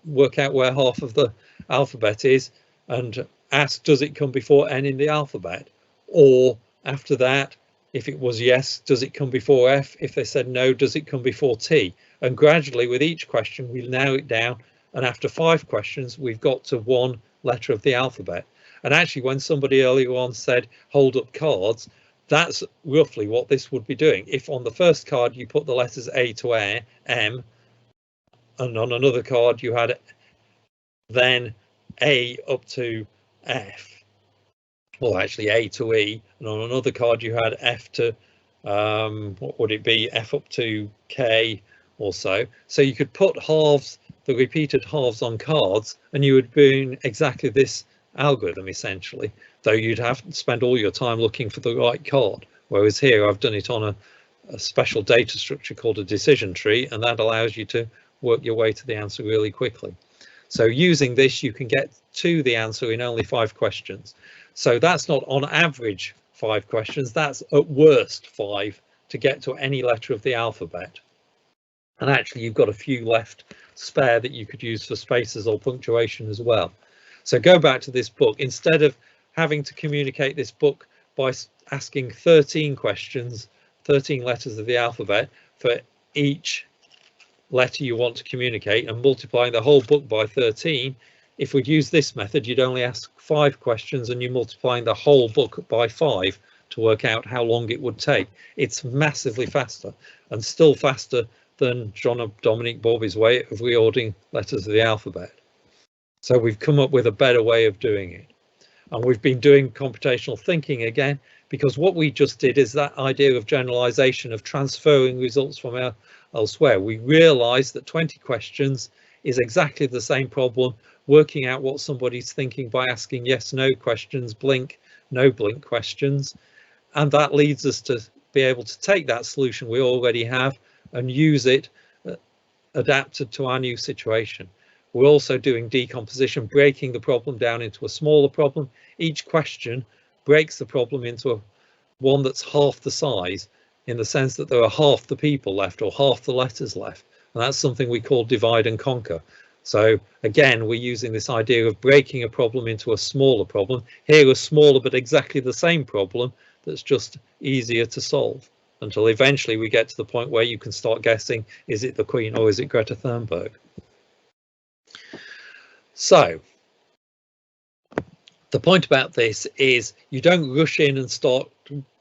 work out where half of the alphabet is and ask, does it come before N in the alphabet? Or after that, if it was yes, does it come before F? If they said no, does it come before T? And gradually with each question, we narrow it down. And after 5 questions, we've got to 1 letter of the alphabet. And actually, when somebody earlier on said hold up cards, that's roughly what this would be doing. If on the first card you put the letters A to M, and on another card you had then A up to F, well, actually A to E, and on another card you had F to, what would it be, F up to K or so. So you could put halves, the repeated halves on cards, and you would be in exactly this algorithm essentially, though you'd have to spend all your time looking for the right card. Whereas here I've done it on a special data structure called a decision tree, and that allows you to work your way to the answer really quickly. So using this, you can get to the answer in only 5 questions. So that's not on average 5 questions, that's at worst 5 to get to any letter of the alphabet. And actually you've got a few left spare that you could use for spaces or punctuation as well. So go back to this book. Instead of having to communicate this book by asking 13 questions, 13 letters of the alphabet for each letter you want to communicate and multiplying the whole book by 13, if we'd use this method, you'd only ask 5 questions and you're multiplying the whole book by 5 to work out how long it would take. It's massively faster, and still faster than Jean-Dominique Bauby's way of reordering letters of the alphabet. So we've come up with a better way of doing it. And we've been doing computational thinking again, because what we just did is that idea of generalization, of transferring results from elsewhere. We realized that 20 questions is exactly the same problem, working out what somebody's thinking by asking yes, no questions, blink, no blink questions. And that leads us to be able to take that solution we already have and use it adapted to our new situation. We're also doing decomposition, breaking the problem down into a smaller problem. Each question breaks the problem into one that's half the size, in the sense that there are half the people left or half the letters left. And that's something we call divide and conquer. So again, we're using this idea of breaking a problem into a smaller problem. Here a smaller but exactly the same problem that's just easier to solve, until eventually we get to the point where you can start guessing, is it the Queen or is it Greta Thunberg? So the point about this is you don't rush in and start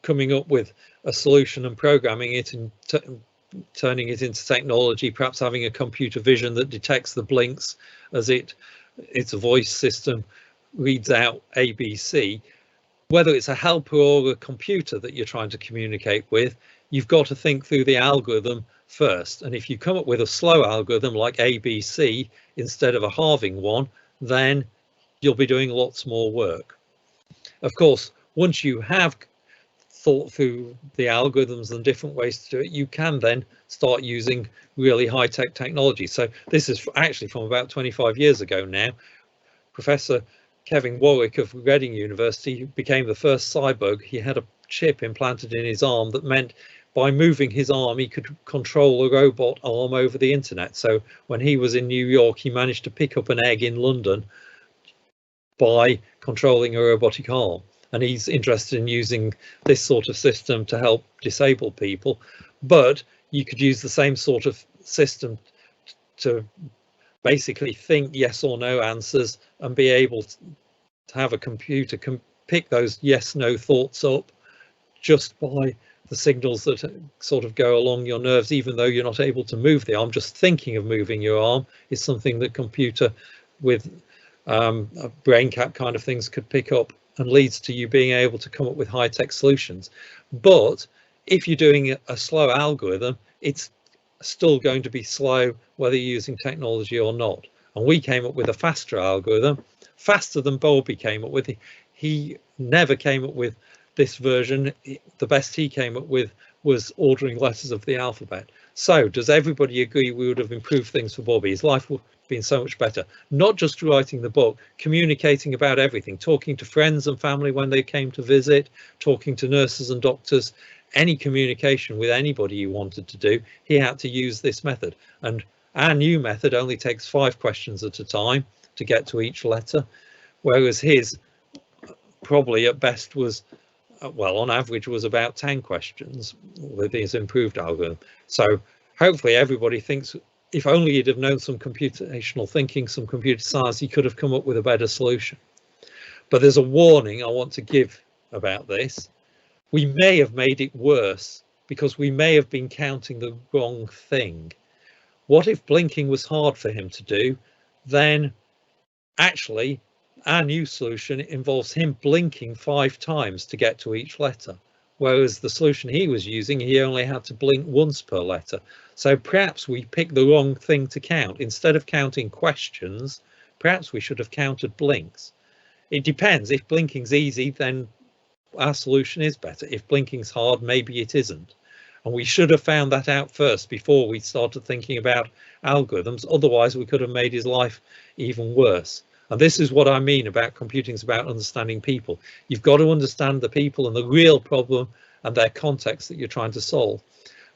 coming up with a solution and programming it and turning it into technology, perhaps having a computer vision that detects the blinks as its voice system reads out ABC. Whether it's a helper or a computer that you're trying to communicate with, you've got to think through the algorithm first. And if you come up with a slow algorithm like ABC instead of a halving one, then you'll be doing lots more work. Of course, once you have thought through the algorithms and different ways to do it, you can then start using really high-tech technology. So this is actually from about 25 years ago now. Professor Kevin Warwick of Reading University became the first cyborg. He had a chip implanted in his arm that meant by moving his arm he could control a robot arm over the internet. So when he was in New York, he managed to pick up an egg in London by controlling a robotic arm. And he's interested in using this sort of system to help disabled people. But you could use the same sort of system to basically think yes or no answers and be able to have a computer pick those yes no thoughts up just by the signals that sort of go along your nerves, even though you're not able to move the arm. Just thinking of moving your arm is something that computer with brain cap kind of things could pick up, and leads to you being able to come up with high-tech solutions. But if you're doing a slow algorithm, it's still going to be slow whether you're using technology or not. And we came up with a faster algorithm, faster than Bowlby came up with. He never came up with this version. The best he came up with was ordering letters of the alphabet. So does everybody agree we would have improved things for Bowlby? His life would have been so much better, not just writing the book, communicating about everything, talking to friends and family when they came to visit, talking to nurses and doctors, any communication with anybody you wanted to do, he had to use this method. And our new method only takes 5 questions at a time to get to each letter, whereas his probably at best was, well, on average was about 10 questions with his improved algorithm. So hopefully everybody thinks if only he'd have known some computational thinking, some computer science, he could have come up with a better solution. But there's a warning I want to give about this. We may have made it worse because we may have been counting the wrong thing. What if blinking was hard for him to do? Then actually our new solution involves him blinking 5 times to get to each letter, whereas the solution he was using, he only had to blink once per letter. So perhaps we picked the wrong thing to count. Instead of counting questions, perhaps we should have counted blinks. It depends. If blinking's easy, then our solution is better. If blinking's hard, maybe it isn't. And we should have found that out first before we started thinking about algorithms. Otherwise, we could have made his life even worse. And this is what I mean about computing is about understanding people. You've got to understand the people and the real problem and their context that you're trying to solve.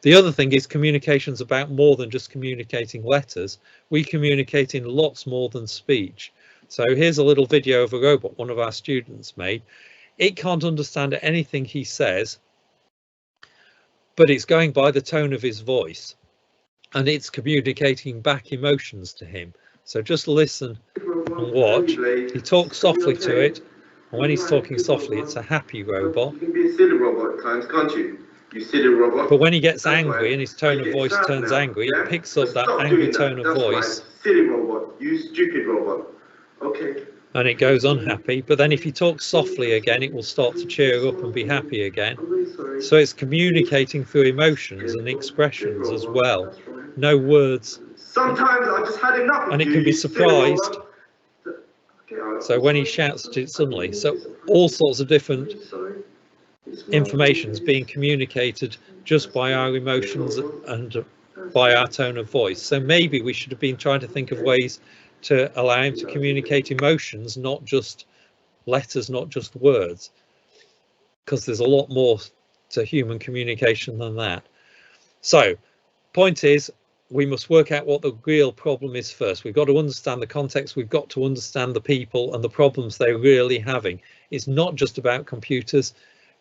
The other thing is communication's about more than just communicating letters. We communicate in lots more than speech. So here's a little video of a robot one of our students made. It can't understand anything he says, but it's going by the tone of his voice and it's communicating back emotions to him. So just listen and watch. He talks softly to it, and when he's talking softly, it's a happy robot. You can be a silly robot at times, can't you? You silly robot. But when he gets angry and his tone of voice turns angry, it picks up that angry tone of voice. Silly robot, you stupid robot. Okay. And it goes unhappy. But then if he talks softly again, it will start to cheer up and be happy again. So it's communicating through emotions and expressions as well. No words. Sometimes I just had enough. And it can be surprised. So when he shouts to it suddenly, so all sorts of different information's being communicated just by our emotions and by our tone of voice. So maybe we should have been trying to think of ways to allow him to communicate emotions, not just letters, not just words, because there's a lot more to human communication than that. So point is, we must work out what the real problem is first. We've got to understand the context. We've got to understand the people and the problems they're really having. It's not just about computers.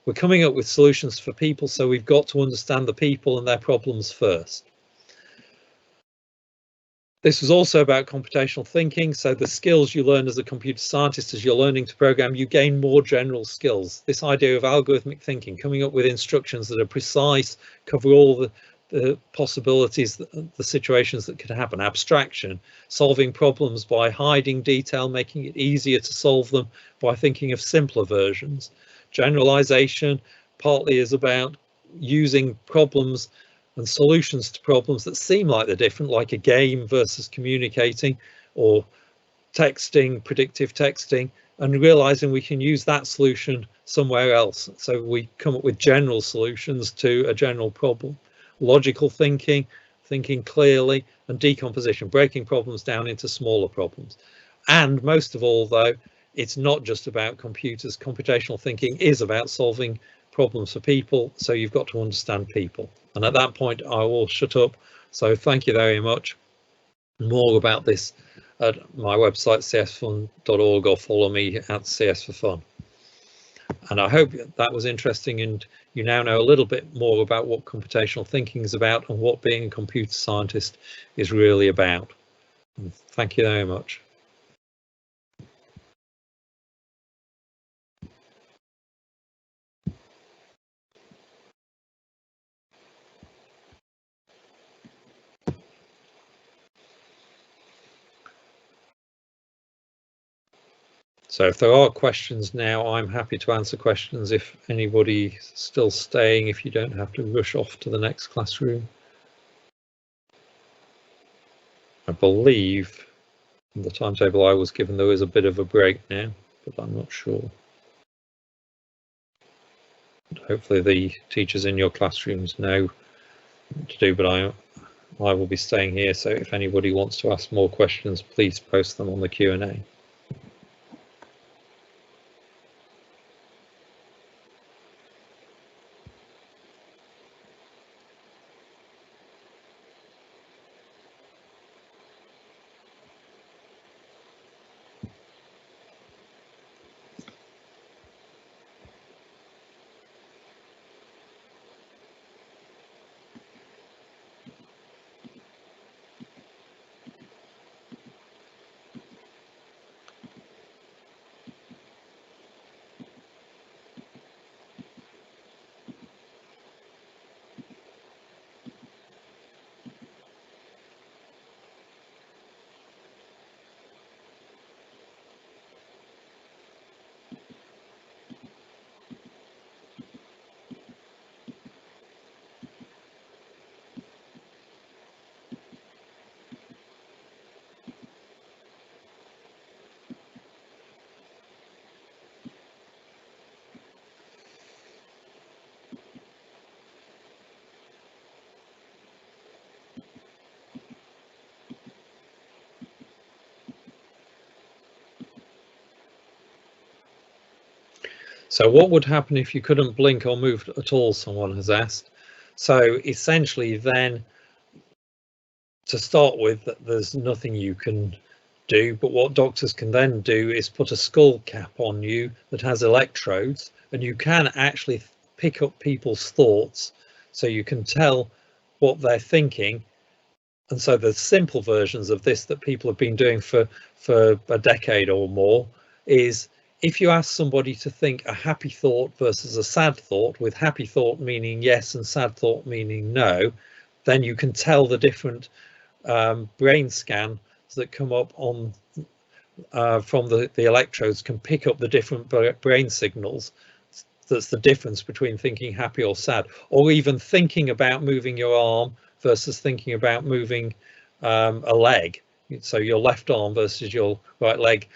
We're coming up with solutions for people, so we've got to understand the people and their problems first. This was also about computational thinking. So the skills you learn as a computer scientist, as you're learning to program, you gain more general skills. This idea of algorithmic thinking, coming up with instructions that are precise, cover all the possibilities, the situations that could happen. Abstraction, solving problems by hiding detail, making it easier to solve them by thinking of simpler versions. Generalization partly is about using problems and solutions to problems that seem like they're different, like a game versus communicating, or texting, predictive texting, and realizing we can use that solution somewhere else. So we come up with general solutions to a general problem. Logical thinking, thinking clearly, and decomposition, breaking problems down into smaller problems. And most of all, though, it's not just about computers. Computational thinking is about solving problems for people, so you've got to understand people. And at that point, I will shut up. So thank you very much. More about this at my website, csfun.org, or follow me at CS for Fun. And I hope that was interesting, and you now know a little bit more about what computational thinking is about and what being a computer scientist is really about. And thank you very much. So if there are questions now, I'm happy to answer questions if anybody's still staying, if you don't have to rush off to the next classroom. I believe in the timetable I was given there is a bit of a break now, but I'm not sure. But hopefully the teachers in your classrooms know what to do, but I will be staying here, so if anybody wants to ask more questions, please post them on the Q&A. So what would happen if you couldn't blink or move at all, someone has asked. So essentially then, to start with, there's nothing you can do, but what doctors can then do is put a skull cap on you that has electrodes, and you can actually pick up people's thoughts, so you can tell what they're thinking. And so the simple versions of this that people have been doing for a decade or more is, if you ask somebody to think a happy thought versus a sad thought, with happy thought meaning yes and sad thought meaning no, then you can tell the different brain scans that come up on from the electrodes can pick up the different brain signals. That's the difference between thinking happy or sad, or even thinking about moving your arm versus thinking about moving a leg. So your left arm versus your right leg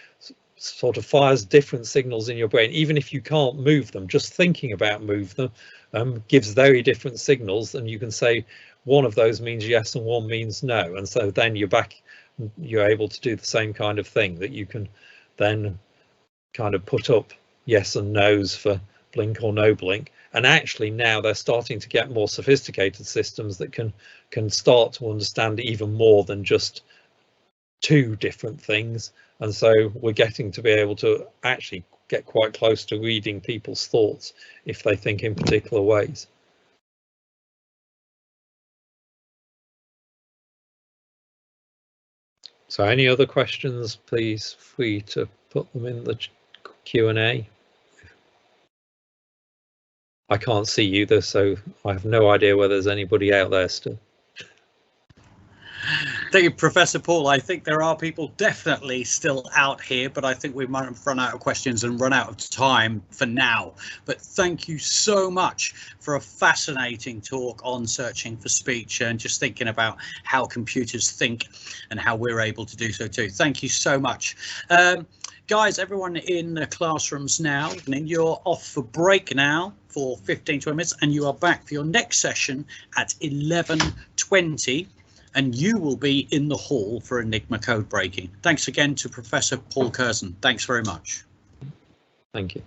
sort of fires different signals in your brain. Even if you can't move them, just thinking about move them gives very different signals, and you can say one of those means yes and one means no, and so then you're able to do the same kind of thing, that you can then kind of put up yes and no's for blink or no blink. And actually now they're starting to get more sophisticated systems that can start to understand even more than just two different things, and so we're getting to be able to actually get quite close to reading people's thoughts if they think in particular ways. So any other questions, please free to put them in the Q&A. I can't see you, so I have no idea whether there's anybody out there still. Thank you, Professor Paul. I think there are people definitely still out here, but I think we might have run out of questions and run out of time for now. But thank you so much for a fascinating talk on searching for speech and just thinking about how computers think and how we're able to do so too. Thank you so much. Guys, everyone in the classrooms now, you're off for break now for 15-20 minutes, and you are back for your next session at 11:20. And you will be in the hall for Enigma code breaking. Thanks again to Professor Paul Curzon. Thanks very much. Thank you.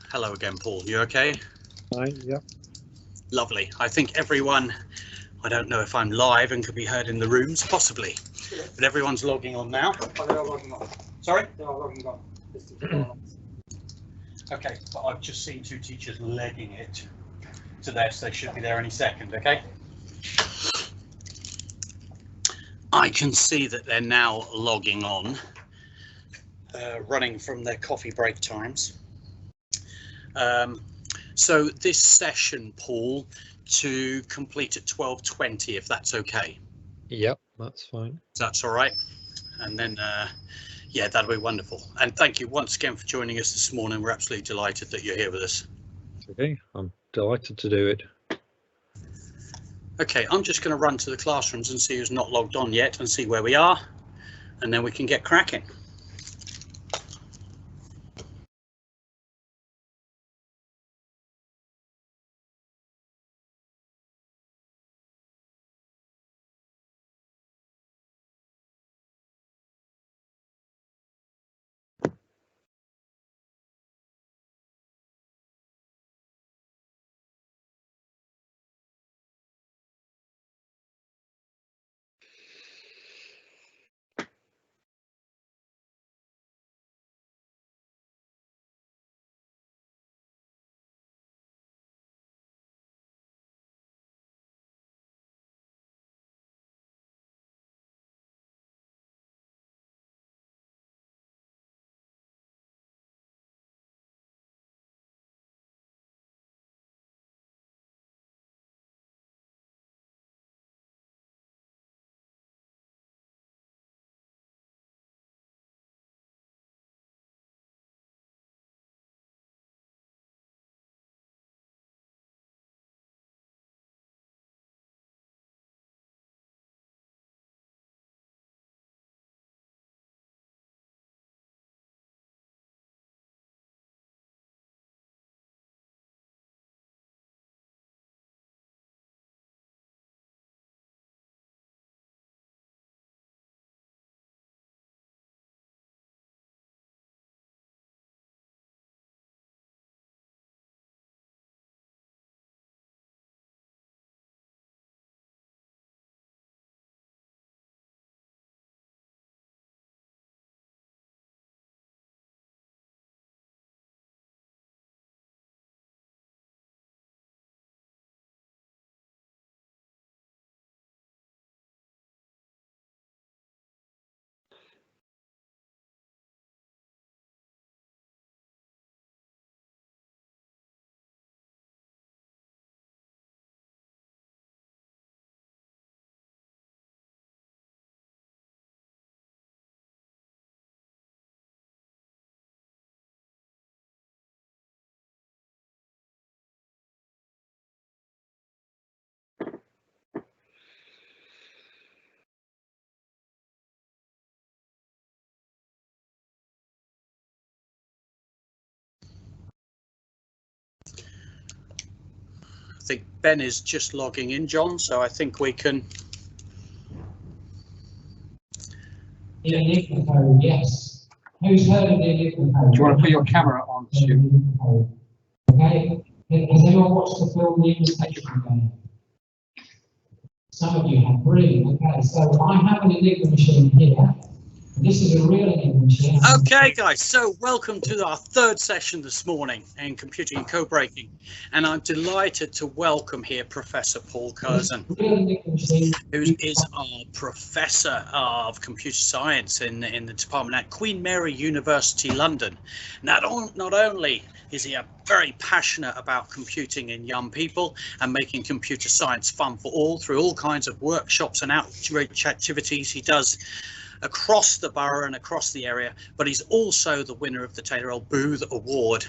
Hello again, Paul. You okay? Fine, yeah. Lovely. I think everyone, I don't know if I'm live and could be heard in the rooms, possibly, but everyone's logging on now. They are logging on. Sorry? They are logging on. Okay, but I've just seen two teachers legging it to there, so they should be there any second, okay? I can see that they're now logging on, running from their coffee break times. So this session, Paul, to complete at 12:20, if that's okay. Yep, that's fine. That's all right. And then, yeah, that'll be wonderful. And thank you once again for joining us this morning. We're absolutely delighted that you're here with us. Okay, I'm delighted to do it. Okay, I'm just going to run to the classrooms and see who's not logged on yet and see where we are, and then we can get cracking. think Ben is just logging in, John, so I think we can. The Enigma code, yes. Who's heard of the Enigma code? Do you want to put your camera on, Stu? Okay. Has anyone watched the film The Imitation Game? Some of you have. Brilliant. Okay, so I have an Enigma machine here. This is a real Enigma machine. Okay, guys, so welcome to our third session this morning in Computing and Code-Breaking, and I'm delighted to welcome here Professor Paul Curzon, who is our Professor of Computer Science in the department at Queen Mary University, London. Not only is he very passionate about computing in young people and making computer science fun for all through all kinds of workshops and outreach activities he does across the borough and across the area, but he's also the winner of the Taylor L. Booth Award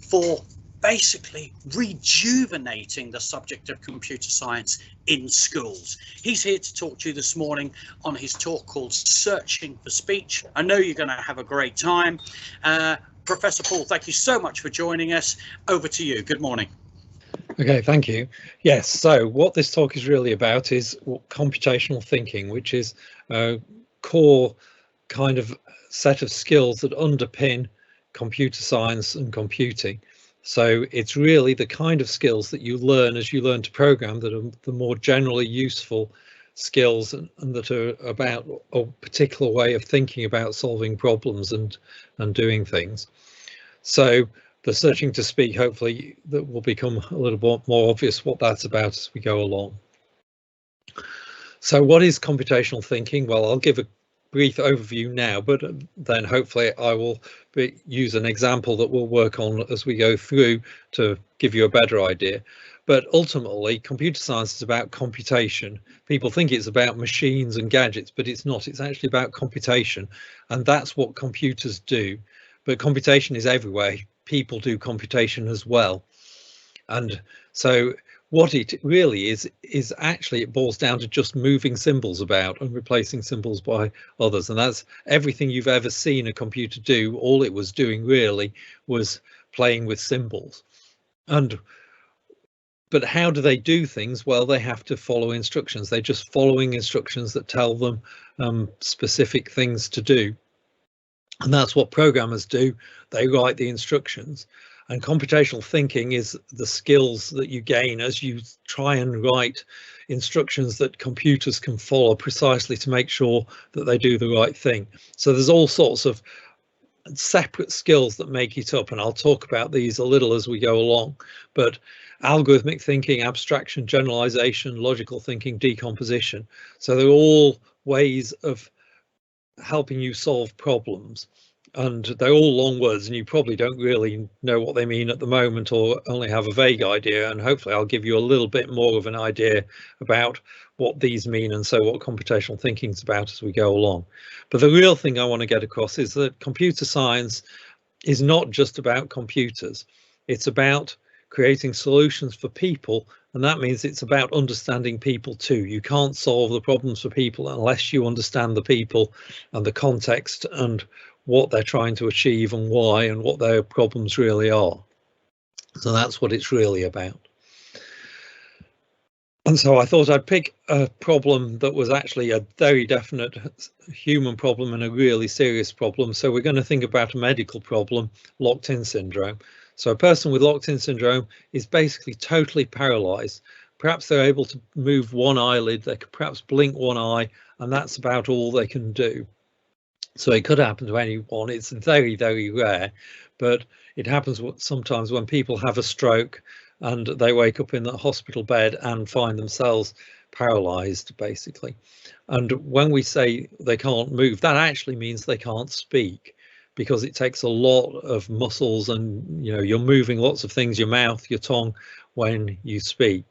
for basically rejuvenating the subject of computer science in schools. He's here to talk to you this morning on his talk called Searching for Speech. I know you're going to have a great time. Professor Paul, thank you so much for joining us. Over to you. Good morning. Okay, thank you. Yes, so what this talk is really about is computational thinking, which is core kind of set of skills that underpin computer science and computing. So it's really the kind of skills that you learn as you learn to program that are the more generally useful skills and that are about a particular way of thinking about solving problems and doing things. So the searching to speak, hopefully that will become a little bit more obvious what that's about as we go along. So what is computational thinking? Well, I'll give a brief overview now, but then hopefully I will use an example that we'll work on as we go through to give you a better idea. But ultimately, computer science is about computation. People think it's about machines and gadgets, but it's not. It's actually about computation, and that's what computers do. But computation is everywhere. People do computation as well. And so what it really is actually it boils down to just moving symbols about and replacing symbols by others. And that's everything you've ever seen a computer do. All it was doing really was playing with symbols. But how do they do things? Well, they have to follow instructions. They're just following instructions that tell them specific things to do. And that's what programmers do. They write the instructions. And computational thinking is the skills that you gain as you try and write instructions that computers can follow precisely to make sure that they do the right thing. So there's all sorts of separate skills that make it up, and I'll talk about these a little as we go along. But algorithmic thinking, abstraction, generalization, logical thinking, decomposition. So they're all ways of helping you solve problems. And they're all long words, and you probably don't really know what they mean at the moment or only have a vague idea. And hopefully I'll give you a little bit more of an idea about what these mean and so what computational thinking is about as we go along. But the real thing I want to get across is that computer science is not just about computers. It's about creating solutions for people, and that means it's about understanding people too. You can't solve the problems for people unless you understand the people and the context and what they're trying to achieve and why and what their problems really are. So that's what it's really about. And so I thought I'd pick a problem that was actually a very definite human problem and a really serious problem. So we're going to think about a medical problem, locked-in syndrome. So a person with locked-in syndrome is basically totally paralyzed. Perhaps they're able to move one eyelid, they could perhaps blink one eye, and that's about all they can do. So it could happen to anyone. It's very, very rare, but it happens sometimes when people have a stroke and they wake up in the hospital bed and find themselves paralyzed, basically. And when we say they can't move, that actually means they can't speak, because it takes a lot of muscles and, you know, you're moving lots of things, your mouth, your tongue, when you speak.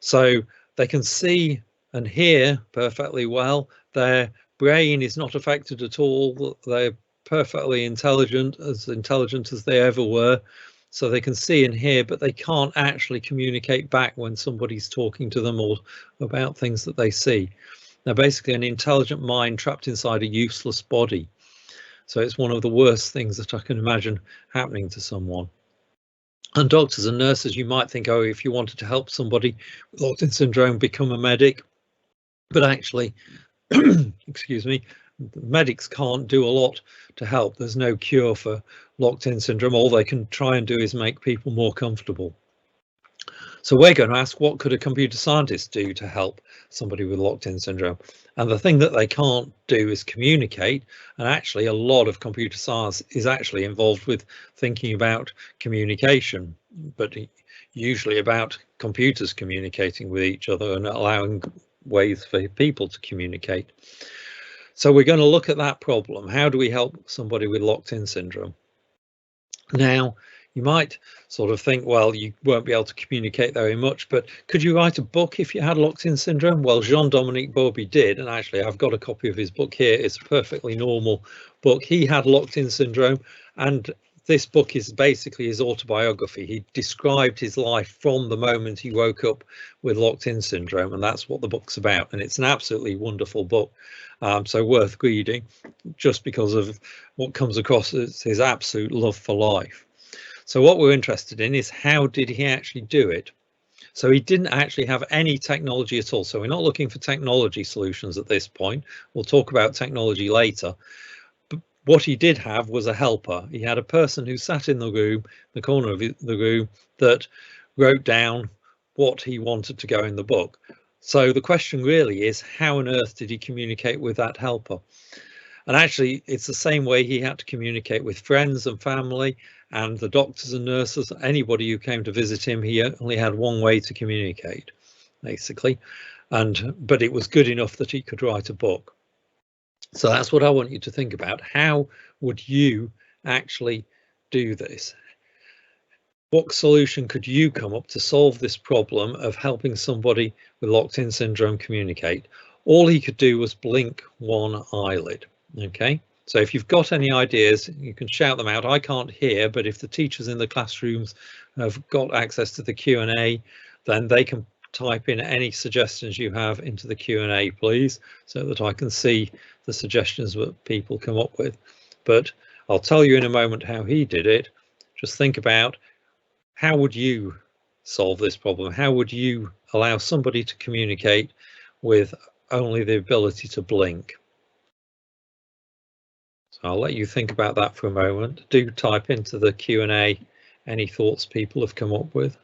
So they can see and hear perfectly well. Their brain is not affected at all. They're perfectly intelligent as they ever were. So they can see and hear, but they can't actually communicate back when somebody's talking to them or about things that they see. They're basically an intelligent mind trapped inside a useless body. So it's one of the worst things that I can imagine happening to someone. And doctors and nurses, you might think, oh, if you wanted to help somebody with locked-in syndrome, become a medic. But actually, excuse me, medics can't do a lot to help. There's no cure for locked-in syndrome. All they can try and do is make people more comfortable. So we're going to ask, what could a computer scientist do to help somebody with locked-in syndrome? And the thing that they can't do is communicate. And actually, a lot of computer science is actually involved with thinking about communication, but usually about computers communicating with each other and allowing ways for people to communicate. So we're going to look at that problem. How do we help somebody with locked-in syndrome? Now, you might sort of think, well, you won't be able to communicate very much, but could you write a book if you had locked-in syndrome? Well, Jean-Dominique Bauby did, and actually I've got a copy of his book here. It's a perfectly normal book. He had locked-in syndrome, and this book is basically his autobiography. He described his life from the moment he woke up with locked-in syndrome, and that's what the book's about. And it's an absolutely wonderful book, so worth reading, just because of what comes across as his absolute love for life. So what we're interested in is, how did he actually do it? So he didn't actually have any technology at all. So we're not looking for technology solutions at this point. We'll talk about technology later. But what he did have was a helper. He had a person who sat in the room, the corner of the room, that wrote down what he wanted to go in the book. So the question really is, how on earth did he communicate with that helper? And actually, it's the same way he had to communicate with friends and family and the doctors and nurses, anybody who came to visit him. He only had one way to communicate, basically. But it was good enough that he could write a book. So that's what I want you to think about. How would you actually do this? What solution could you come up to solve this problem of helping somebody with locked-in syndrome communicate? All he could do was blink one eyelid. Okay, so if you've got any ideas, you can shout them out. I can't hear, but if the teachers in the classrooms have got access to the Q&A, then they can type in any suggestions you have into the Q&A, please, so that I can see the suggestions that people come up with. But I'll tell you in a moment how he did it. Just think about, how would you solve this problem? How would you allow somebody to communicate with only the ability to blink? So I'll let you think about that for a moment. Do type into the Q&A any thoughts people have come up with.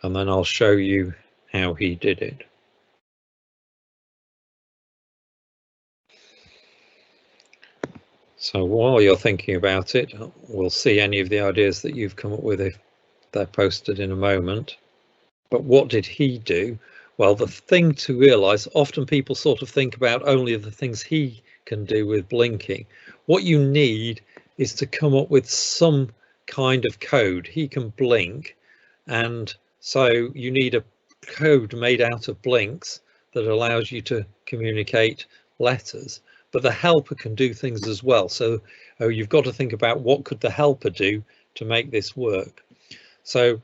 And then I'll show you how he did it. So while you're thinking about it, we'll see any of the ideas that you've come up with if they're posted in a moment. But what did he do? Well, the thing to realise, often people sort of think about only the things he can do with blinking. What you need is to come up with some kind of code. He can blink, and so you need a code made out of blinks that allows you to communicate letters. But the helper can do things as well. So you've got to think about, what could the helper do to make this work? So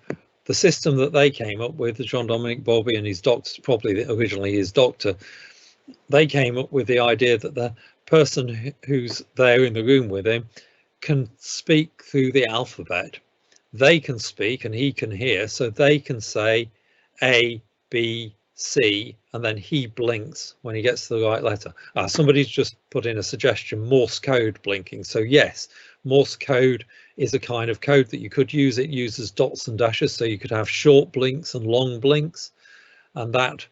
the system that they came up with, Jean-Dominique Bauby and his doctor, probably originally his doctor, they came up with the idea that the person who's there in the room with him can speak through the alphabet. They can speak and he can hear, so they can say A, B, C, and then he blinks when he gets to the right letter. Somebody's just put in a suggestion, Morse code blinking. So yes, Morse code is a kind of code that you could use. It uses dots and dashes, so you could have short blinks and long blinks, and that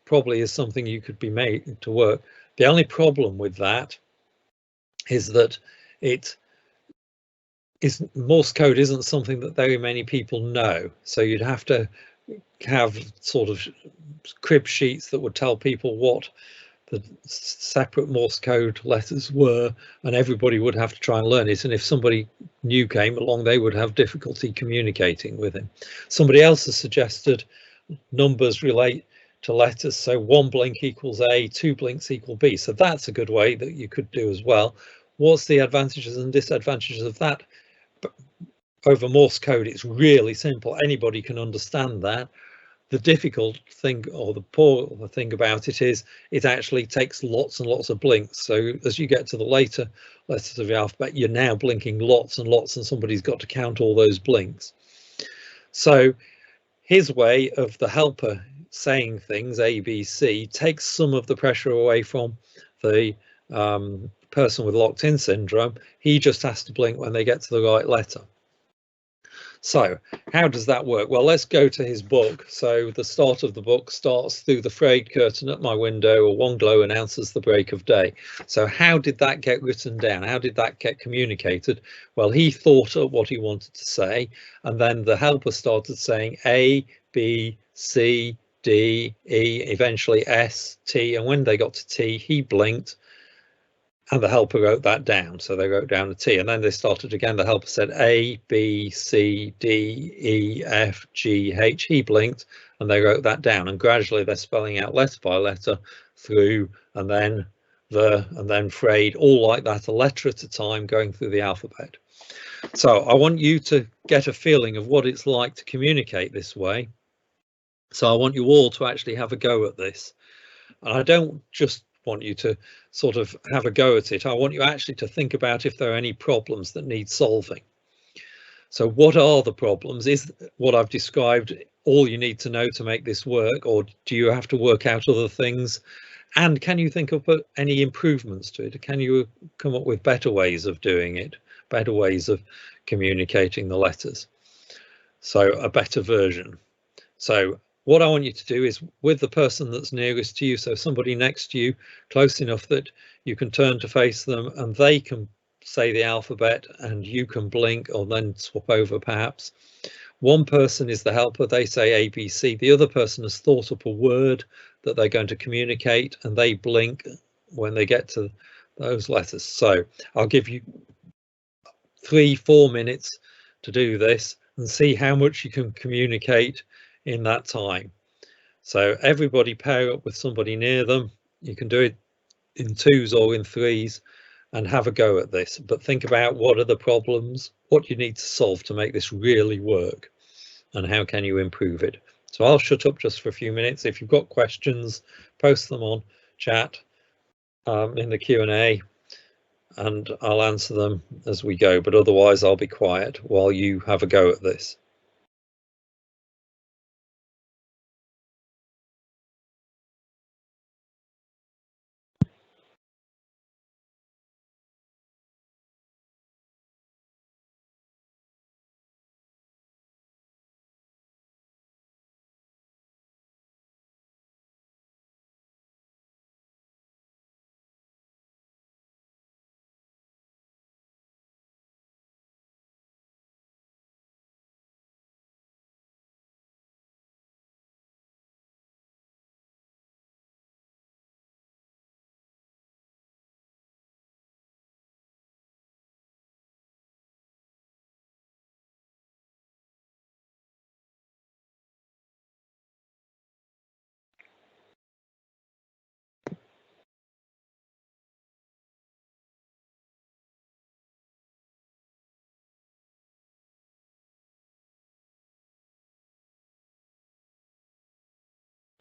probably is something you could be made to work. The only problem with that is that Morse code isn't something that very many people know, so you'd have to have sort of crib sheets that would tell people what the separate Morse code letters were, and everybody would have to try and learn it. And if somebody new came along, they would have difficulty communicating with him. Somebody else has suggested numbers relate to letters, so 1 blink equals A, 2 blinks equal B. So that's a good way that you could do as well. What's the advantages and disadvantages of that? Over Morse code, it's really simple. Anybody can understand that. The difficult thing, or the poor thing about it, is it actually takes lots and lots of blinks. So as you get to the later letters of the alphabet, you're now blinking lots and lots, and somebody's got to count all those blinks. So his way of the helper saying things, A, B, C, takes some of the pressure away from the person with locked-in syndrome. He just has to blink when they get to the right letter. So how does that work? Well, let's go to his book. So the start of the book starts, "Through the frayed curtain at my window, a one glow announces the break of day." So how did that get written down? How did that get communicated? Well, he thought of what he wanted to say, and then the helper started saying A, B, C, D, E, eventually S, T, and when they got to T, he blinked, and the helper wrote that down. So they wrote down the T, and then they started again. The helper said A, B, C, D, E, F, G, H. He blinked, and they wrote that down. And gradually they're spelling out letter by letter, through, and then the, and then frayed, all like that, a letter at a time, going through the alphabet. So I want you to get a feeling of what it's like to communicate this way. So I want you all to actually have a go at this. And I don't just want you to sort of have a go at it. I want you actually to think about if there are any problems that need solving. So what are the problems? Is what I've described all you need to know to make this work, or do you have to work out other things? And can you think of any improvements to it? Can you come up with better ways of doing it, better ways of communicating the letters? So a better version. So what I want you to do is, with the person that's nearest to you, so somebody next to you, close enough that you can turn to face them and they can say the alphabet and you can blink, or then swap over perhaps. One person is the helper, they say A, B, C. The other person has thought up a word that they're going to communicate, and they blink when they get to those letters. So I'll give you 3-4 minutes to do this and see how much you can communicate in that time. So everybody pair up with somebody near them. You can do it in 2s or in 3s and have a go at this, but think about what are the problems, what you need to solve to make this really work, and how can you improve it. So I'll shut up just for a few minutes. If you've got questions, post them on chat in the Q&A, and I'll answer them as we go, but otherwise I'll be quiet while you have a go at this.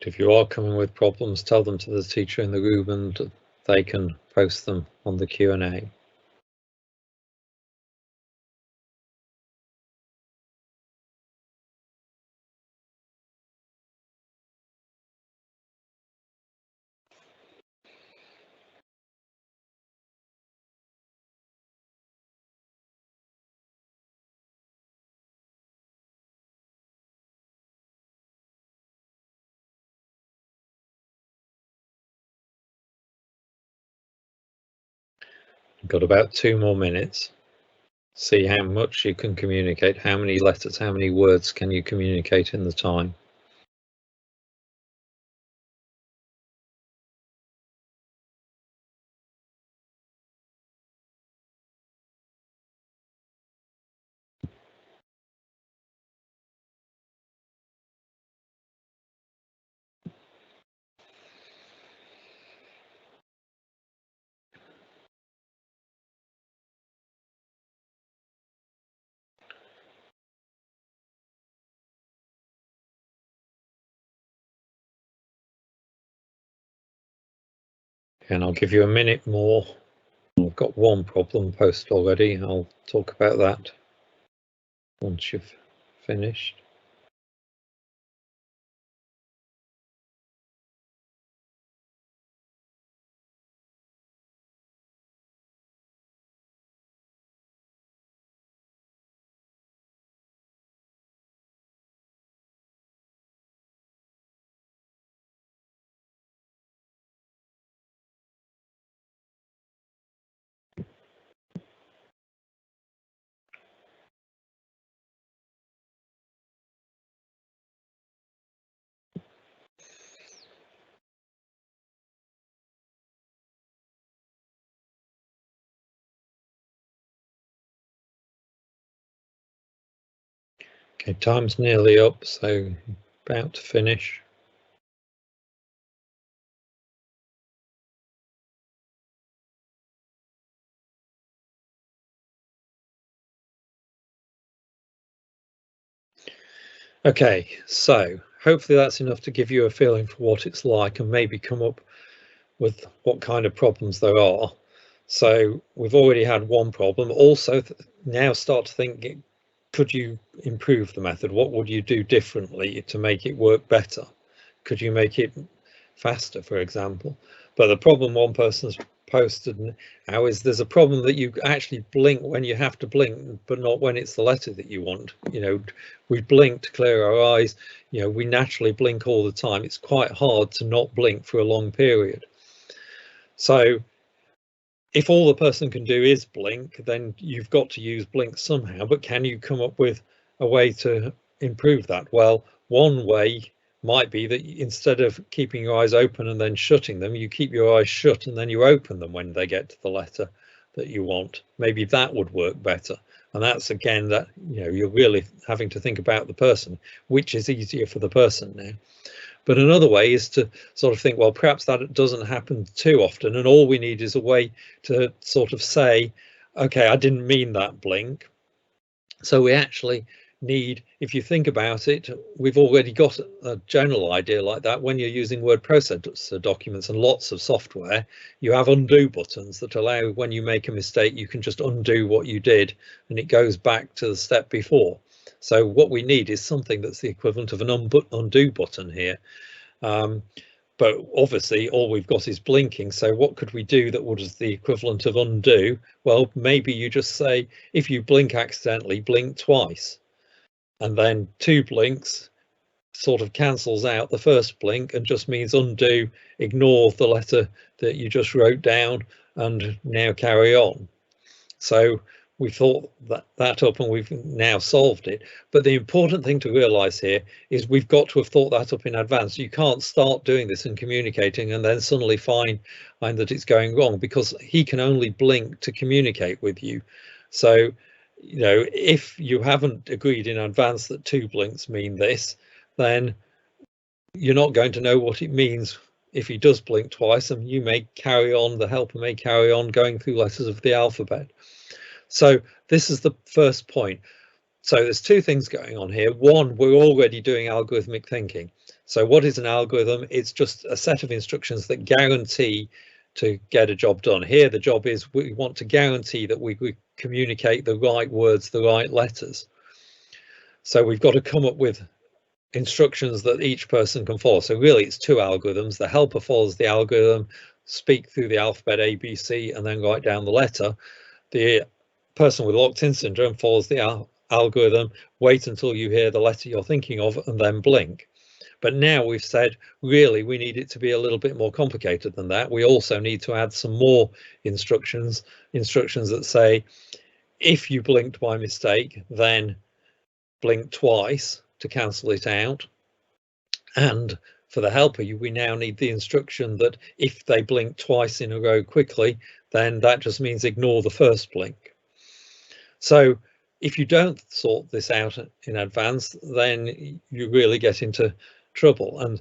If you are coming with problems, tell them to the teacher in the room and they can post them on the Q&A. Got about 2 more minutes. See how much you can communicate, how many letters, how many words can you communicate in the time. And I'll give you a minute more. I've got one problem posted already. I'll talk about that once you've finished. Okay, time's nearly up, so about to finish. Okay, so hopefully that's enough to give you a feeling for what it's like and maybe come up with what kind of problems there are. So we've already had one problem. Also, now start to think, could you improve the method? What would you do differently to make it work better? Could you make it faster, for example? But the problem one person's posted now is there's a problem that you actually blink when you have to blink, but not when it's the letter that you want. You know, we blink to clear our eyes. You know, we naturally blink all the time. It's quite hard to not blink for a long period. So if all the person can do is blink, then you've got to use blink somehow. But can you come up with a way to improve that? Well, one way might be that instead of keeping your eyes open and then shutting them, you keep your eyes shut and then you open them when they get to the letter that you want. Maybe that would work better. And that's, again, that, you know, you're really having to think about the person, which is easier for the person now. But another way is to sort of think, well, perhaps that doesn't happen too often, and all we need is a way to sort of say, okay, I didn't mean that blink. So we actually need, if you think about it, we've already got a general idea like that. When you're using word processor documents and lots of software, you have undo buttons that allow, when you make a mistake, you can just undo what you did and it goes back to the step before. So what we need is something that's the equivalent of an undo button here. But obviously all we've got is blinking. So what could we do that was the equivalent of undo? Well, maybe you just say, if you blink accidentally, blink twice. And then 2 blinks sort of cancels out the first blink and just means undo, ignore the letter that you just wrote down and now carry on. So we thought that up and we've now solved it. But the important thing to realize here is we've got to have thought that up in advance. You can't start doing this and communicating and then suddenly find that it's going wrong, because he can only blink to communicate with you. So, you know, if you haven't agreed in advance that 2 blinks mean this, then you're not going to know what it means if he does blink twice, and you may carry on, the helper may carry on going through letters of the alphabet. So this is the first point. So there's 2 things going on here. One, we're already doing algorithmic thinking. So what is an algorithm? It's just a set of instructions that guarantee to get a job done. Here the job is we want to guarantee that we communicate the right words, the right letters. So we've got to come up with instructions that each person can follow. So really it's 2 algorithms. The helper follows the algorithm, speak through the alphabet ABC and then write down the letter. The person with locked-in syndrome follows the algorithm, wait until you hear the letter you're thinking of and then blink. But now we've said, really, we need it to be a little bit more complicated than that. We also need to add some more instructions that say, if you blinked by mistake, then blink twice to cancel it out. And for the helper, we now need the instruction that if they blink twice in a row quickly, then that just means ignore the first blink. So if you don't sort this out in advance, then you really get into trouble. And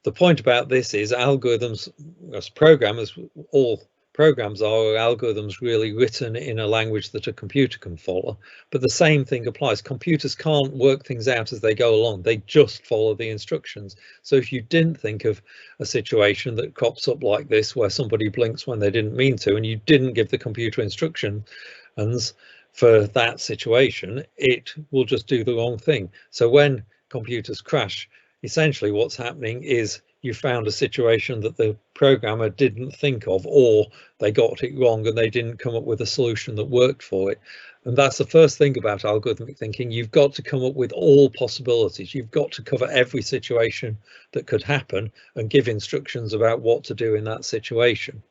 the point about this is algorithms, as programmers, all programs are algorithms really written in a language that a computer can follow. But the same thing applies. Computers can't work things out as they go along. They just follow the instructions. So if you didn't think of a situation that crops up like this, where somebody blinks when they didn't mean to, and you didn't give the computer instructions for that situation, it will just do the wrong thing. So when computers crash, essentially what's happening is you found a situation that the programmer didn't think of, or they got it wrong and they didn't come up with a solution that worked for it. And that's the first thing about algorithmic thinking. You've got to come up with all possibilities. You've got to cover every situation that could happen and give instructions about what to do in that situation.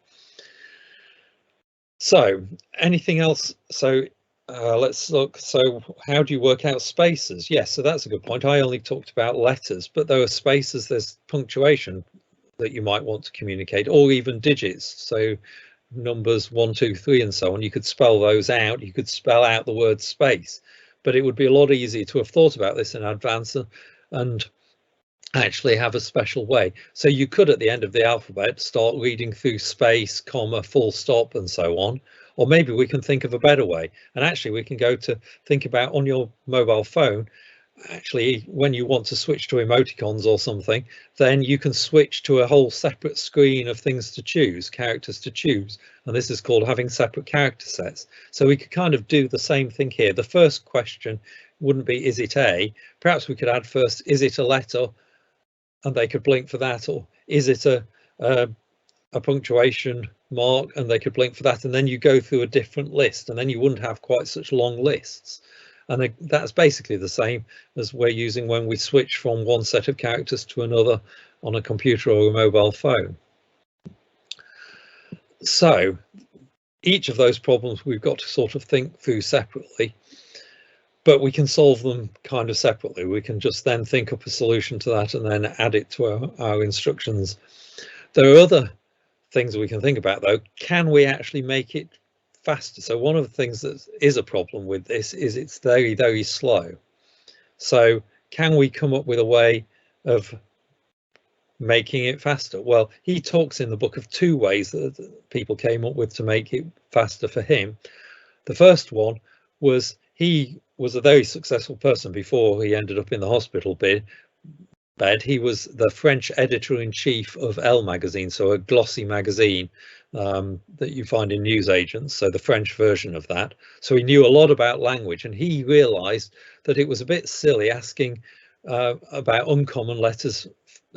So anything else? So let's look. So how do you work out spaces? Yes, so that's a good point. I only talked about letters, but there are spaces, there's punctuation that you might want to communicate, or even digits. So numbers 1, 2, 3 and so on, you could spell those out. You could spell out the word space, but it would be a lot easier to have thought about this in advance and actually have a special way. So you could, at the end of the alphabet, start reading through space, comma, full stop and so on. Or maybe we can think of a better way, and actually we can go to think about on your mobile phone. Actually, when you want to switch to emoticons or something, then you can switch to a whole separate screen of things to choose, characters to choose, and this is called having separate character sets. So we could kind of do the same thing here. The first question wouldn't be, is it A? Perhaps we could add first, is it a letter? And they could blink for that, or is it a punctuation mark, and they could blink for that, and then you go through a different list, and then you wouldn't have quite such long lists. And that's basically the same as we're using when we switch from one set of characters to another on a computer or a mobile phone. So each of those problems we've got to sort of think through separately, but we can solve them kind of separately. We can just then think up a solution to that and then add it to our instructions. There are other things we can think about though. Can we actually make it faster? So one of the things that is a problem with this is it's very, very slow. So can we come up with a way of making it faster? Well, he talks in the book of 2 ways that people came up with to make it faster for him. The first one was, he was a very successful person before he ended up in the hospital bed. He was the French editor-in-chief of Elle magazine, so a glossy magazine that you find in newsagents, so the French version of that. So he knew a lot about language, and he realized that it was a bit silly asking about uncommon letters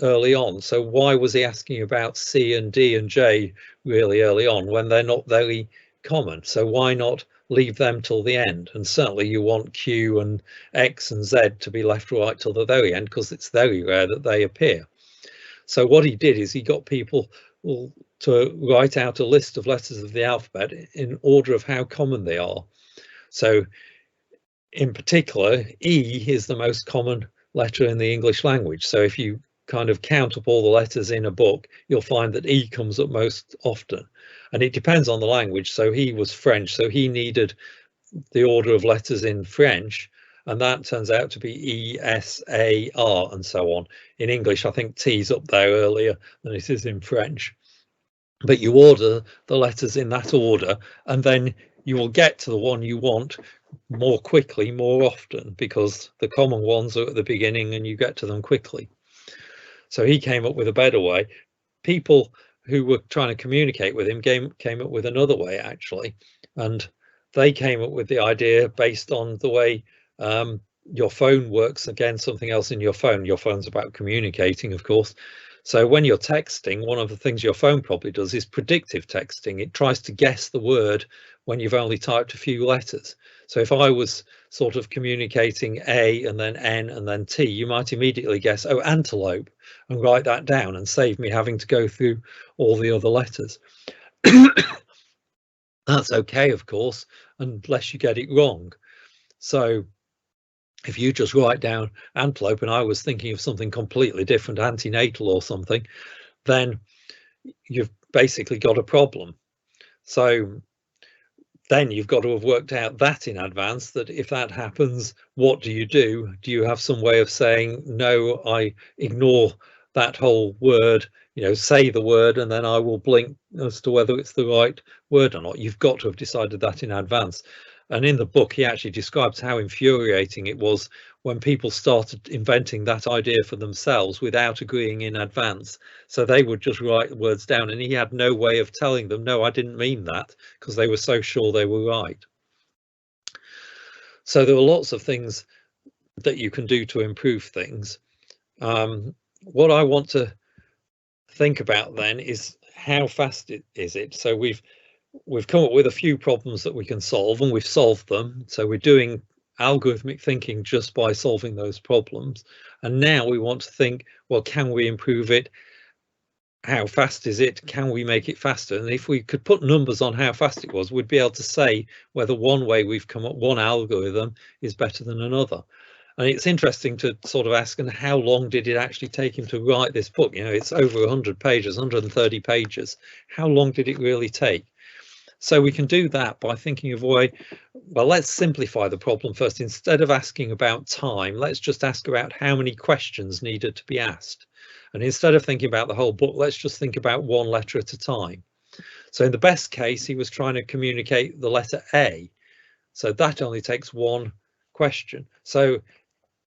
early on. So why was he asking about C and D and J really early on when they're not very common? So why not leave them till the end? And certainly you want Q and X and Z to be left right till the very end, because it's very rare that they appear. So what he did is he got people to write out a list of letters of the alphabet in order of how common they are. So in particular, E is the most common letter in the English language. So if you kind of count up all the letters in a book, you'll find that E comes up most often. And it depends on the language. So he was French, so he needed the order of letters in French, and that turns out to be E, S, A, R, and so on. In English, I think T's up there earlier than it is in French. But you order the letters in that order, and then you will get to the one you want more quickly, more often, because the common ones are at the beginning and you get to them quickly. So he came up with a better way. People who were trying to communicate with him came up with another way, actually, and they came up with the idea based on the way your phone works. Again, something else in your phone. Your phone's about communicating, of course. So when you're texting, one of the things your phone probably does is predictive texting. It tries to guess the word when you've only typed a few letters. So if I was sort of communicating A and then N and then T, you might immediately guess, oh, antelope, and write that down and save me having to go through all the other letters. That's okay, of course, unless you get it wrong. So if you just write down antelope and I was thinking of something completely different, antenatal or something, then you've basically got a problem. So then you've got to have worked out that in advance, that if that happens, what do you do? Do you have some way of saying, no, I ignore that whole word, you know, say the word and then I will blink as to whether it's the right word or not. You've got to have decided that in advance. And in the book, he actually describes how infuriating it was when people started inventing that idea for themselves without agreeing in advance. So they would just write the words down and he had no way of telling them, no, I didn't mean that, because they were so sure they were right. So there are lots of things that you can do to improve things. What I want to think about then is how fast is it? So we've come up with a few problems that we can solve, and we've solved them. So we're doing algorithmic thinking just by solving those problems. And now we want to think, well, can we improve it? How fast is it? Can we make it faster? And if we could put numbers on how fast it was, we'd be able to say whether one way we've come up, one algorithm is better than another. And it's interesting to sort of ask, and how long did it actually take him to write this book? You know, it's over 100 pages, 130 pages. How long did it really take? So we can do that by thinking of a way, well, let's simplify the problem first. Instead of asking about time, let's just ask about how many questions needed to be asked. And instead of thinking about the whole book, let's just think about one letter at a time. So in the best case, he was trying to communicate the letter A. So that only takes one question. So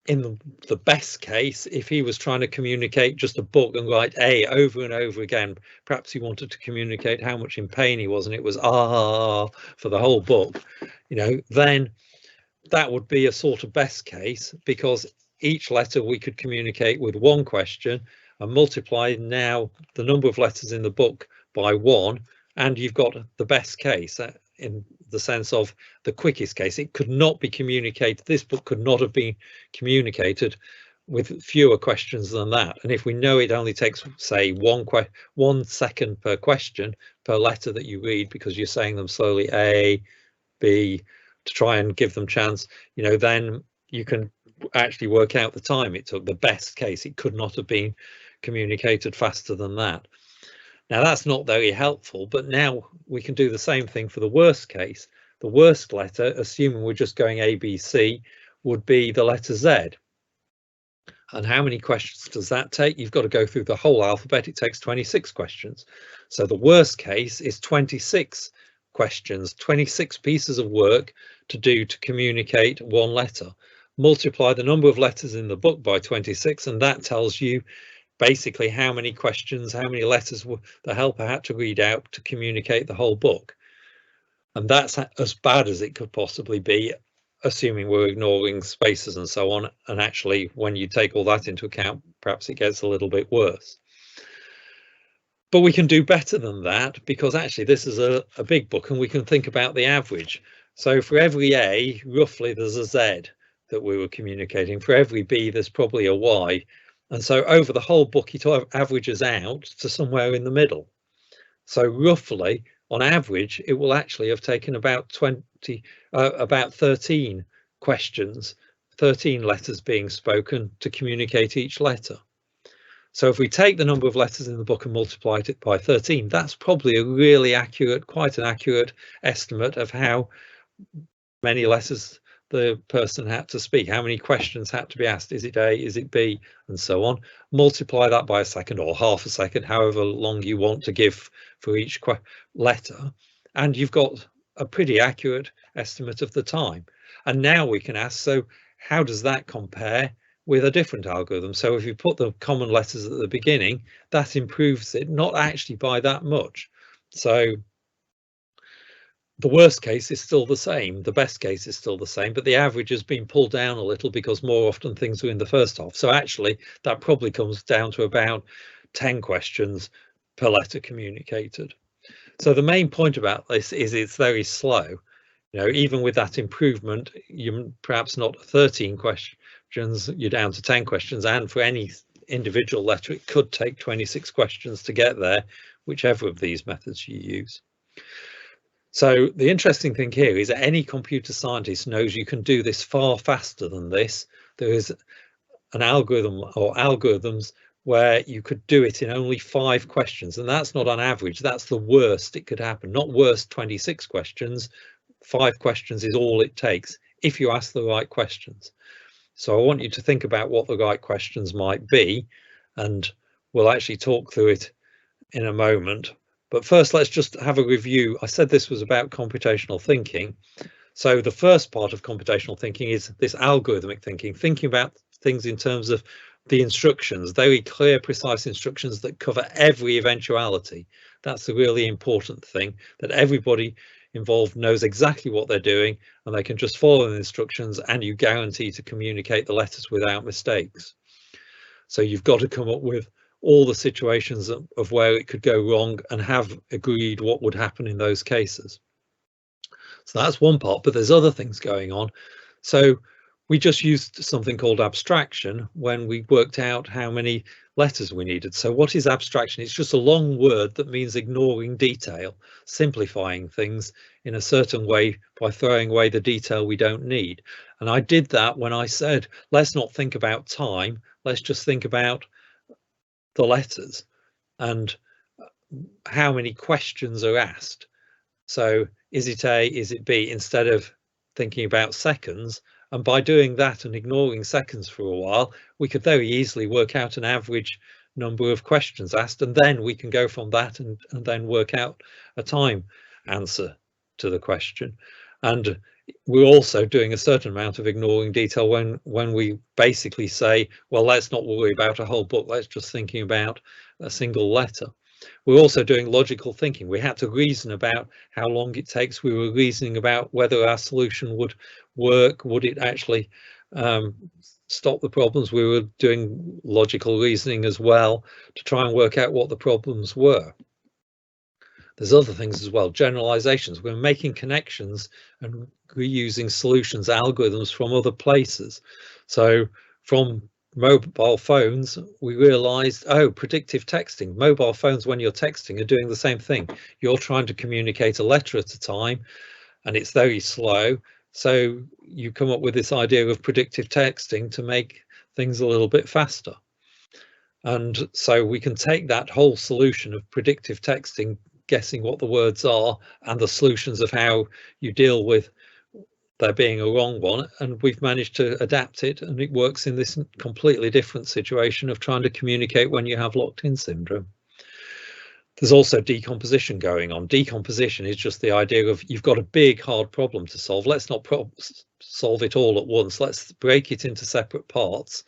in the best case, if he was trying to communicate just a book and write A over and over again, perhaps he wanted to communicate how much in pain he was, and it was ah for the whole book, you know, then that would be a sort of best case, because each letter we could communicate with one question and multiply now the number of letters in the book by 1, and you've got the best case. In the sense of the quickest case, it could not be communicated. This book could not have been communicated with fewer questions than that. And if we know it only takes, say, 1 second per question per letter that you read, because you're saying them slowly, A, B, to try and give them chance, you know, then you can actually work out the time it took. The best case, it could not have been communicated faster than that. Now that's not very helpful, but now we can do the same thing for the worst case. The worst letter, assuming we're just going A, B, C, would be the letter Z. And how many questions does that take? You've got to go through the whole alphabet. It takes 26 questions. So the worst case is 26 questions, 26 pieces of work to do to communicate one letter. Multiply the number of letters in the book by 26, and that tells you basically how many questions, how many letters the helper had to read out to communicate the whole book. And that's as bad as it could possibly be, assuming we're ignoring spaces and so on. And actually, when you take all that into account, perhaps it gets a little bit worse. But we can do better than that, because actually this is a big book and we can think about the average. So for every A, roughly there's a Z that we were communicating. For every B, there's probably a Y. And so over the whole book, it averages out to somewhere in the middle. So roughly, on average, it will actually have taken about 13 questions, 13 letters being spoken to communicate each letter. So if we take the number of letters in the book and multiply it by 13, that's probably a really accurate, quite an accurate estimate of how many letters the person had to speak, how many questions had to be asked. Is it A, is it B, and so on. Multiply that by a second or half a second, however long you want to give for each letter, and you've got a pretty accurate estimate of the time. And now we can ask, so how does that compare with a different algorithm? So if you put the common letters at the beginning, that improves it, not actually by that much. So the worst case is still the same, the best case is still the same, but the average has been pulled down a little because more often things are in the first half. So actually that probably comes down to about 10 questions per letter communicated. So the main point about this is it's very slow. You know, even with that improvement, you're perhaps not 13 questions, you're down to 10 questions, and for any individual letter it could take 26 questions to get there, whichever of these methods you use. So the interesting thing here is that any computer scientist knows you can do this far faster than this. There is an algorithm or algorithms where you could do it in only 5 questions, and that's not on average, that's the worst it could happen. Not worst 26 questions, 5 questions is all it takes if you ask the right questions. So I want you to think about what the right questions might be and we'll actually talk through it in a moment. But first, let's just have a review. I said this was about computational thinking. So the first part of computational thinking is this algorithmic thinking, thinking about things in terms of the instructions, very clear, precise instructions that cover every eventuality. That's the really important thing, that everybody involved knows exactly what they're doing and they can just follow the instructions, and you guarantee to communicate the letters without mistakes. So you've got to come up with all the situations of where it could go wrong and have agreed what would happen in those cases. So that's one part, but there's other things going on. So we just used something called abstraction when we worked out how many letters we needed. So what is abstraction? It's just a long word that means ignoring detail, simplifying things in a certain way by throwing away the detail we don't need. And I did that when I said, let's not think about time, let's just think about the letters and how many questions are asked. So is it A, is it B, instead of thinking about seconds? And by doing that and ignoring seconds for a while, we could very easily work out an average number of questions asked, and then we can go from that and then work out a time answer to the question. And we're also doing a certain amount of ignoring detail when we basically say, well, let's not worry about a whole book, let's just thinking about a single letter. We're also doing logical thinking. We had to reason about how long it takes. We were reasoning about whether our solution would work. Would it actually stop the problems? We were doing logical reasoning as well to try and work out what the problems were. There's other things as well, generalizations. We're making connections and reusing solutions, algorithms from other places. So from mobile phones, we realized, oh, predictive texting. Mobile phones, when you're texting, are doing the same thing. You're trying to communicate a letter at a time, and it's very slow. So you come up with this idea of predictive texting to make things a little bit faster. And so we can take that whole solution of predictive texting, guessing what the words are, and the solutions of how you deal with there being a wrong one, and we've managed to adapt it, and it works in this completely different situation of trying to communicate when you have locked-in syndrome. There's also decomposition going on. Decomposition is just the idea of you've got a big hard problem to solve. Let's not solve it all at once. Let's break it into separate parts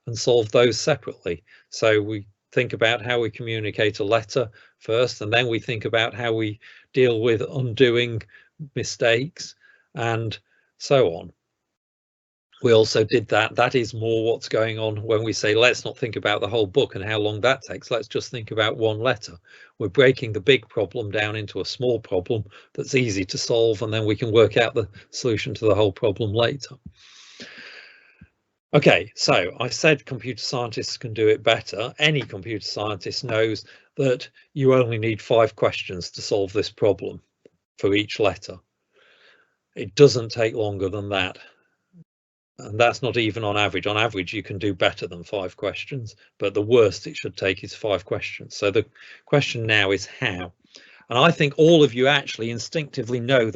and solve those separately. So we think about how we communicate a letter first, and then we think about how we deal with undoing mistakes and so on. We also did that. That is more what's going on when we say, let's not think about the whole book and how long that takes. Let's just think about one letter. We're breaking the big problem down into a small problem that's easy to solve, and then we can work out the solution to the whole problem later. Okay, so I said computer scientists can do it better. Any computer scientist knows that you only need 5 questions to solve this problem for each letter. It doesn't take longer than that. And that's not even on average. On average, you can do better than 5 questions, but the worst it should take is 5 questions. So the question now is how. And I think all of you actually instinctively know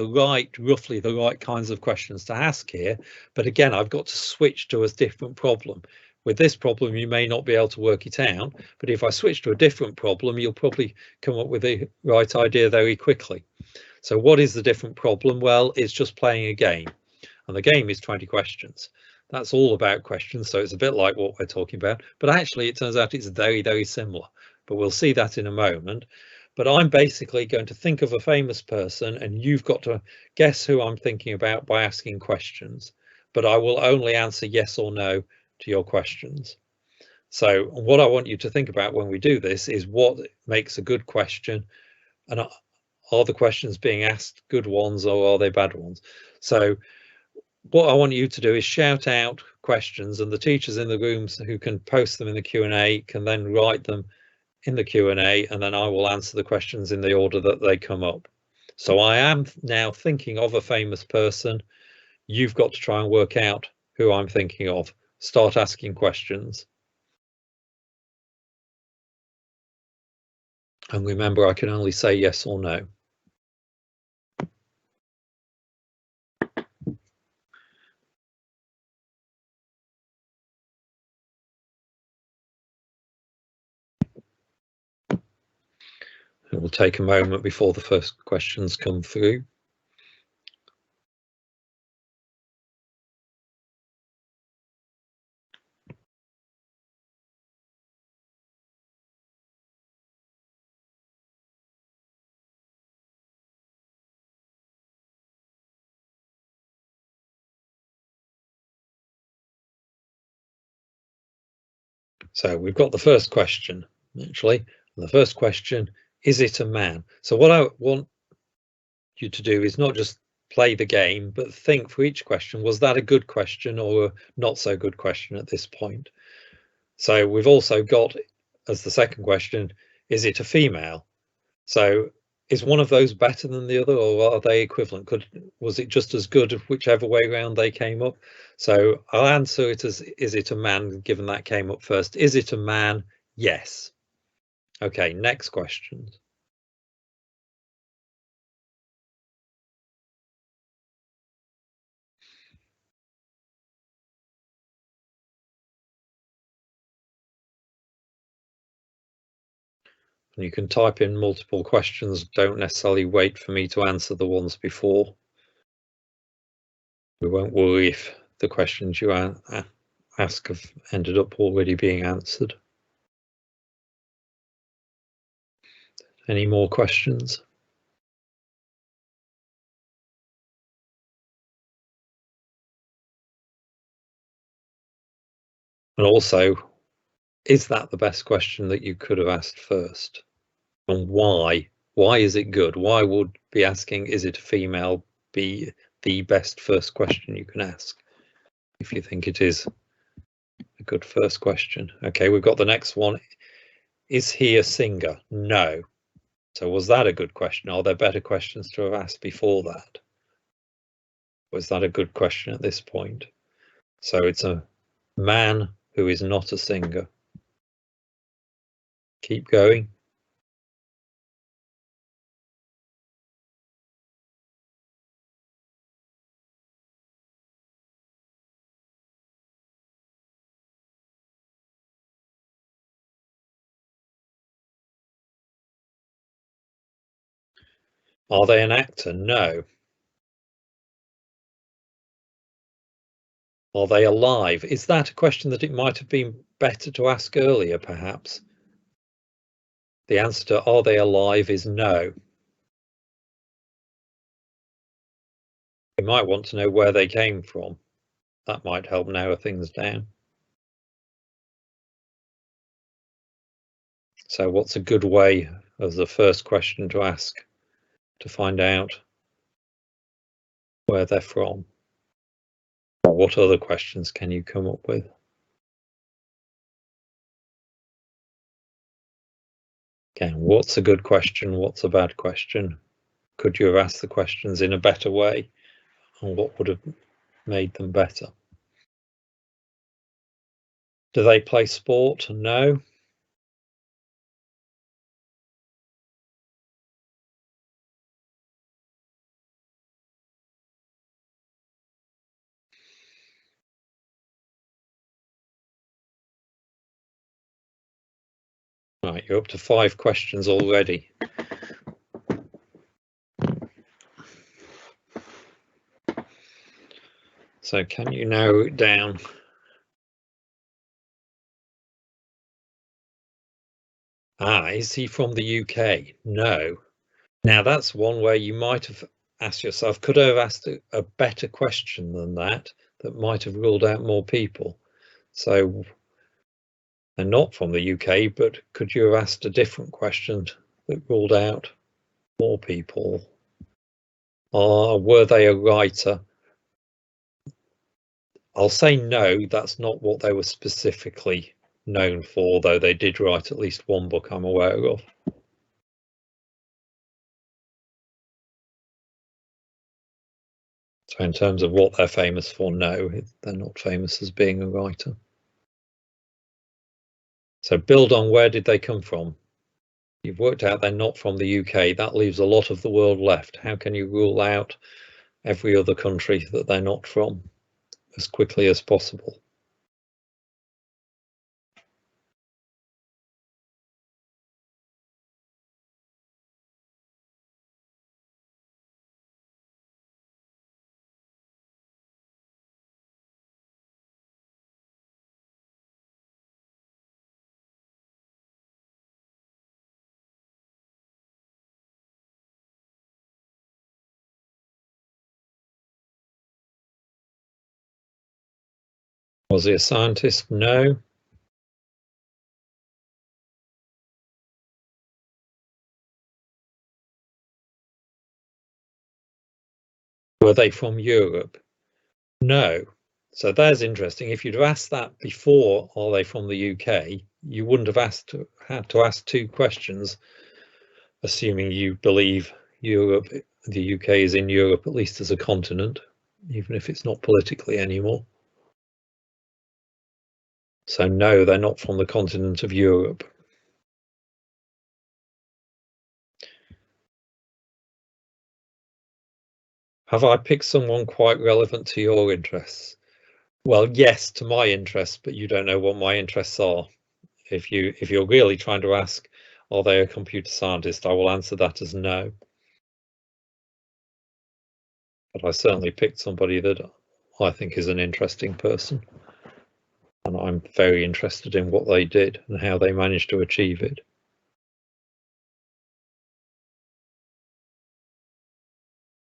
roughly the right kinds of questions to ask here. But again, I've got to switch to a different problem. With this problem, you may not be able to work it out, but if I switch to a different problem, you'll probably come up with the right idea very quickly. So what is the different problem? Well, it's just playing a game. And the game is 20 questions. That's all about questions, so it's a bit like what we're talking about, but actually it turns out it's very, very similar, but we'll see that in a moment. But I'm basically going to think of a famous person, and you've got to guess who I'm thinking about by asking questions, but I will only answer yes or no to your questions. So what I want you to think about when we do this is what makes a good question, and are the questions being asked good ones or are they bad ones? So what I want you to do is shout out questions, and the teachers in the rooms who can post them in the Q&A can then write them in the Q&A, and then I will answer the questions in the order that they come up. So I am now thinking of a famous person. You've got to try and work out who I'm thinking of. Start asking questions. And remember, I can only say yes or no. It will take a moment before the first questions come through. So we've got the first question, actually. The first question, is it a man? So what I want you to do is not just play the game, but think for each question, was that a good question or a not so good question at this point? So we've also got, as the second question, is it a female? So is one of those better than the other, or are they equivalent? Was it just as good whichever way round they came up? So I'll answer it as, is it a man, given that came up first? Is it a man? Yes. Okay, next question. You can type in multiple questions. Don't necessarily wait for me to answer the ones before. We won't worry if the questions you ask have ended up already being answered. Any more questions? And also, is that the best question that you could have asked first? And why? Why is it good? Why would be asking, is it a female, be the best first question you can ask, if you think it is a good first question? Okay, we've got the next one. Is he a singer? No. So was that a good question? Are there better questions to have asked before that? Was that a good question at this point? So it's a man who is not a singer. Keep going. Are they an actor? No. Are they alive? Is that a question that it might have been better to ask earlier, perhaps? The answer to are they alive is no. You might want to know where they came from. That might help narrow things down. So what's a good way as the first question to ask to find out where they're from? Or what other questions can you come up with? Again, what's a good question? What's a bad question? Could you have asked the questions in a better way? And what would have made them better? Do they play sport? No. Right, you're up to 5 questions already. So can you narrow it down? Is he from the UK? No. Now that's one where you might have asked yourself, could I have asked a better question than that might have ruled out more people? So they're not from the UK, but could you have asked a different question that ruled out more people? Were they a writer? I'll say no, that's not what they were specifically known for, though they did write at least one book I'm aware of. So in terms of what they're famous for, no, they're not famous as being a writer. So build on where did they come from? You've worked out they're not from the UK. That leaves a lot of the world left. How can you rule out every other country that they're not from as quickly as possible? Was he a scientist? No. Were they from Europe? No. So that's interesting. If you'd have asked that before, are they from the UK, you wouldn't have had to ask two questions, assuming you believe Europe, the UK is in Europe, at least as a continent, even if it's not politically anymore. So no, they're not from the continent of Europe. Have I picked someone quite relevant to your interests? Well, yes, to my interests, but you don't know what my interests are. If you're really trying to ask, are they a computer scientist, I will answer that as no. But I certainly picked somebody that I think is an interesting person. And I'm very interested in what they did and how they managed to achieve it.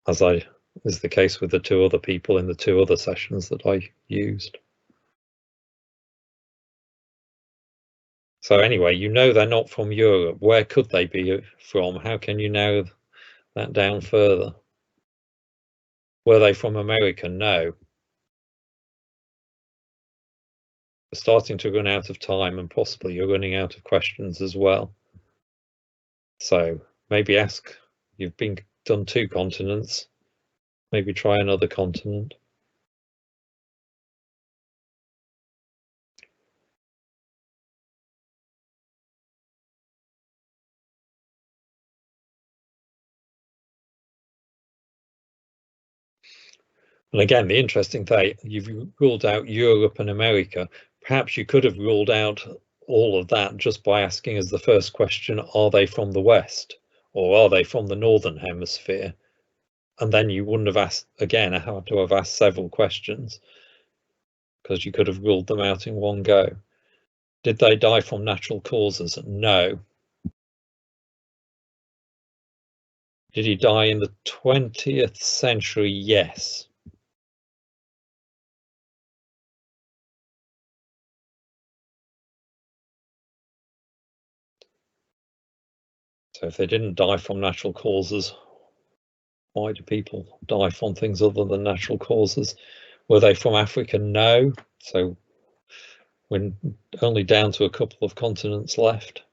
As is the case with the two other people in the two other sessions that I used. So anyway, you know they're not from Europe. Where could they be from? How can you narrow that down further? Were they from America? No. We're starting to run out of time, and possibly you're running out of questions as well. So maybe ask, you've done 2 continents, maybe try another continent. And again, the interesting thing, you've ruled out Europe and America. Perhaps you could have ruled out all of that just by asking as the first question, are they from the West or are they from the Northern Hemisphere? And then you wouldn't have asked, again, I had to have asked several questions because you could have ruled them out in one go. Did they die from natural causes? No. Did he die in the 20th century? Yes. So if they didn't die from natural causes, why do people die from things other than natural causes? Were they from Africa? No. So we're only down to a couple of continents left.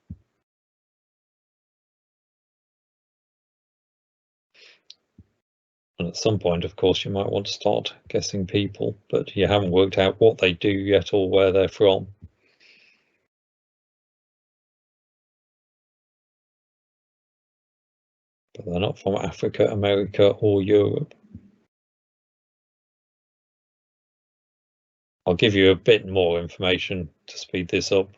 And at some point, of course, you might want to start guessing people, but you haven't worked out what they do yet or where they're from. But they're not from Africa, America, or Europe. I'll give you a bit more information to speed this up.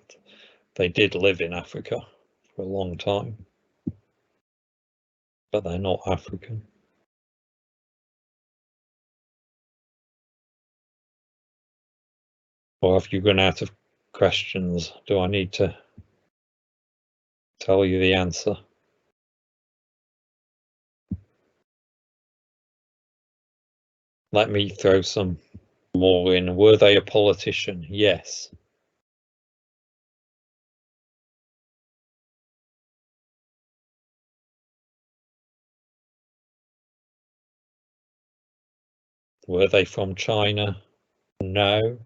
They did live in Africa for a long time, but they're not African. Or have you run out of questions? Do I need to tell you the answer? Let me throw some more in. Were they a politician? Yes. Were they from China? No.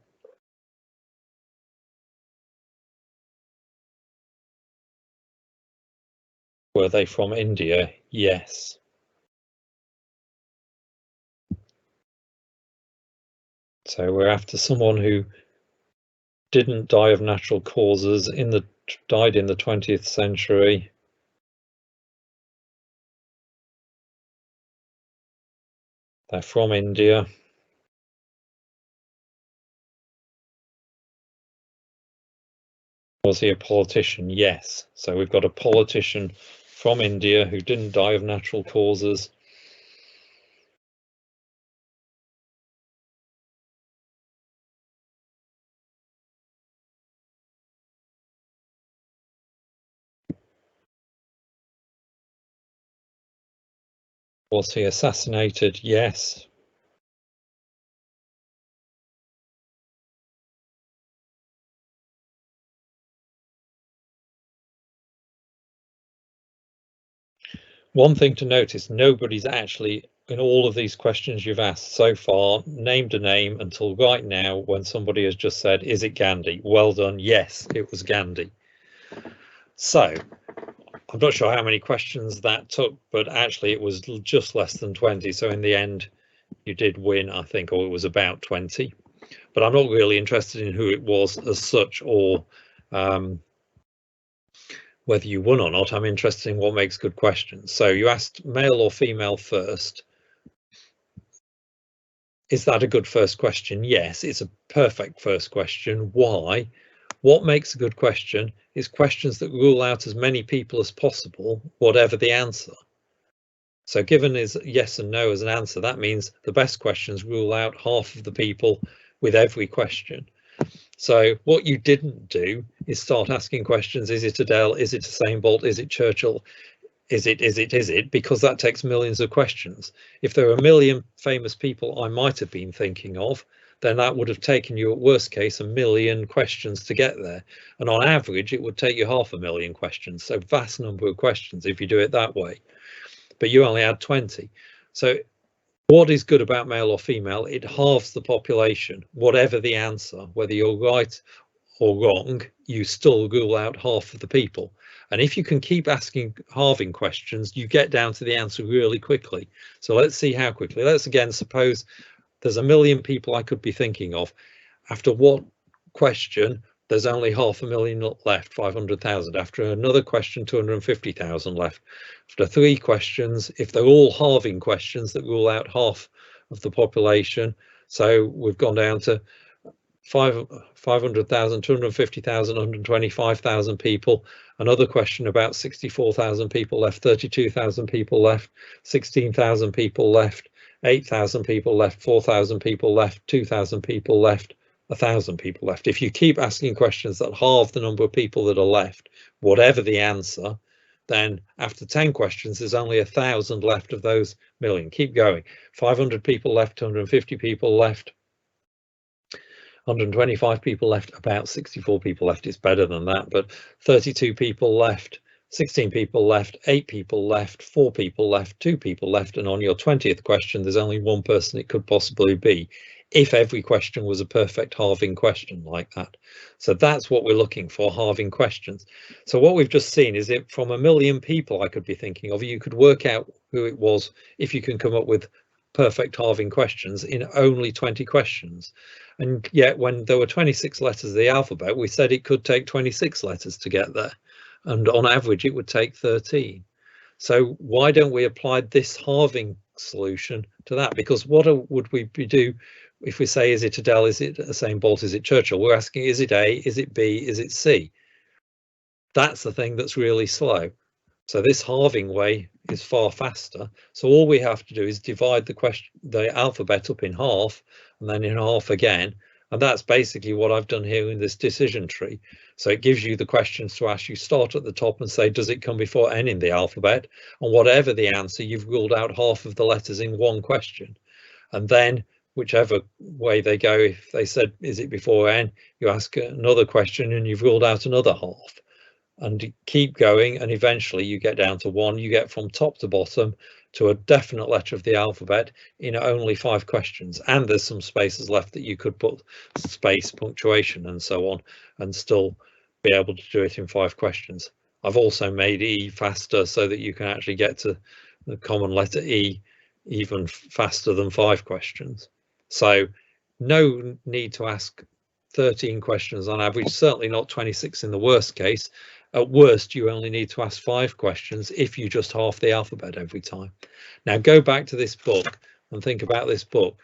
Were they from India? Yes. So we're after someone who didn't die of natural causes, died in the 20th century. They're from India. Was he a politician? Yes. So we've got a politician from India who didn't die of natural causes. Was he assassinated? Yes. One thing to notice, nobody's actually, in all of these questions you've asked so far, named a name until right now when somebody has just said, is it Gandhi? Well done. Yes, it was Gandhi. So I'm not sure how many questions that took, but actually it was just less than 20. So in the end, you did win, I think, or it was about 20. But I'm not really interested in who it was as such, or whether you won or not. I'm interested in what makes good questions. So you asked male or female first. Is that a good first question? Yes, it's a perfect first question. Why? What makes a good question is questions that rule out as many people as possible, whatever the answer. So given is yes and no as an answer, that means the best questions rule out half of the people with every question. So what you didn't do is start asking questions. Is it Adele? Is it Usain Bolt? Is it Churchill? Is it? Because that takes millions of questions. If there are a million famous people I might have been thinking of, then that would have taken you at worst case 1 million questions to get there. And on average, it would take you 500,000 questions. So vast number of questions if you do it that way. But you only had 20. So what is good about male or female? It halves the population, whatever the answer, whether you're right or wrong, you still rule out half of the people. And if you can keep asking halving questions, you get down to the answer really quickly. So let's see how quickly. Let's again suppose there's 1 million people I could be thinking of. After what question, there's only 500,000 left, 500,000. After another question, 250,000 left. After 3 questions, if they're all halving questions that rule out half of the population, so we've gone down to 500,000, 250,000, 125,000 people. Another question about 64,000 people left, 32,000 people left, 16,000 people left, 8,000 people left, 4,000 people left, 2,000 people left, 1,000 people left. If you keep asking questions that halve the number of people that are left, whatever the answer, then after 10 questions, there's only 1,000 left of those million. Keep going. 500 people left, 250 people left, 125 people left, about 64 people left. It's better than that, but 32 people left, 16 people left, 8 people left, 4 people left, 2 people left, and on your 20th question, there's only 1 person it could possibly be, if every question was a perfect halving question like that. So that's what we're looking for, halving questions. So what we've just seen is it from 1 million people I could be thinking of, you could work out who it was if you can come up with perfect halving questions in only 20 questions. And yet when there were 26 letters of the alphabet, we said it could take 26 letters to get there. And on average, it would take 13. So why don't we apply this halving solution to that? Because what would we do if we say, is it Adele, is it Usain Bolt, is it Churchill? We're asking, is it A, is it B, is it C? That's the thing that's really slow. So this halving way is far faster. So all we have to do is divide the alphabet up in half and then in half again. And that's basically what I've done here in this decision tree. So it gives you the questions to ask. You start at the top and say, does it come before N in the alphabet? And whatever the answer, you've ruled out half of the letters in one question. And then whichever way they go, if they said, is it before N, you ask another question and you've ruled out another half. And keep going, and eventually you get down to 1. You get from top to bottom to a definite letter of the alphabet in only 5 questions. And there's some spaces left that you could put space, punctuation and so on, and still be able to do it in 5 questions. I've also made E faster so that you can actually get to the common letter E even faster than 5 questions. So no need to ask 13 questions on average, certainly not 26 in the worst case. At worst, you only need to ask 5 questions if you just half the alphabet every time. Now go back to this book and think about this book.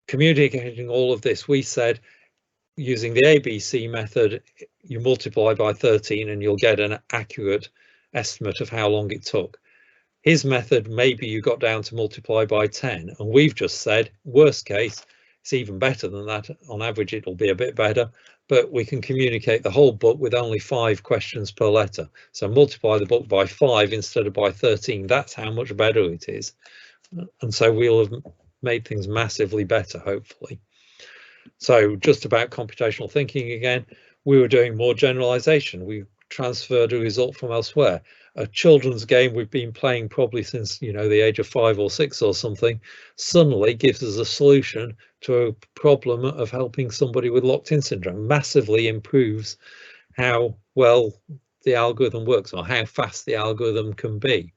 Communicating all of this, we said using the ABC method, you multiply by 13 and you'll get an accurate estimate of how long it took. His method, maybe you got down to multiply by 10, and we've just said worst case, it's even better than that. On average, it'll be a bit better, but we can communicate the whole book with only 5 questions per letter. So multiply the book by 5 instead of by 13. That's how much better it is. And so we'll have made things massively better, hopefully. So just about computational thinking again, we were doing more generalization. We transferred a result from elsewhere. A children's game we've been playing probably since, you know, the age of 5 or 6 or something, suddenly gives us a solution to a problem of helping somebody with locked-in syndrome. Massively improves how well the algorithm works or how fast the algorithm can be.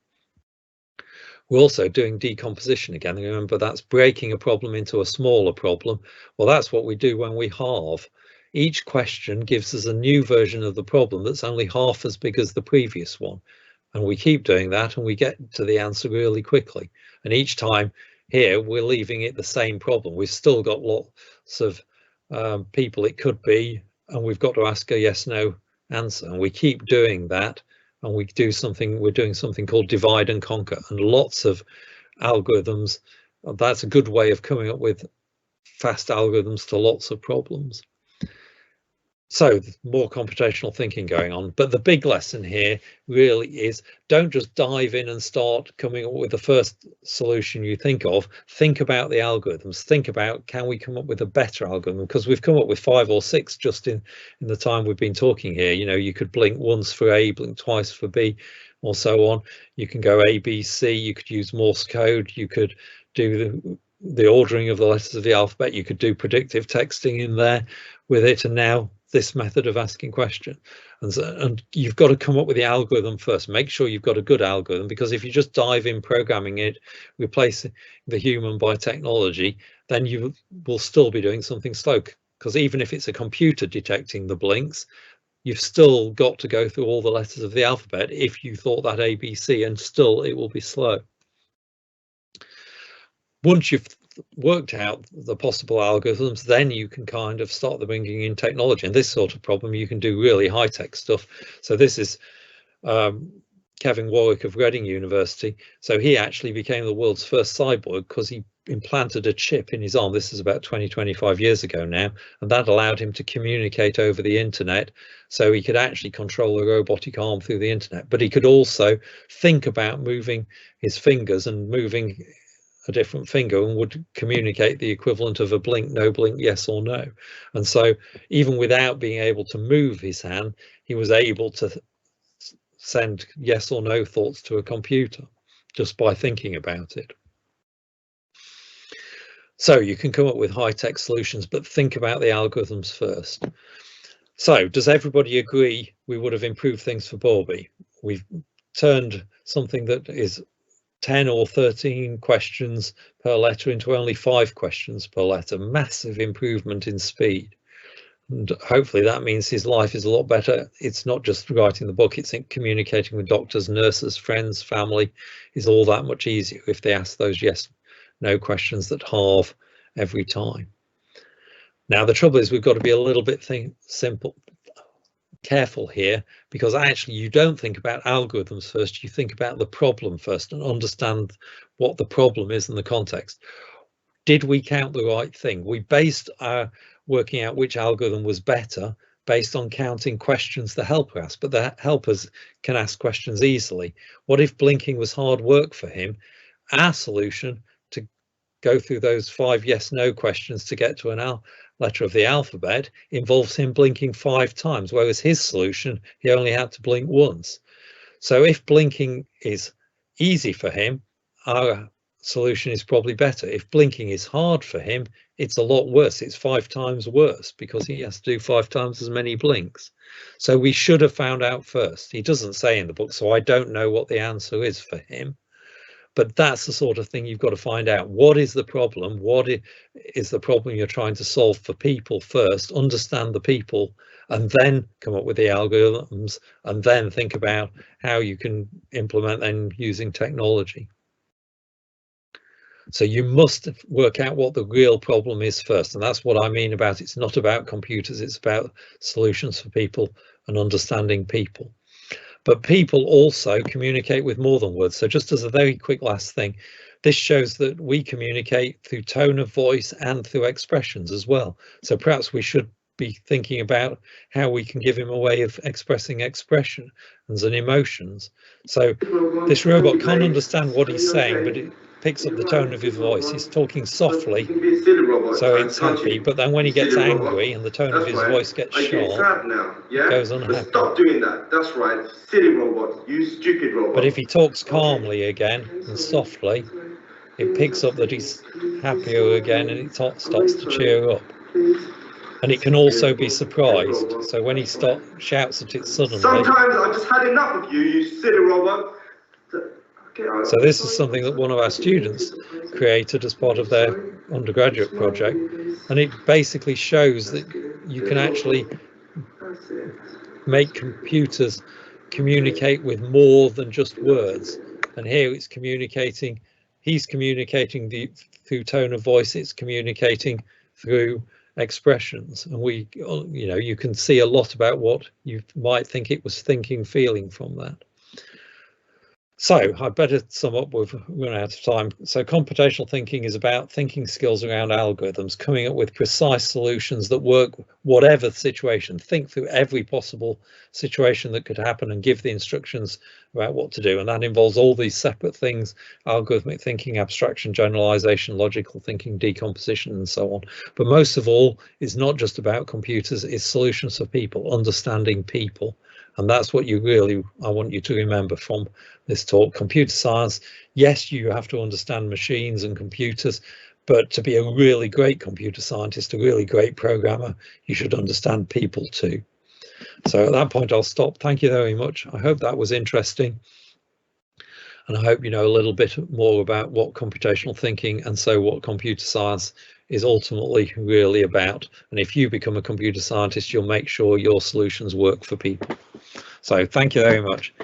We're also doing decomposition again. Remember, that's breaking a problem into a smaller problem. Well, that's what we do when we halve. Each question gives us a new version of the problem that's only half as big as the previous one. And we keep doing that and we get to the answer really quickly. And each time here, we're leaving it the same problem. We've still got lots of people it could be, and we've got to ask a yes, no answer. And we keep doing that. And we're doing something called divide and conquer, and lots of algorithms. That's a good way of coming up with fast algorithms to lots of problems. So more computational thinking going on, but the big lesson here really is don't just dive in and start coming up with the first solution you think of. Think about the algorithms. Think about, can we come up with a better algorithm? Because we've come up with 5 or 6 just in the time we've been talking here. You know, you could blink once for A, blink twice for B, or so on. You can go A, B, C. You could use Morse code. You could do the ordering of the letters of the alphabet. You could do predictive texting in there with it, and now this method of asking questions. And you've got to come up with the algorithm first. Make sure you've got a good algorithm, because if you just dive in programming it, replacing the human by technology, then you will still be doing something slow, because even if it's a computer detecting the blinks, you've still got to go through all the letters of the alphabet if you thought that ABC, and still it will be slow. Once you've worked out the possible algorithms, then you can kind of start the bringing in technology. And this sort of problem, you can do really high-tech stuff. So this is Kevin Warwick of Reading University. So he actually became the world's first cyborg because he implanted a chip in his arm. This is about 25 years ago now, and that allowed him to communicate over the internet. So he could actually control a robotic arm through the internet, but he could also think about moving his fingers and moving a different finger, and would communicate the equivalent of a blink, no blink, yes or no. And so even without being able to move his hand, he was able to send yes or no thoughts to a computer just by thinking about it. So you can come up with high-tech solutions, but think about the algorithms first. So does everybody agree we would have improved things for Bawby? We've turned something that is 10 or 13 questions per letter into only 5 questions per letter. Massive improvement in speed. And hopefully that means his life is a lot better. It's not just writing the book, it's in communicating with doctors, nurses, friends, family is all that much easier if they ask those yes, no questions that halve every time. Now, the trouble is we've got to be a little bit careful here, because actually you don't think about algorithms first, you think about the problem first and understand what the problem is in the context. Did we count the right thing? We based our working out which algorithm was better based on counting questions the helper asked, but the helpers can ask questions easily. What if blinking was hard work for him? Our solution to go through those 5 yes no questions to get to an letter of the alphabet involves him blinking 5 times, whereas his solution, he only had to blink once. So if blinking is easy for him, our solution is probably better. If blinking is hard for him, it's a lot worse. It's 5 times worse because he has to do 5 times as many blinks. So we should have found out first. He doesn't say in the book, so I don't know what the answer is for him. But that's the sort of thing you've got to find out. What is the problem? What is the problem you're trying to solve for people first? Understand the people, and then come up with the algorithms, and then think about how you can implement them using technology. So you must work out what the real problem is first. And that's what I mean about it's not about computers, it's about solutions for people and understanding people. But people also communicate with more than words. So just as a very quick last thing, this shows that we communicate through tone of voice and through expressions as well. So perhaps we should be thinking about how we can give him a way of expressing expressions and emotions. So this robot can't understand what he's saying, but picks up the tone of his voice. He's talking softly, You can be a silly robot, so try and it's touch happy, you. but then when he gets Silly robot. angry and the tone of That's his right. voice gets I get sharp, sad now, yeah? goes But unhappy. stop doing that. That's right. Silly robot. You stupid robot. But if he talks calmly again and softly, it picks up that he's happier again, and it starts to cheer up. And it can also be surprised. So when he shouts at it suddenly. Sometimes I've just had enough of you, you silly robot. So this is something that one of our students created as part of their undergraduate project, and it basically shows that you can actually make computers communicate with more than just words. And here it's communicating, he's communicating through tone of voice, it's communicating through expressions, and you can see a lot about what you might think it was feeling from that. So I better sum up, we've run out of time. So computational thinking is about thinking skills around algorithms, coming up with precise solutions that work whatever situation. Think through every possible situation that could happen and give the instructions about what to do. And that involves all these separate things: algorithmic thinking, abstraction, generalization, logical thinking, decomposition, and so on. But most of all, it's not just about computers, it's solutions for people, understanding people. And that's what I want you to remember from this talk. Computer science, yes, you have to understand machines and computers, but to be a really great computer scientist, a really great programmer, you should understand people too. So at that point, I'll stop. Thank you very much. I hope that was interesting. And I hope you know a little bit more about what computational thinking and so what computer science is ultimately really about. And if you become a computer scientist, you'll make sure your solutions work for people. So thank you very much.